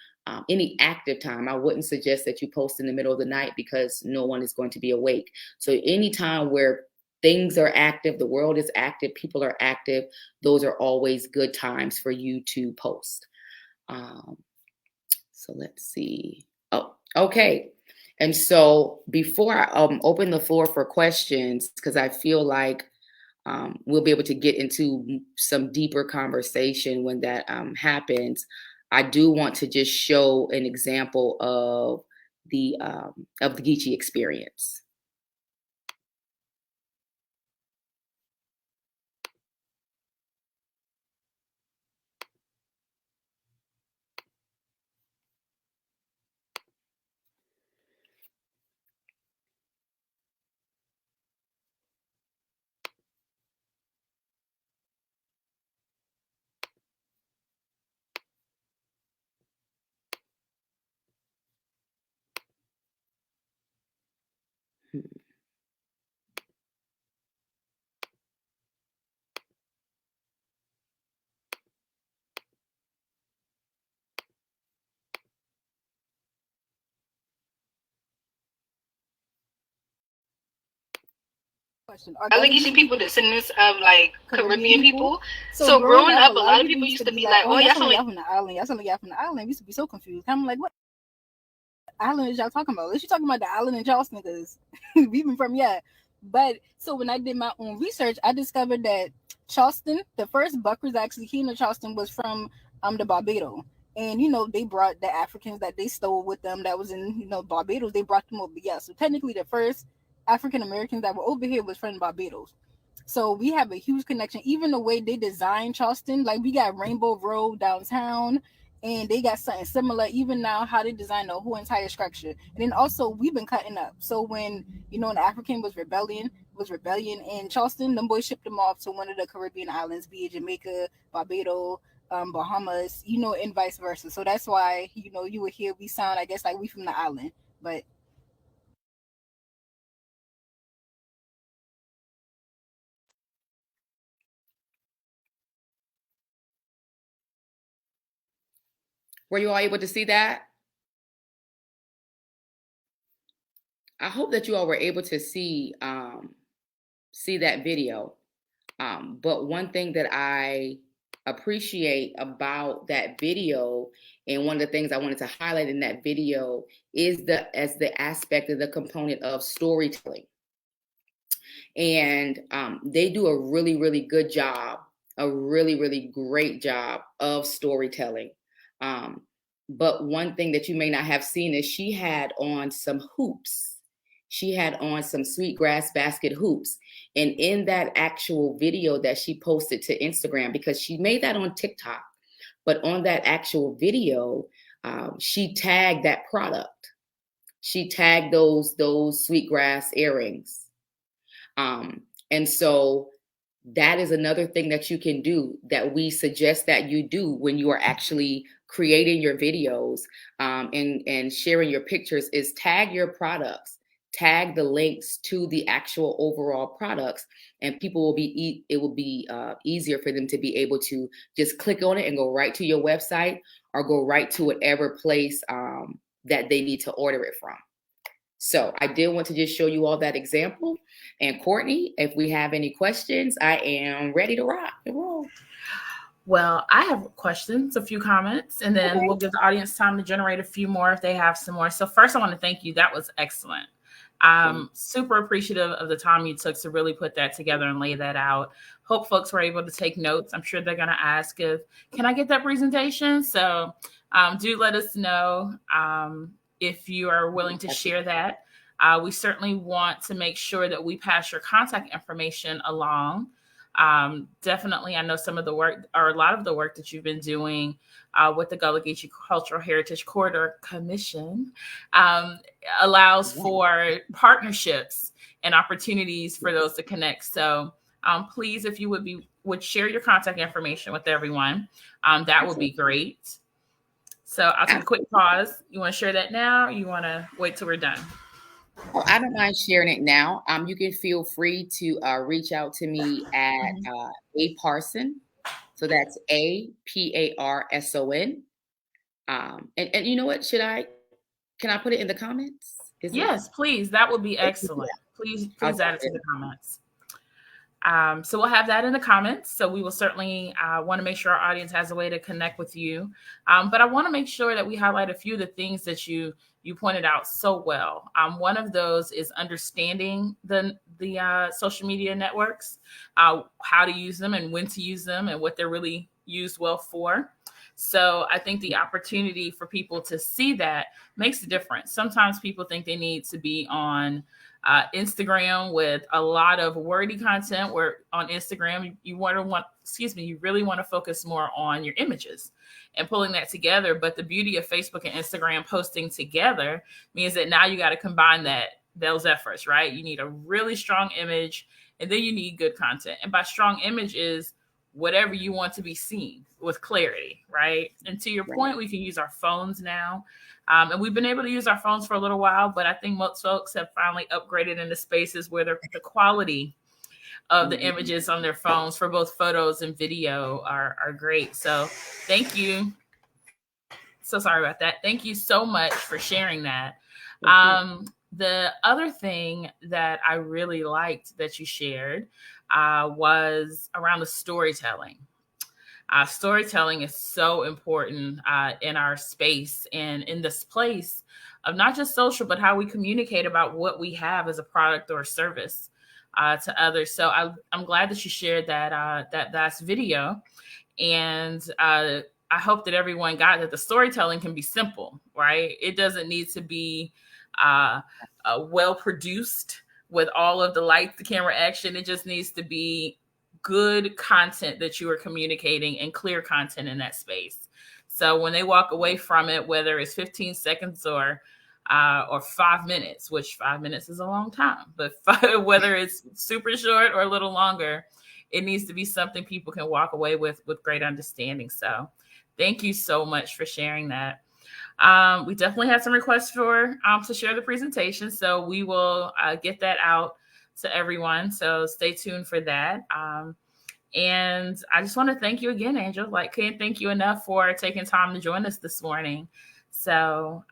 any active time, I wouldn't suggest that you post in the middle of the night because no one is going to be awake. So any time where things are active, the world is active, people are active, those are always good times for you to post. So let's see. Oh, okay. And so before I open the floor for questions, because I feel like we'll be able to get into some deeper conversation when that happens, I do want to just show an example of the Geechee experience. I like you see people descendants of like Caribbean people. So growing up, a lot of people used to be like, "Oh, y'all sound like from the island. Y'all sound like y'all from the island." We used to be so confused. I'm like, "What island is y'all talking about? Is you talking about the island in Charleston? Because we been from But so when I did my own research, I discovered that Charleston, the first Buckers actually came to Charleston was from the Barbados. And, they brought the Africans that they stole with them that was in, Barbados. They brought them over. Yeah, so technically the first African Americans that were over here was from Barbados. So we have a huge connection. Even the way they designed Charleston, like we got Rainbow Road downtown, and they got something similar even now how they design the whole entire structure. And then also we've been cutting up. So when an African was rebellion in Charleston, them boys shipped them off to one of the Caribbean islands, be it Jamaica, Barbados, Bahamas, and vice versa. So that's why you would hear we sound, I guess, like we from the island. But were you all able to see that? I hope that you all were able to see that video. But one thing that I appreciate about that video, and one of the things I wanted to highlight in that video, is the aspect of the component of storytelling. And they do a really, really good job, a really, really great job of storytelling. But one thing that you may not have seen is she had on some hoops. She had on some sweetgrass basket hoops. And in that actual video that she posted to Instagram, because she made that on TikTok, but on that actual video, she tagged that product. She tagged those sweetgrass earrings. And so that is another thing that you can do, that we suggest that you do when you are actually creating your videos and sharing your pictures, is tag your products, tag the links to the actual overall products, and people will be, it will be easier for them to be able to just click on it and go right to your website or go right to whatever place that they need to order it from. So I did want to just show you all that example. And Courtney, if we have any questions, I am ready to rock and roll. Well, I have questions, a few comments, and then we'll give the audience time to generate a few more if they have some more. So first, I want to thank you. That was excellent. I'm super appreciative of the time you took to really put that together and lay that out. Hope folks were able to take notes. I'm sure they're going to ask can I get that presentation? So do let us know if you are willing to share that. We certainly want to make sure that we pass your contact information along. Definitely, I know some of the work, or a lot of the work that you've been doing with the Gullah Geechee Cultural Heritage Corridor Commission allows for partnerships and opportunities for those to connect. So please, if you would share your contact information with everyone, that would be great. So I'll take a quick pause. You want to share that now, or you want to wait till we're done? Well, I don't mind sharing it now. You can feel free to reach out to me at A Parson. So that's APARSON. And you know what? Can I put it in the comments? Yes, please. That would be excellent. Please add it to the comments. So we'll have that in the comments. So we will certainly want to make sure our audience has a way to connect with you. But I want to make sure that we highlight a few of the things that you pointed out so well. One of those is understanding the social media networks, how to use them and when to use them and what they're really used well for. So I think the opportunity for people to see that makes a difference. Sometimes people think they need to be on Instagram with a lot of wordy content, where on Instagram you really want to focus more on your images and pulling that together. But the beauty of Facebook and Instagram posting together means that now you got to combine those efforts, right? You need a really strong image, and then you need good content. And by strong image is whatever you want to be seen with clarity, right? And to your point, we can use our phones now. And we've been able to use our phones for a little while, but I think most folks have finally upgraded into spaces where the quality of the images on their phones for both photos and video are great. So thank you. So sorry about that. Thank you so much for sharing that. The other thing that I really liked that you shared was around the storytelling. Storytelling is so important in our space and in this place of not just social, but how we communicate about what we have as a product or a service to others. So I'm glad that you shared that last video. And I hope that everyone got that the storytelling can be simple, right? It doesn't need to be well produced with all of the light, the camera action. It just needs to be good content that you are communicating and clear content in that space. So when they walk away from it, whether it's 15 seconds or 5 minutes, which 5 minutes is a long time, but whether it's super short or a little longer, it needs to be something people can walk away with great understanding. So thank you so much for sharing that. We definitely had some requests to share the presentation, so we will get that out to everyone. So stay tuned for that. And I just want to thank you again, Angel. Can't thank you enough for taking time to join us this morning. So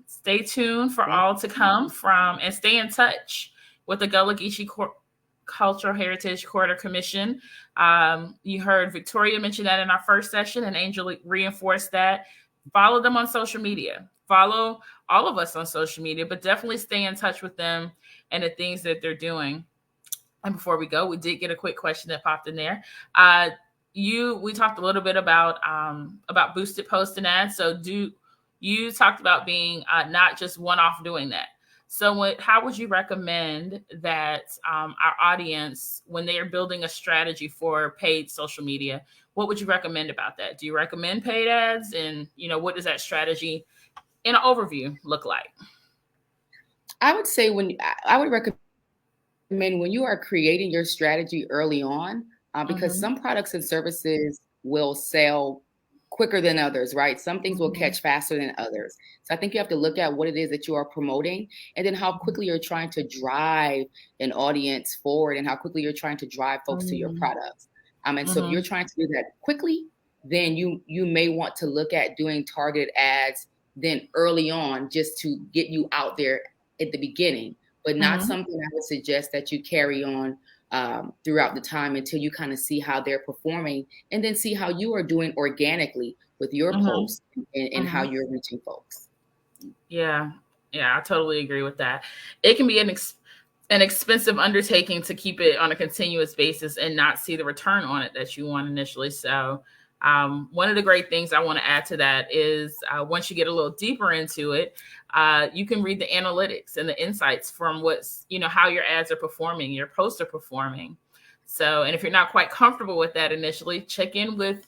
stay tuned for all to come from, and stay in touch with the Gullah Geechee Cultural Heritage Quarter Commission. You heard Victoria mention that in our first session, and Angel reinforced that. Follow them on social media. Follow all of us on social media, but definitely stay in touch with them and the things that they're doing. And before we go, we did get a quick question that popped in there. We talked a little bit about boosted posts and ads. So you talked about being not just one-off doing that. So how would you recommend that our audience, when they are building a strategy for paid social media, what would you recommend about that? Do you recommend paid ads? And, what does that strategy in an overview look like? I would say I would recommend when you are creating your strategy early on, because some products and services will sell quicker than others, right? Some things will catch faster than others. So I think you have to look at what it is that you are promoting, and then how quickly you're trying to drive an audience forward, and how quickly you're trying to drive folks to your products. And so if you're trying to do that quickly, then you may want to look at doing targeted ads then early on, just to get you out there at the beginning, but not something I would suggest that you carry on throughout the time until you kind of see how they're performing, and then see how you are doing organically with your posts and how you're reaching folks. Yeah, I totally agree with that. It can be an expensive undertaking to keep it on a continuous basis and not see the return on it that you want initially. So one of the great things I want to add to that is once you get a little deeper into it, you can read the analytics and the insights from how your ads are performing, your posts are performing. So, and if you're not quite comfortable with that initially, check in with,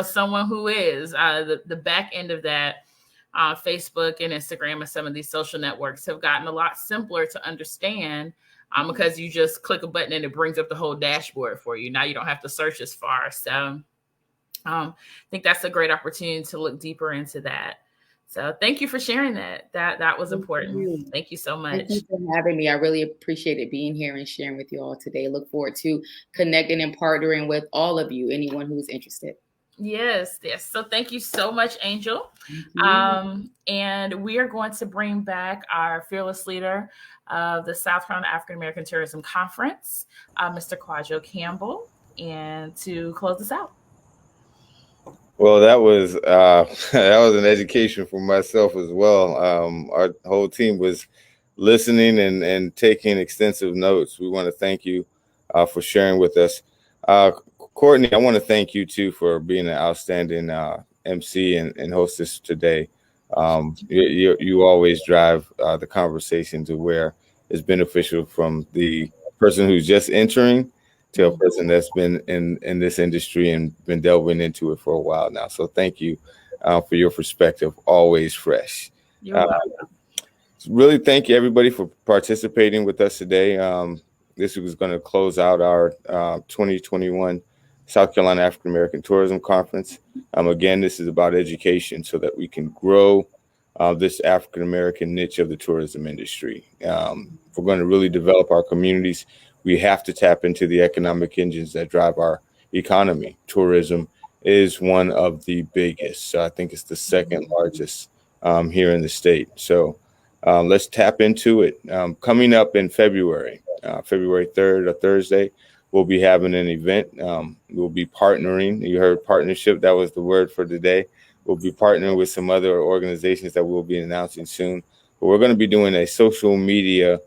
someone who is. The back end of that, Facebook and Instagram and some of these social networks have gotten a lot simpler to understand because you just click a button and it brings up the whole dashboard for you. Now you don't have to search as far. So I think that's a great opportunity to look deeper into that. So thank you for sharing that. That was important. Thank you so much. Thank you for having me. I really appreciated being here and sharing with you all today. Look forward to connecting and partnering with all of you, anyone who's interested. Yes. So thank you so much, Angel. And we are going to bring back our fearless leader of the South Carolina African American Tourism Conference, Mr. Kwadwo Campbell, and to close us out. Well, that was an education for myself as well. Our whole team was listening and taking extensive notes. We want to thank you for sharing with us. Courtney, I want to thank you too for being an outstanding MC and hostess today. You always drive the conversation to where it's beneficial from the person who's just entering to a person that's been in this industry and been delving into it for a while now. So thank you for your perspective, always fresh. You're welcome. Really thank you everybody for participating with us today. This was going to close out our 2021 South Carolina African American Tourism Conference. Again, this is about education so that we can grow this African American niche of the tourism industry. If we're going to really develop our communities, we have to tap into the economic engines that drive our economy. Tourism is one of the biggest. I think it's the second largest here in the state. So let's tap into it. Coming up in February 3rd, a Thursday, we'll be having an event. We'll be partnering. You heard partnership. That was the word for today. We'll be partnering with some other organizations that we'll be announcing soon. But we're going to be doing a social media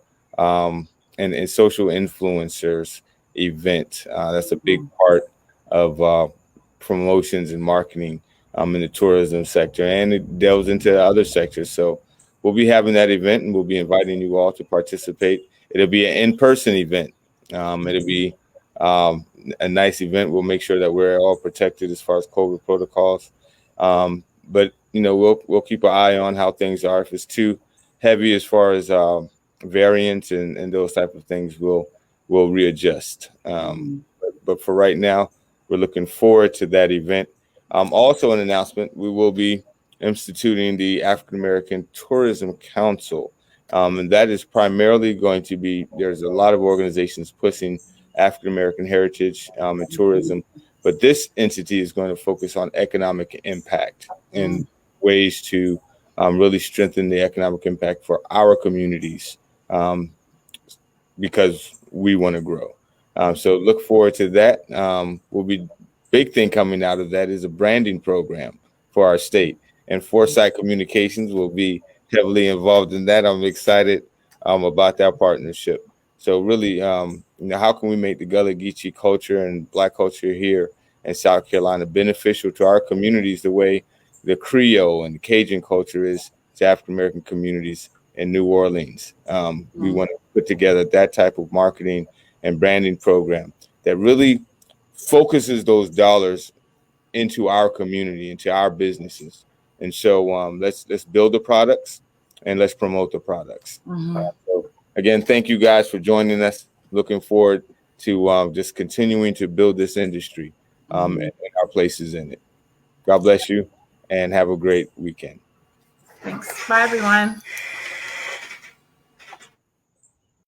and social influencers event. That's a big part of promotions and marketing in the tourism sector, and it delves into other sectors. So we'll be having that event, and we'll be inviting you all to participate. It'll be an in-person event. It'll be a nice event. We'll make sure that we're all protected as far as COVID protocols. But we'll keep an eye on how things are. If it's too heavy as far as variants and those type of things, we'll readjust. But for right now, we're looking forward to that event. Also an announcement, we will be instituting the African American Tourism Council. And that is primarily going to be, there's a lot of organizations pushing African American heritage and tourism, but this entity is going to focus on economic impact and ways to really strengthen the economic impact for our communities because we want to grow. So look forward to that. Big thing coming out of that is a branding program for our state, and Foresight Communications will be heavily involved in that. I'm excited about that partnership. So really, how can we make the Gullah Geechee culture and Black culture here in South Carolina beneficial to our communities the way the Creole and Cajun culture is to African American communities in New Orleans? We want to put together that type of marketing and branding program that really focuses those dollars into our community, into our businesses. And so let's build the products and let's promote the products. So again, thank you guys for joining us. Looking forward to just continuing to build this industry and our places in it. God bless you and have a great weekend. Thanks. Bye, everyone.